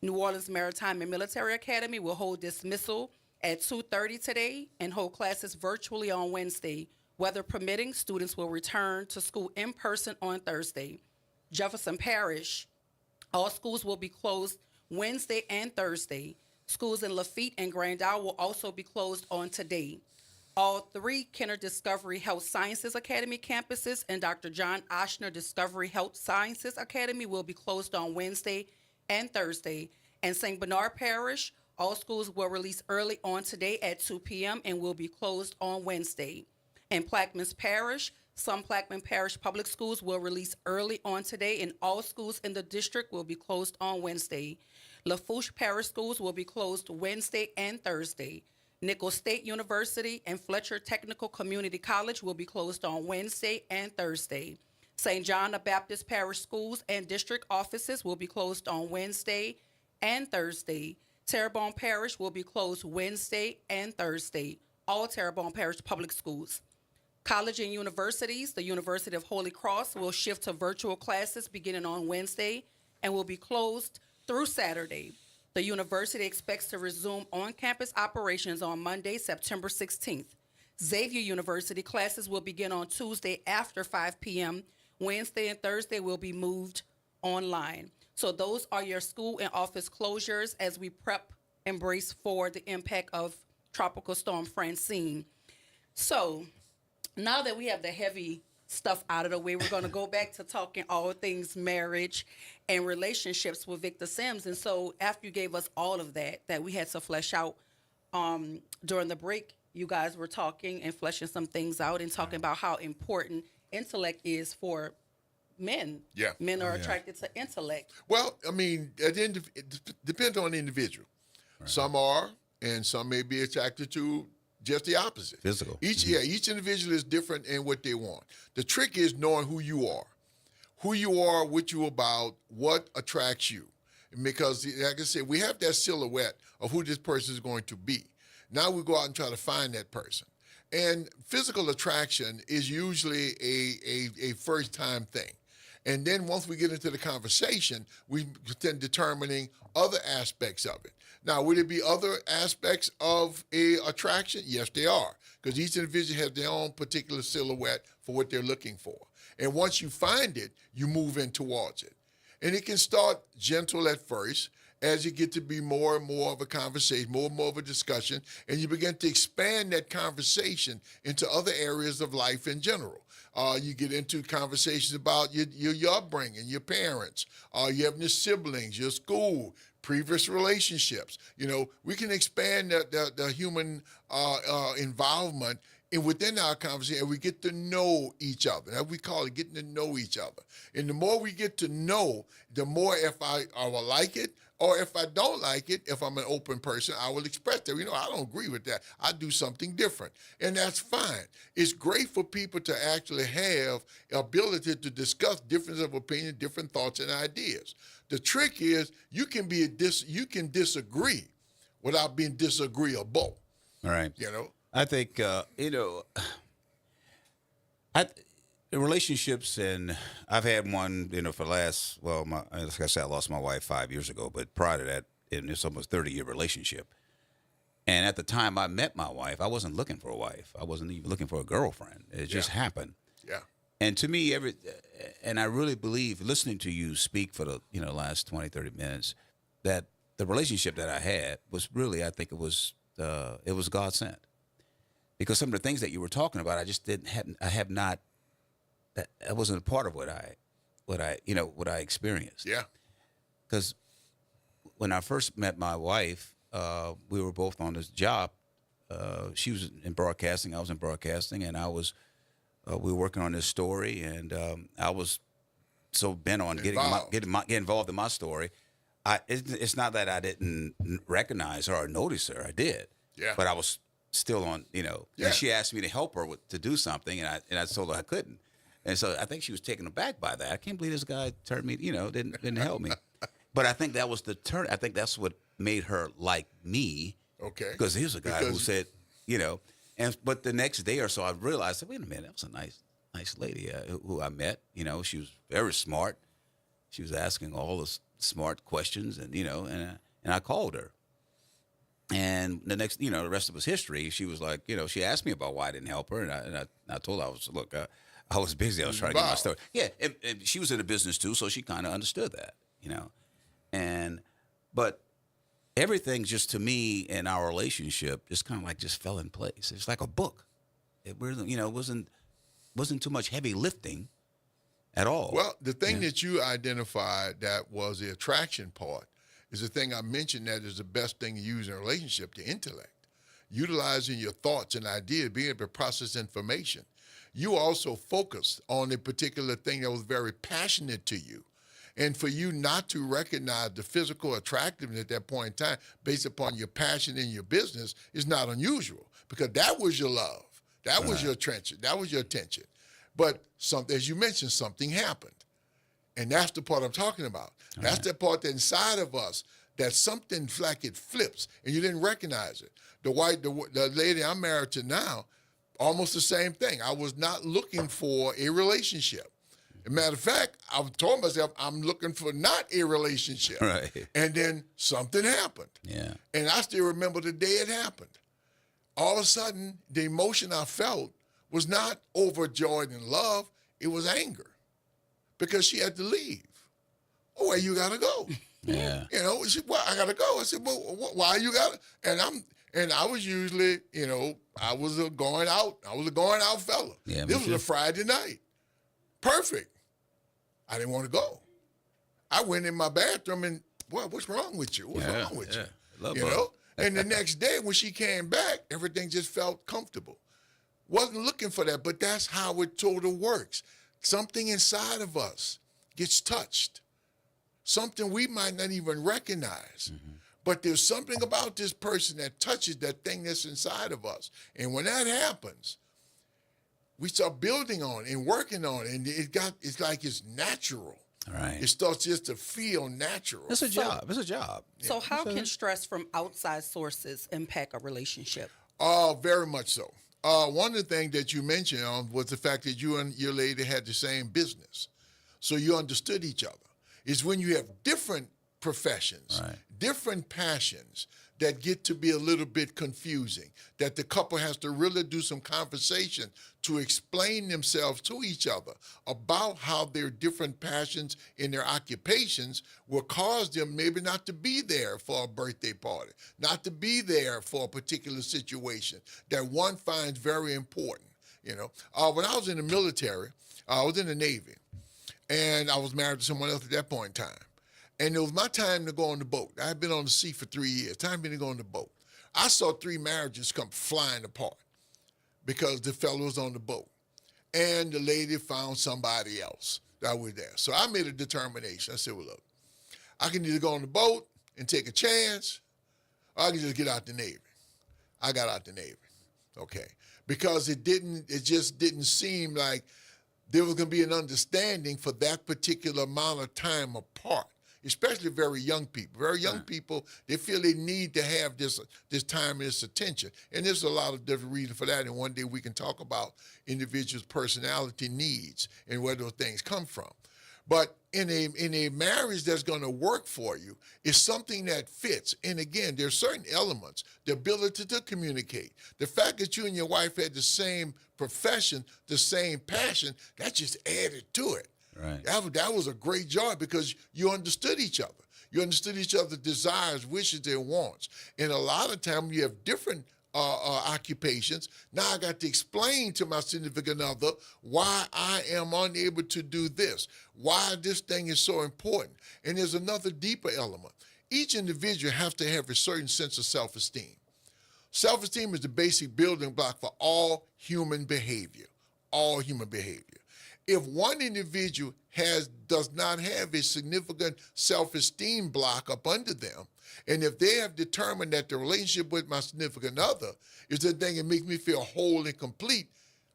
Speaker 9: New Orleans Maritime and Military Academy will hold dismissal at 2:30 today and hold classes virtually on Wednesday. Weather permitting, students will return to school in person on Thursday. Jefferson Parish, all schools will be closed Wednesday and Thursday. Schools in Lafitte and Grand Isle will also be closed on today. All three Kenner Discovery Health Sciences Academy campuses and Dr. John Oshner Discovery Health Sciences Academy will be closed on Wednesday and Thursday. And St. Bernard Parish, all schools will release early on today at 2 p.m. and will be closed on Wednesday. In Plaquemines Parish, some Plaquemine Parish public schools will release early on today, and all schools in the district will be closed on Wednesday. Lafourche Parish schools will be closed Wednesday and Thursday. Nicholls State University and Fletcher Technical Community College will be closed on Wednesday and Thursday. St. John the Baptist Parish schools and district offices will be closed on Wednesday and Thursday. Terrebonne Parish will be closed Wednesday and Thursday. All Terrebonne Parish public schools. College and universities, the University of Holy Cross will shift to virtual classes beginning on Wednesday and will be closed through Saturday. The university expects to resume on-campus operations on Monday, September 16th. Xavier University classes will begin on Tuesday after 5 p.m. Wednesday and Thursday will be moved online. So those are your school and office closures as we prep and brace for the impact of Tropical Storm Francine. So now that we have the heavy stuff out of the way, we're going to go back to talking all things marriage and relationships with Victor Sims. And so after you gave us all of that we had to flesh out during the break, you guys were talking and fleshing some things out and talking about how important intellect is for men.
Speaker 2: Yeah.
Speaker 9: Men are attracted to intellect.
Speaker 2: Well, I mean, it depends on the individual. Right. Some are, and some may be attracted to just the opposite.
Speaker 10: Physical.
Speaker 2: Each individual is different in what they want. The trick is knowing who you are, what you're about, what attracts you. Because, like I said, we have that silhouette of who this person is going to be. Now we go out and try to find that person. And physical attraction is usually a first-time thing. And then once we get into the conversation, we then determining other aspects of it. Now, would it be other aspects of a attraction? Yes, they are, because each individual has their own particular silhouette for what they're looking for. And once you find it, you move in towards it. And it can start gentle at first, as you get to be more and more of a conversation, more and more of a discussion, and you begin to expand that conversation into other areas of life in general. You get into conversations about your upbringing, your parents, you have your siblings, your school, previous relationships. You know, we can expand the human involvement within our conversation, and we get to know each other. That's what we call it, getting to know each other. And the more we get to know, the more if I will like it, or if I don't like it, if I'm an open person, I will express that. You know, I don't agree with that. I do something different. And that's fine. It's great for people to actually have ability to discuss difference of opinion, different thoughts and ideas. The trick is you can disagree without being disagreeable.
Speaker 10: All right.
Speaker 2: You know?
Speaker 10: I think, relationships, and I've had one, for the last, like I said, I lost my wife 5 years ago, but prior to that, it's almost 30-year relationship. And at the time I met my wife, I wasn't looking for a wife. I wasn't even looking for a girlfriend. It just happened.
Speaker 2: Yeah.
Speaker 10: And to me, and I really believe, listening to you speak for the last 20, 30 minutes, that the relationship that I had was really, I think it was God sent. Because some of the things that you were talking about, I just that wasn't a part of what I experienced.
Speaker 2: Yeah.
Speaker 10: Because when I first met my wife, we were both on this job. She was in broadcasting, I was in broadcasting, and we were working on this story, and I was so bent on getting involved in my story. It's not that I didn't recognize her or notice her. I did.
Speaker 2: Yeah.
Speaker 10: But I was still on, and she asked me to help her to do something, and I told her I couldn't. And so I think she was taken aback by that. I can't believe this guy turned me, didn't help me. But I think that was the turn. I think that's what made her like me.
Speaker 2: Okay.
Speaker 10: Because he was a guy who said, but the next day or so I realized, wait a minute, that was a nice lady who I met. She was very smart. She was asking all the smart questions, and I called her. And the next, the rest of it was history. She was like, she asked me about why I didn't help her, and I told her, I was busy. I was trying to get my story. Yeah, and she was in the business too, so she kind of understood that, but everything just to me in our relationship just kind of just fell in place. It's like a book. It wasn't too much heavy lifting at all.
Speaker 2: Well, the thing that you identified that was the attraction part is the thing I mentioned that is the best thing to use in a relationship, the intellect. Utilizing your thoughts and ideas, being able to process information. You also focused on a particular thing that was very passionate to you. And for you not to recognize the physical attractiveness at that point in time based upon your passion in your business is not unusual, because that was your love. That was your attention. That was your attention. But as you mentioned, something happened. And that's the part I'm talking about. That's the part that inside of us, that something like it flips and you didn't recognize it. The lady I'm married to now, almost the same thing. I was not looking for a relationship. As a matter of fact, I've told myself I'm looking for not a relationship.
Speaker 10: Right.
Speaker 2: And then something happened.
Speaker 10: Yeah.
Speaker 2: And I still remember the day it happened. All of a sudden, the emotion I felt was not overjoyed in love. It was anger, because she had to leave. Oh, where you gotta go?
Speaker 10: Yeah.
Speaker 2: She, well, I gotta go. I said, well, why you gotta? And I was usually, I was a going out. I was a going out fella.
Speaker 10: Yeah,
Speaker 2: this was a Friday night. Perfect. I didn't want to go. I went in my bathroom and, what's wrong with you? What's wrong with you?
Speaker 10: Love
Speaker 2: You
Speaker 10: her.
Speaker 2: know? And the next day when she came back, everything just felt comfortable. Wasn't looking for that, but that's how it total works. Something inside of us gets touched. Something we might not even recognize. But there's something about this person that touches that thing that's inside of us. And when that happens, we start building on it and working on it. And it's like it's natural.
Speaker 10: Right.
Speaker 2: It starts just to feel natural.
Speaker 10: It's a job. It's a job.
Speaker 9: So how can stress from outside sources impact a relationship?
Speaker 2: Very much so. One of the things that you mentioned was the fact that you and your lady had the same business. So you understood each other. It's when you have different professions, different passions, that get to be a little bit confusing, that the couple has to really do some conversation to explain themselves to each other about how their different passions in their occupations will cause them maybe not to be there for a birthday party, not to be there for a particular situation that one finds very important. You know, when I was in the military, I was in the Navy, and I was married to someone else at that point in time. And it was my time to go on the boat. I had been on the sea for 3 years. Time for me to go on the boat. I saw 3 marriages come flying apart because the fellow was on the boat. And the lady found somebody else that was there. So I made a determination. I said, well, look, I can either go on the boat and take a chance, or I can just get out the Navy. I got out the Navy, okay? Because it just didn't seem like there was going to be an understanding for that particular amount of time apart, especially very young people. Very young people, they feel they need to have this time and this attention. And there's a lot of different reasons for that, and one day we can talk about individuals' personality needs and where those things come from. But in a marriage that's going to work for you, it's something that fits. And again, there's certain elements, the ability to communicate, the fact that you and your wife had the same profession, the same passion, that just added to it.
Speaker 10: Right.
Speaker 2: That was a great joy because you understood each other. You understood each other's desires, wishes, and wants. And a lot of times you have different occupations. Now I got to explain to my significant other why I am unable to do this, why this thing is so important. And there's another deeper element. Each individual has to have a certain sense of self-esteem. Self-esteem is the basic building block for all human behavior, all human behavior. If one individual does not have a significant self-esteem block up under them, and if they have determined that the relationship with my significant other is the thing that makes me feel whole and complete,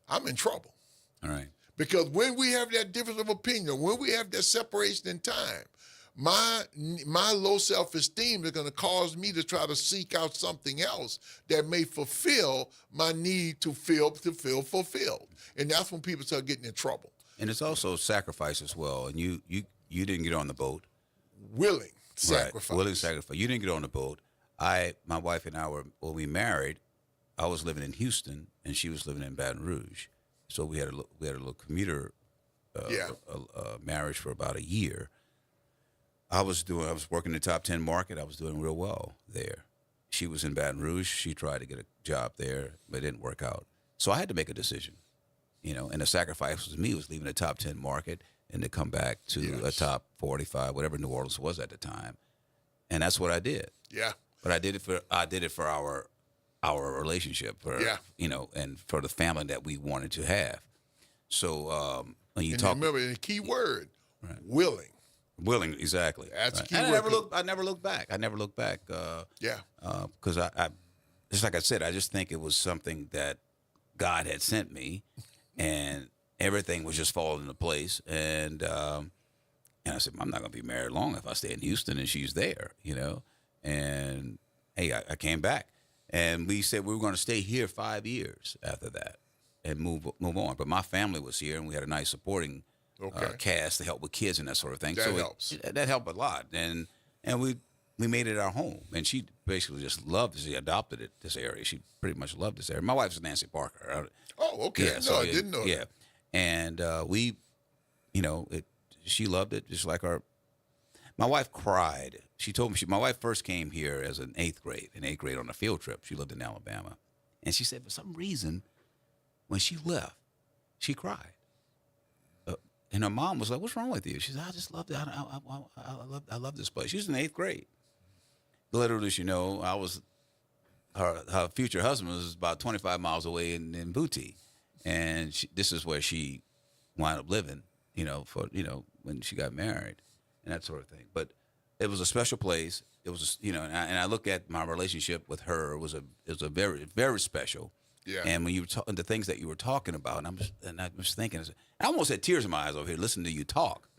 Speaker 2: I'm in trouble.
Speaker 10: All right.
Speaker 2: Because when we have that difference of opinion, when we have that separation in time, my low self-esteem is going to cause me to try to seek out something else that may fulfill my need to feel fulfilled. And that's when people start getting in trouble.
Speaker 10: And it's also sacrifice as well. And you didn't get on the boat.
Speaker 2: Willing sacrifice.
Speaker 10: Right. Willing sacrifice. You didn't get on the boat. My wife and I when we married, I was living in Houston and she was living in Baton Rouge. So we had a little commuter marriage for about a year. I was working the top 10 market. I was doing real well there. She was in Baton Rouge. She tried to get a job there, but it didn't work out. So I had to make a decision, and the sacrifice was leaving the top 10 market and to come back to a top 45, whatever New Orleans was at the time. And that's what I did.
Speaker 2: Yeah.
Speaker 10: But I did it for our relationship, and for the family that we wanted to have. So when you talk,
Speaker 2: remember the key word, willing.
Speaker 10: Willing, exactly.
Speaker 2: That's
Speaker 10: right.
Speaker 2: key.
Speaker 10: And I never looked back. Because I just like I said, I just think it was something that God had sent me, and everything was just falling into place. And I said, I'm not going to be married long if I stay in Houston and she's there, And hey, I came back, and we said we were going to stay here 5 years after that and move on. But my family was here, and we had a nice supporting cast to help with kids and that sort of thing.
Speaker 2: That helps.
Speaker 10: That helped a lot, and we made it our home. And she basically just loved it. She adopted this area. She pretty much loved this area. My wife's Nancy Parker.
Speaker 2: Oh, okay.
Speaker 10: Yeah,
Speaker 2: I didn't know that.
Speaker 10: Yeah, and she loved it just like our. My wife cried. She told me my wife first came here as in eighth grade on a field trip. She lived in Alabama, and she said for some reason, when she left, she cried. And her mom was like, "What's wrong with you?" She said, "I just loved it. I love this place." She was in eighth grade. Little as I was her future husband was about 25 miles away in Booty, and this is where she wound up living. When she got married, and that sort of thing. But it was a special place. It was, and I look at my relationship with her. It was a very, very special.
Speaker 2: Yeah.
Speaker 10: And when you were the things that you were talking about, and I was thinking, I almost had tears in my eyes over here listening to you talk,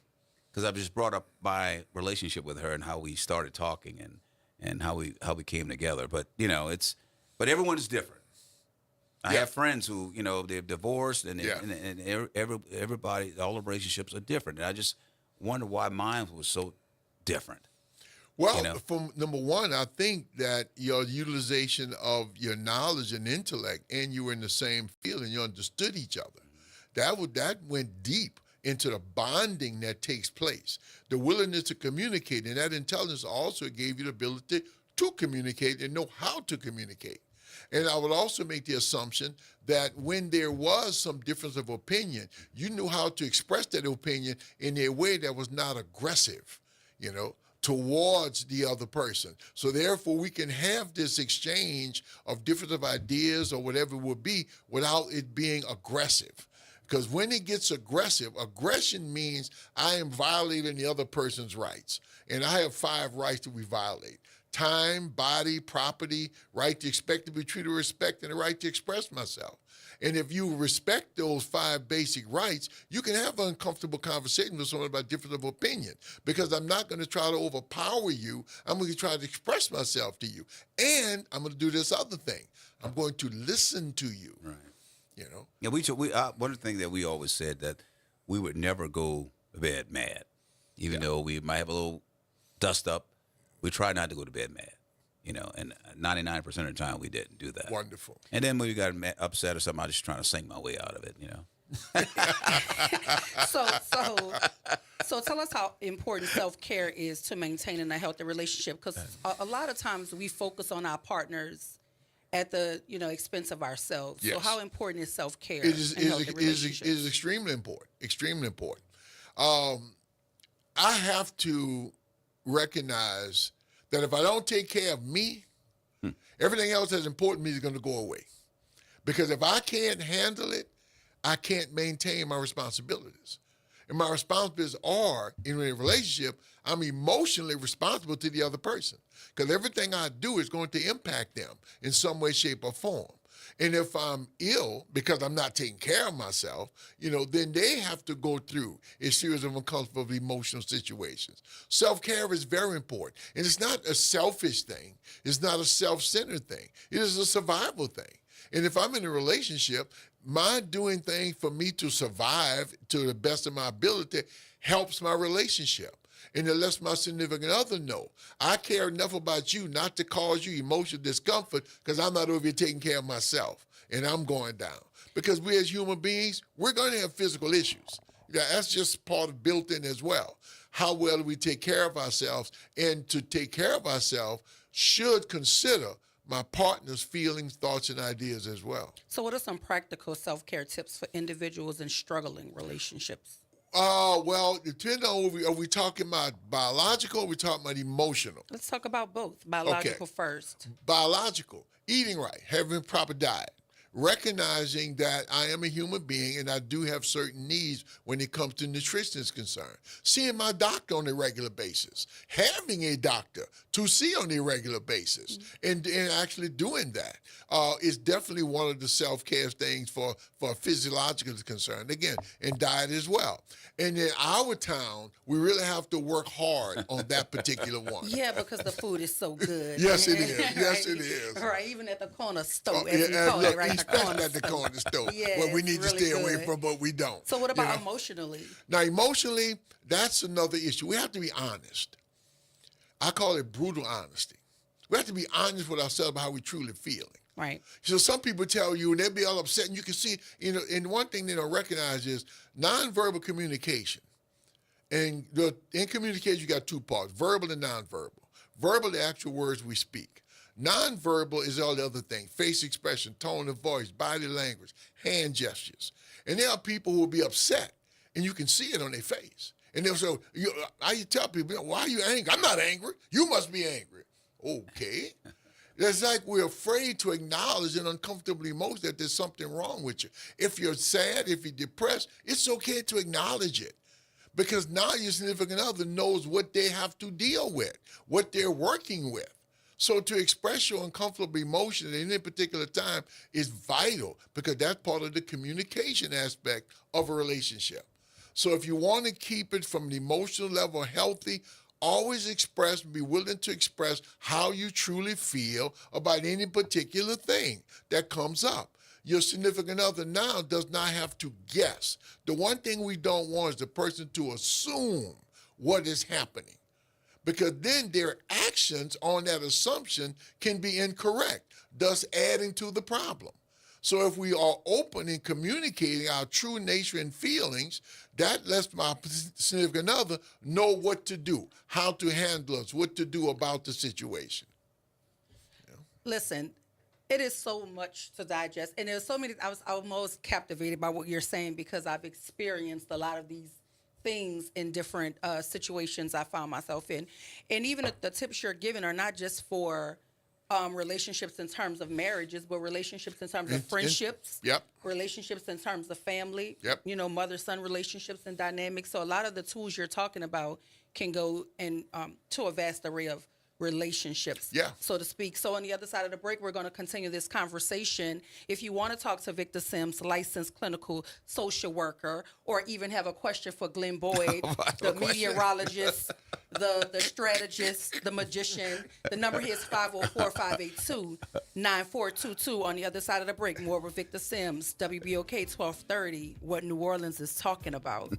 Speaker 10: because I've just brought up my relationship with her and how we started talking and how we came together. But but everyone is different. I have friends who they're divorced and everybody, all the relationships are different. And I just wonder why mine was so different.
Speaker 2: Well,
Speaker 10: you know?
Speaker 2: from number one, I think that your utilization of your knowledge and intellect, and you were in the same field and you understood each other, that went deep into the bonding that takes place, the willingness to communicate, and that intelligence also gave you the ability to communicate and know how to communicate. And I would also make the assumption that when there was some difference of opinion, you knew how to express that opinion in a way that was not aggressive, you know, towards the other person. So therefore, we can have this exchange of difference of ideas or whatever it would be without it being aggressive. Because when it gets aggressive, aggression means I am violating the other person's rights. And I have 5 rights that we violate: time, body, property, right to expect to be treated with respect, and the right to express myself. And if you respect those 5 basic rights, you can have an uncomfortable conversation with someone about difference of opinion, because I'm not going to try to overpower you. I'm going to try to express myself to you. And I'm going to do this other thing. I'm going to listen to you.
Speaker 10: Right.
Speaker 2: You know?
Speaker 10: Yeah, one of the things that we always said that we would never go to bed mad, even though we might have a little dust up. We try not to go to bed mad, you know, and 99% of the time we didn't do that.
Speaker 2: Wonderful.
Speaker 10: And then when we got upset or something, I was just trying to sing my way out of it, you know.
Speaker 9: So tell us how important self-care is to maintaining a healthy relationship, because a lot of times we focus on our partners at the expense of ourselves.
Speaker 2: Yes.
Speaker 9: So how important is self-care?
Speaker 2: It is extremely important. Extremely important. I have to recognize that if I don't take care of me, everything else that's important to me is going to go away. Because if I can't handle it, I can't maintain my responsibilities. And my responsibilities are, in a relationship, I'm emotionally responsible to the other person. Because everything I do is going to impact them in some way, shape, or form. And if I'm ill because I'm not taking care of myself, then they have to go through a series of uncomfortable emotional situations. Self-care is very important. And it's not a selfish thing. It's not a self-centered thing. It is a survival thing. And if I'm in a relationship, my doing things for me to survive to the best of my ability helps my relationship. And it lets my significant other know, I care enough about you not to cause you emotional discomfort because I'm not over here taking care of myself and I'm going down. Because we as human beings, we're going to have physical issues. Yeah, that's just part of built in as well. How well do we take care of ourselves? And to take care of ourselves should consider my partner's feelings, thoughts, and ideas as well.
Speaker 9: So what are some practical self-care tips for individuals in struggling relationships?
Speaker 2: Well, depending on are we talking about biological or are we talking about emotional?
Speaker 9: Let's talk about both. Biological first.
Speaker 2: Biological, eating right, having a proper diet, recognizing that I am a human being and I do have certain needs when it comes to nutrition is concerned. Seeing my doctor on a regular basis, having a doctor to see on a regular basis, and actually doing that is definitely one of the self-care things for physiological concern. Again, and diet as well. And in our town, we really have to work hard on that particular one.
Speaker 9: Yeah, because the food is so good.
Speaker 2: Yes, it is. Yes,
Speaker 9: Right?
Speaker 2: it is.
Speaker 9: Right, even at the corner store, as we call it, right?
Speaker 2: Especially at the corner store,
Speaker 9: Yeah,
Speaker 2: where we
Speaker 9: it's
Speaker 2: need to
Speaker 9: really
Speaker 2: stay away
Speaker 9: good.
Speaker 2: from, but we don't.
Speaker 9: So what about emotionally?
Speaker 2: Now, emotionally, that's another issue. We have to be honest. I call it brutal honesty. We have to be honest with ourselves about how we truly feeling.
Speaker 9: Right.
Speaker 2: So some people tell you, and they'll be all upset, and you can see, and one thing they don't recognize is nonverbal communication. And in communication, you got 2 parts, verbal and nonverbal. Verbal, the actual words we speak. Nonverbal is all the other things, face expression, tone of voice, body language, hand gestures. And there are people who will be upset, and you can see it on their face. And they'll say, I tell people, why are you angry? I'm not angry. You must be angry. Okay. It's like we're afraid to acknowledge an uncomfortable emotion that there's something wrong with you. If you're sad, if you're depressed, it's okay to acknowledge it. Because now your significant other knows what they have to deal with, what they're working with. So to express your uncomfortable emotion at any particular time is vital because that's part of the communication aspect of a relationship. So if you want to keep it from an emotional level healthy, always express, be willing to express how you truly feel about any particular thing that comes up. Your significant other now does not have to guess. The one thing we don't want is the person to assume what is happening. because then their actions on that assumption can be incorrect, thus adding to the problem. So if we are open in communicating our true nature and feelings, that lets my significant other know what to do, how to handle us, what to do about the situation.
Speaker 9: Listen, it is so much to digest, and there's so many. I was almost captivated by what you're saying because I've experienced a lot of these things in different situations I found myself in, and even the tips you're giving are not just for relationships in terms of marriages, but relationships in terms of friendships.
Speaker 2: Yep.
Speaker 9: Relationships in terms of family.
Speaker 2: Yep.
Speaker 9: You know, mother-son relationships and dynamics. So a lot of the tools you're talking about can go in to a vast array of relationships, so to speak. So on the other side of the break, we're going to continue this conversation. If you want to talk to Victor Sims, licensed clinical social worker, or even have a question for Glenn Boyd, the meteorologist, the strategist, the magician, the number here is 504-582-9422. On the other side of the break, more with Victor Sims, WBOK 1230, what New Orleans is talking about.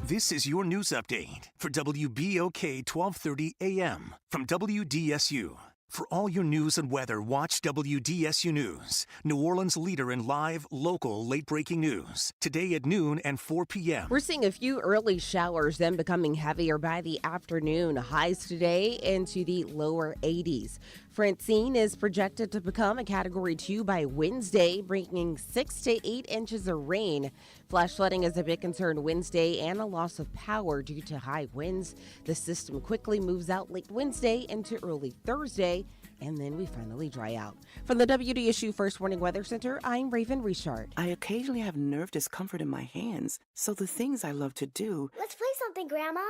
Speaker 22: This is your news update for WBOK 1230 AM from WDSU. For all your news and weather, watch WDSU News, New Orleans' leader in live, local, late-breaking news. Today at noon and 4 p.m.
Speaker 11: We're seeing a few early showers, then becoming heavier by the afternoon. Highs today into the lower 80s. Francine is projected to become a Category 2 by Wednesday, bringing 6 to 8 inches of rain. Flash flooding is a big concern Wednesday and a loss of power due to high winds. The system quickly moves out late Wednesday into early Thursday, and then we finally dry out. From the WDSU First Warning Weather Center, I'm Raven Richard.
Speaker 14: I occasionally have nerve discomfort in my hands, so the things I love to do...
Speaker 15: Let's play something, Grandma.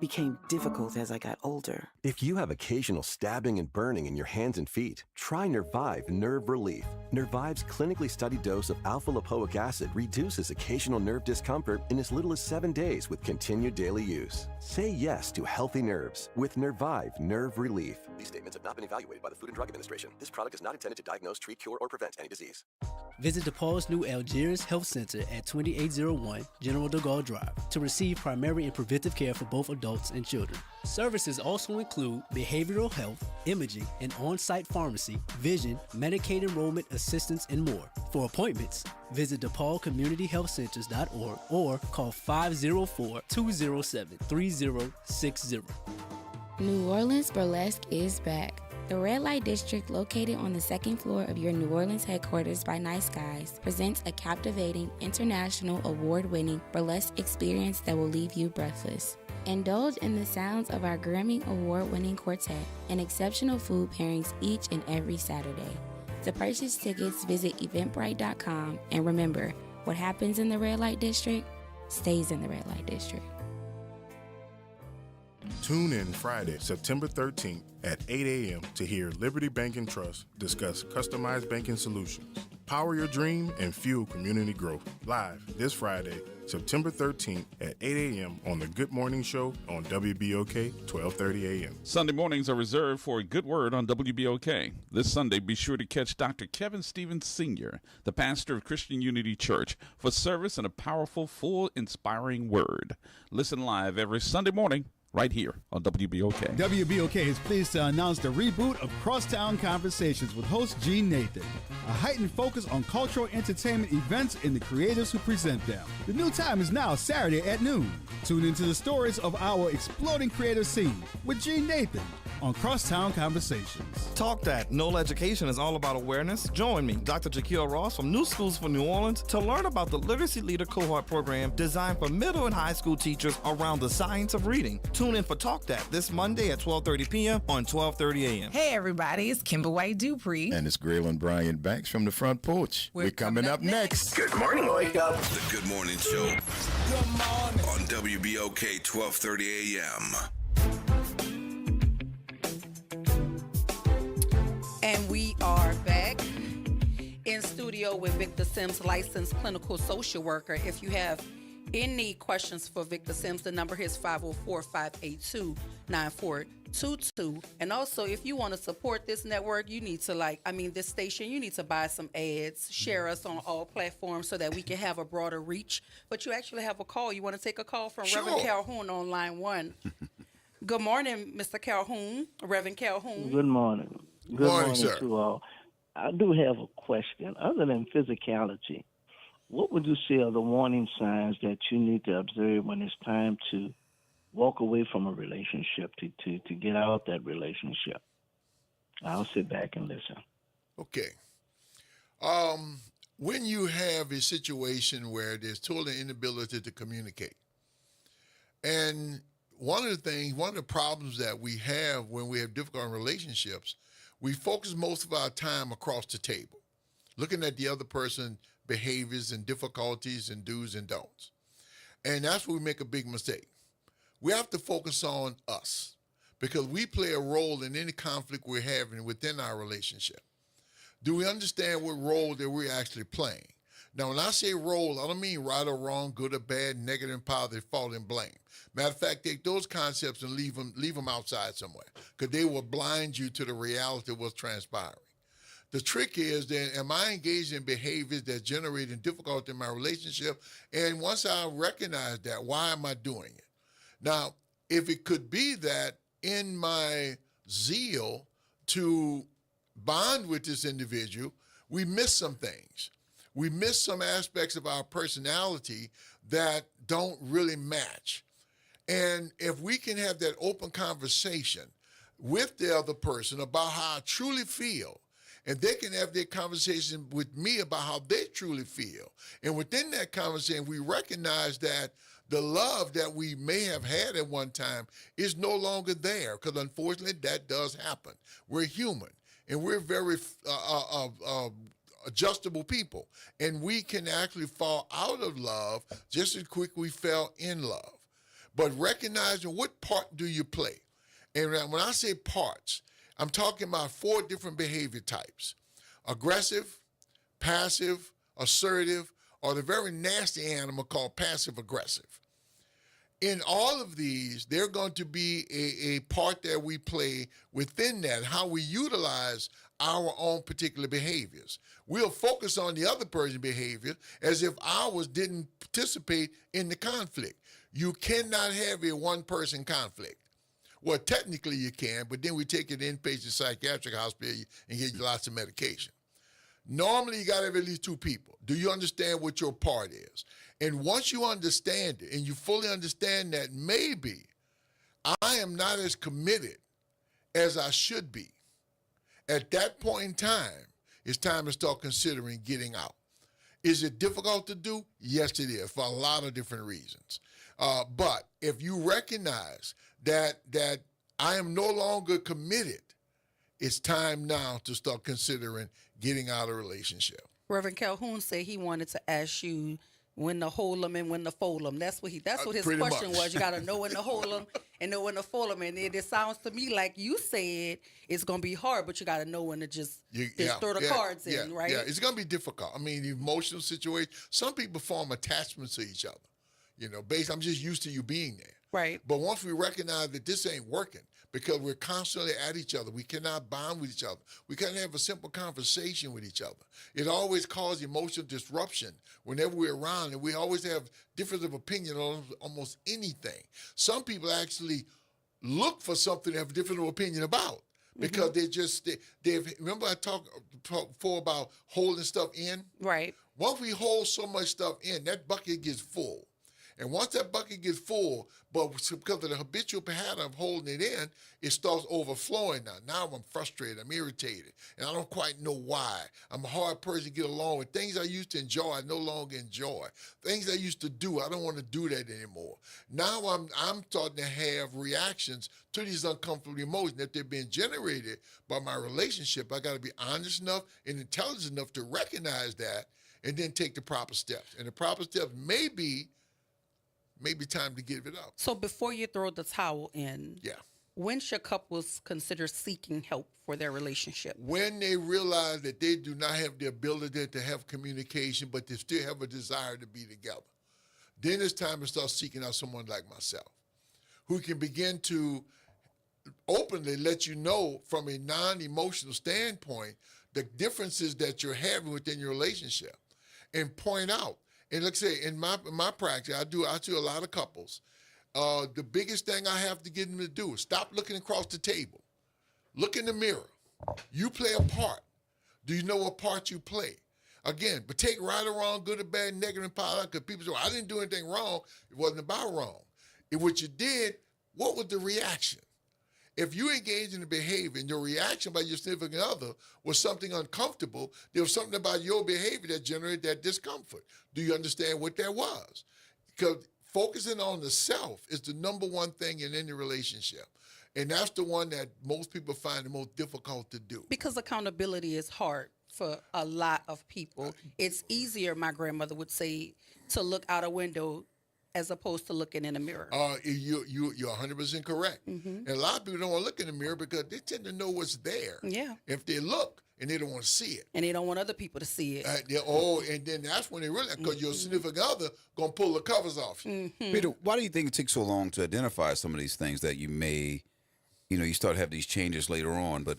Speaker 14: ...became difficult as I got older.
Speaker 24: If you have occasional stabbing and burning in your hands and feet, try Nervive Nerve Relief. Nervive's clinically studied dose of alpha-lipoic acid reduces occasional nerve discomfort in as little as 7 days with continued daily use. Say yes to healthy nerves with Nervive Nerve Relief.
Speaker 22: These statements have not been evaluated by the Food and Drug Administration. This product is not intended to diagnose, treat, cure, or prevent any disease.
Speaker 25: Visit DePaul's new Algiers Health Center at 2801 General de Gaulle Drive to receive primary and preventive care for both adults and children. Services also include behavioral health, imaging, and on-site pharmacy, vision, Medicaid enrollment assistance, and more. For appointments, visit DePaulCommunityHealthCenters.org or call 504-207-3060.
Speaker 26: New Orleans Burlesque is back. The Red Light District, located on the second floor of your New Orleans headquarters by Nice Guys, presents a captivating, international, award-winning burlesque experience that will leave you breathless. Indulge in the sounds of our Grammy Award-winning quartet and exceptional food pairings each and every Saturday. To purchase tickets, visit Eventbrite.com, and remember, what happens in the Red Light District stays in the Red Light District.
Speaker 27: Tune in Friday, September 13th at 8 a.m. to hear Liberty Bank and Trust discuss customized banking solutions. Power your dream and fuel community growth. Live this Friday, September 13th at 8 a.m. on the Good Morning Show on WBOK 1230 a.m.
Speaker 20: Sunday mornings are reserved for a good word on WBOK. This Sunday, be sure to catch Dr. Kevin Stevens Sr., the pastor of Christian Unity Church, for service and a powerful, full, inspiring word. Listen live every Sunday morning right here on WBOK.
Speaker 13: WBOK is pleased to announce the reboot of Crosstown Conversations with host Gene Nathan. A heightened focus on cultural entertainment events and the creators who present them. The new time is now Saturday at noon. Tune into the stories of our exploding creative scene with Gene Nathan on Crosstown Conversations.
Speaker 7: Talk That NOLA Education is all about awareness. Join me, Dr. Jaquil Ross from New Schools for New Orleans, to learn about the Literacy Leader Cohort program designed for middle and high school teachers around the science of reading. Tune in for Talk That this Monday at 12:30 p.m. on 12:30 a.m.
Speaker 28: Hey everybody, it's Kimber White Dupree.
Speaker 29: And it's Graylin Bryant Banks from the Front Porch. We're coming up next.
Speaker 8: Good morning, Wake Up.
Speaker 5: The Good Morning Show on WBOK 1230 a.m.
Speaker 9: And we are back in studio with Victor Sims, licensed clinical social worker. If you have any questions for Victor Sims, the number here is 504-582-9422. And also, if you want to support this network, you need to this station, you need to buy some ads, share us on all platforms so that we can have a broader reach. But you actually have a call. You want to take a call from
Speaker 2: Sure.
Speaker 9: Reverend Calhoun on line 1. Good morning, Mr. Calhoun, Reverend Calhoun.
Speaker 1: Good morning. Good morning
Speaker 2: sir.
Speaker 1: to all. I do have a question. Other than physicality, what would you say are the warning signs that you need to observe when it's time to walk away from a relationship, to get out that relationship? I'll sit back and listen.
Speaker 2: Okay. When you have a situation where there's total inability to communicate, and one of the problems that we have when we have difficult relationships, we focus most of our time across the table, looking at the other person's behaviors and difficulties and do's and don'ts. And that's where we make a big mistake. We have to focus on us because we play a role in any conflict we're having within our relationship. Do we understand what role that we're actually playing? Now, when I say role, I don't mean right or wrong, good or bad, negative and positive, fault and blame. Matter of fact, take those concepts and leave them outside somewhere because they will blind you to the reality of what's transpiring. The trick is then, am I engaged in behaviors that's generating difficulty in my relationship? And once I recognize that, why am I doing it? Now, if it could be that in my zeal to bond with this individual, we miss some things. We miss some aspects of our personality that don't really match. And if we can have that open conversation with the other person about how I truly feel, and they can have their conversation with me about how they truly feel. And within that conversation, we recognize that the love that we may have had at one time is no longer there, because unfortunately that does happen. We're human, and we're very adjustable people, and we can actually fall out of love just as quick we fell in love. But recognizing what part do you play? And when I say parts, I'm talking about 4 different behavior types: aggressive, passive, assertive, or the very nasty animal called passive aggressive. In all of these, they're going to be a part that we play within that, how we utilize our own particular behaviors. We'll focus on the other person's behavior as if ours didn't participate in the conflict. You cannot have a one-person conflict. Well, technically you can, but then we take you to inpatient psychiatric hospital and get you lots of medication. Normally you got to have at least 2 people. Do you understand what your part is? And once you understand it and you fully understand that maybe I am not as committed as I should be, at that point in time, it's time to start considering getting out. Is it difficult to do? Yes, it is, for a lot of different reasons. But if you recognize that I am no longer committed, it's time now to start considering getting out of a relationship.
Speaker 9: Reverend Calhoun said he wanted to ask you when to hold them and when to fold them. That's what his question was. You got to know when to hold them and know when to fold them. And it sounds to me like you said it's going to be hard, but you got to know when to just throw the cards in, right?
Speaker 2: Yeah, it's going to be difficult. I mean, the emotional situation, some people form attachments to each other. I'm just used to you being there.
Speaker 9: Right.
Speaker 2: But once we recognize that this ain't working because we're constantly at each other, we cannot bond with each other. We can't have a simple conversation with each other. It always causes emotional disruption whenever we're around, and we always have difference of opinion on almost anything. Some people actually look for something to have a different opinion about because they've remember I talked before about holding stuff in?
Speaker 9: Right.
Speaker 2: Once we hold so much stuff in, that bucket gets full. And once that bucket gets full, but because of the habitual pattern of holding it in, it starts overflowing now. Now I'm frustrated, I'm irritated, and I don't quite know why. I'm a hard person to get along with. Things I used to enjoy, I no longer enjoy. Things I used to do, I don't want to do that anymore. Now I'm starting to have reactions to these uncomfortable emotions. If they're being generated by my relationship, I got to be honest enough and intelligent enough to recognize that and then take the proper steps. And the proper steps may be time to give it up.
Speaker 9: So before you throw the towel in, when should couples consider seeking help for their relationship?
Speaker 2: When they realize that they do not have the ability to have communication, but they still have a desire to be together. Then it's time to start seeking out someone like myself who can begin to openly let you know from a non-emotional standpoint the differences that you're having within your relationship and point out. And let's say in my practice, I do a lot of couples. The biggest thing I have to get them to do is stop looking across the table. Look in the mirror. You play a part. Do you know what part you play? Again, but take right or wrong, good or bad, negative and positive, because people say, well, I didn't do anything wrong. It wasn't about wrong. If what you did, what was the reaction? If you engage in the behavior and your reaction by your significant other was something uncomfortable, there was something about your behavior that generated that discomfort. Do you understand what that was? Because focusing on the self is the number one thing in any relationship. And that's the one that most people find the most difficult to do.
Speaker 9: Because accountability is hard for a lot of people. It's easier, my grandmother would say, to look out a window as opposed to looking in a mirror.
Speaker 2: You're 100% correct. And a lot of people don't want to look in the mirror because they tend to know what's there.
Speaker 9: Yeah.
Speaker 2: If they look and they don't want to see it.
Speaker 9: And they don't want other people to see it.
Speaker 2: And then that's when they realize, because your significant other going to pull the covers off you.
Speaker 10: Peter, why do you think it takes so long to identify some of these things that you may, you start to have these changes later on? But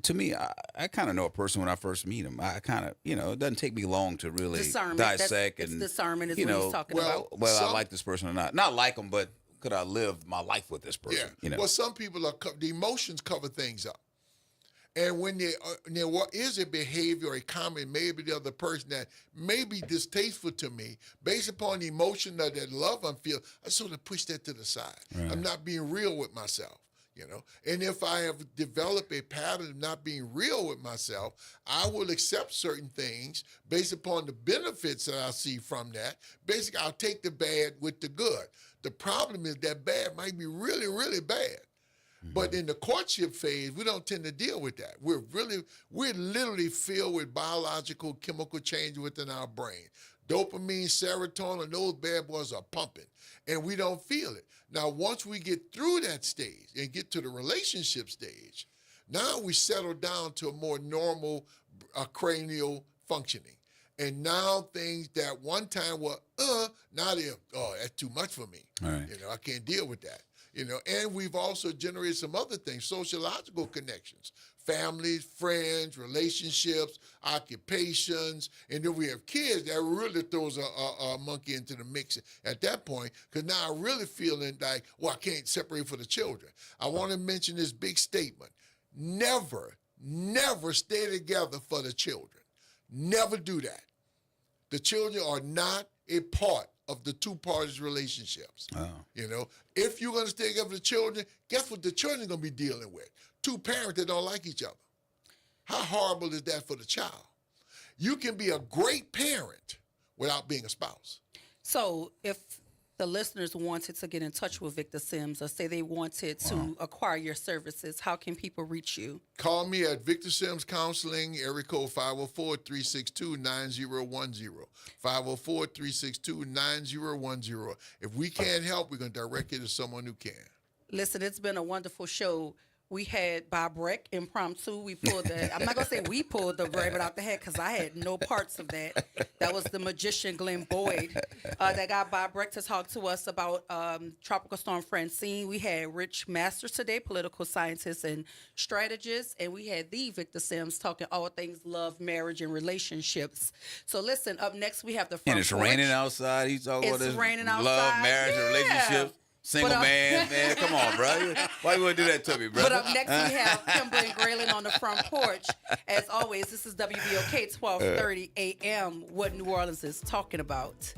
Speaker 10: to me, I kind of know a person when I first meet him. I kind of, it doesn't take me long to really dissect.
Speaker 9: It's discernment is what he's talking about.
Speaker 10: Well, I like this person or not. Not like them, but could I live my life with this person?
Speaker 2: Yeah. Well, some people the emotions cover things up. And when there is a behavior or a comment made by the other person that may be distasteful to me, based upon the emotion of that love I feel, I sort of push that to the side. Right. I'm not being real with myself. And if I have developed a pattern of not being real with myself, I will accept certain things based upon the benefits that I see from that. Basically, I'll take the bad with the good. The problem is that bad might be really, really bad. But in the courtship phase, we don't tend to deal with that. We're literally filled with biological chemical changes within our brain. Dopamine, serotonin, those bad boys are pumping, and we don't feel it. Now, once we get through that stage and get to the relationship stage, now we settle down to a more normal cranial functioning. And now things that one time were, now they're, that's too much for me.
Speaker 10: All right.
Speaker 2: I can't deal with that. And we've also generated some other things, sociological connections, families, friends, relationships, occupations, and then we have kids that really throws a monkey into the mix at that point, because now I'm really feeling like, I can't separate for the children. I want to mention this big statement. Never stay together for the children. Never do that. The children are not a part of the two parties' relationships. If you're going to stay together with the children, guess what the children are going to be dealing with? Two parents that don't like each other. How horrible is that for the child? You can be a great parent without being a spouse.
Speaker 9: So if the listeners wanted to get in touch with Victor Sims or say they wanted to acquire your services, how can people reach you?
Speaker 2: Call me at Victor Sims Counseling, area code 504-362-9010. 504-362-9010. If we can't help, we're going to direct you to someone who can.
Speaker 9: Listen, it's been a wonderful show. We had Bob Breck impromptu. We pulled I'm not going to say we pulled the rabbit out the hat because I had no parts of that. That was the magician Glenn Boyd that got Bob Breck to talk to us about Tropical Storm Francine. We had Rich Masters today, political scientist and strategist. And we had the Victor Sims talking all things love, marriage, and relationships. So listen, up next we have the front
Speaker 10: And it's
Speaker 9: porch.
Speaker 10: raining outside. He's talking about this
Speaker 9: raining outside.
Speaker 10: love, marriage, and relationships. Single man, come on, bro. Why you want to do that to me, bro?
Speaker 9: But up next, we have Kimberly and Graylin on the front porch. As always, this is WBOK 1230 AM, what New Orleans is talking about.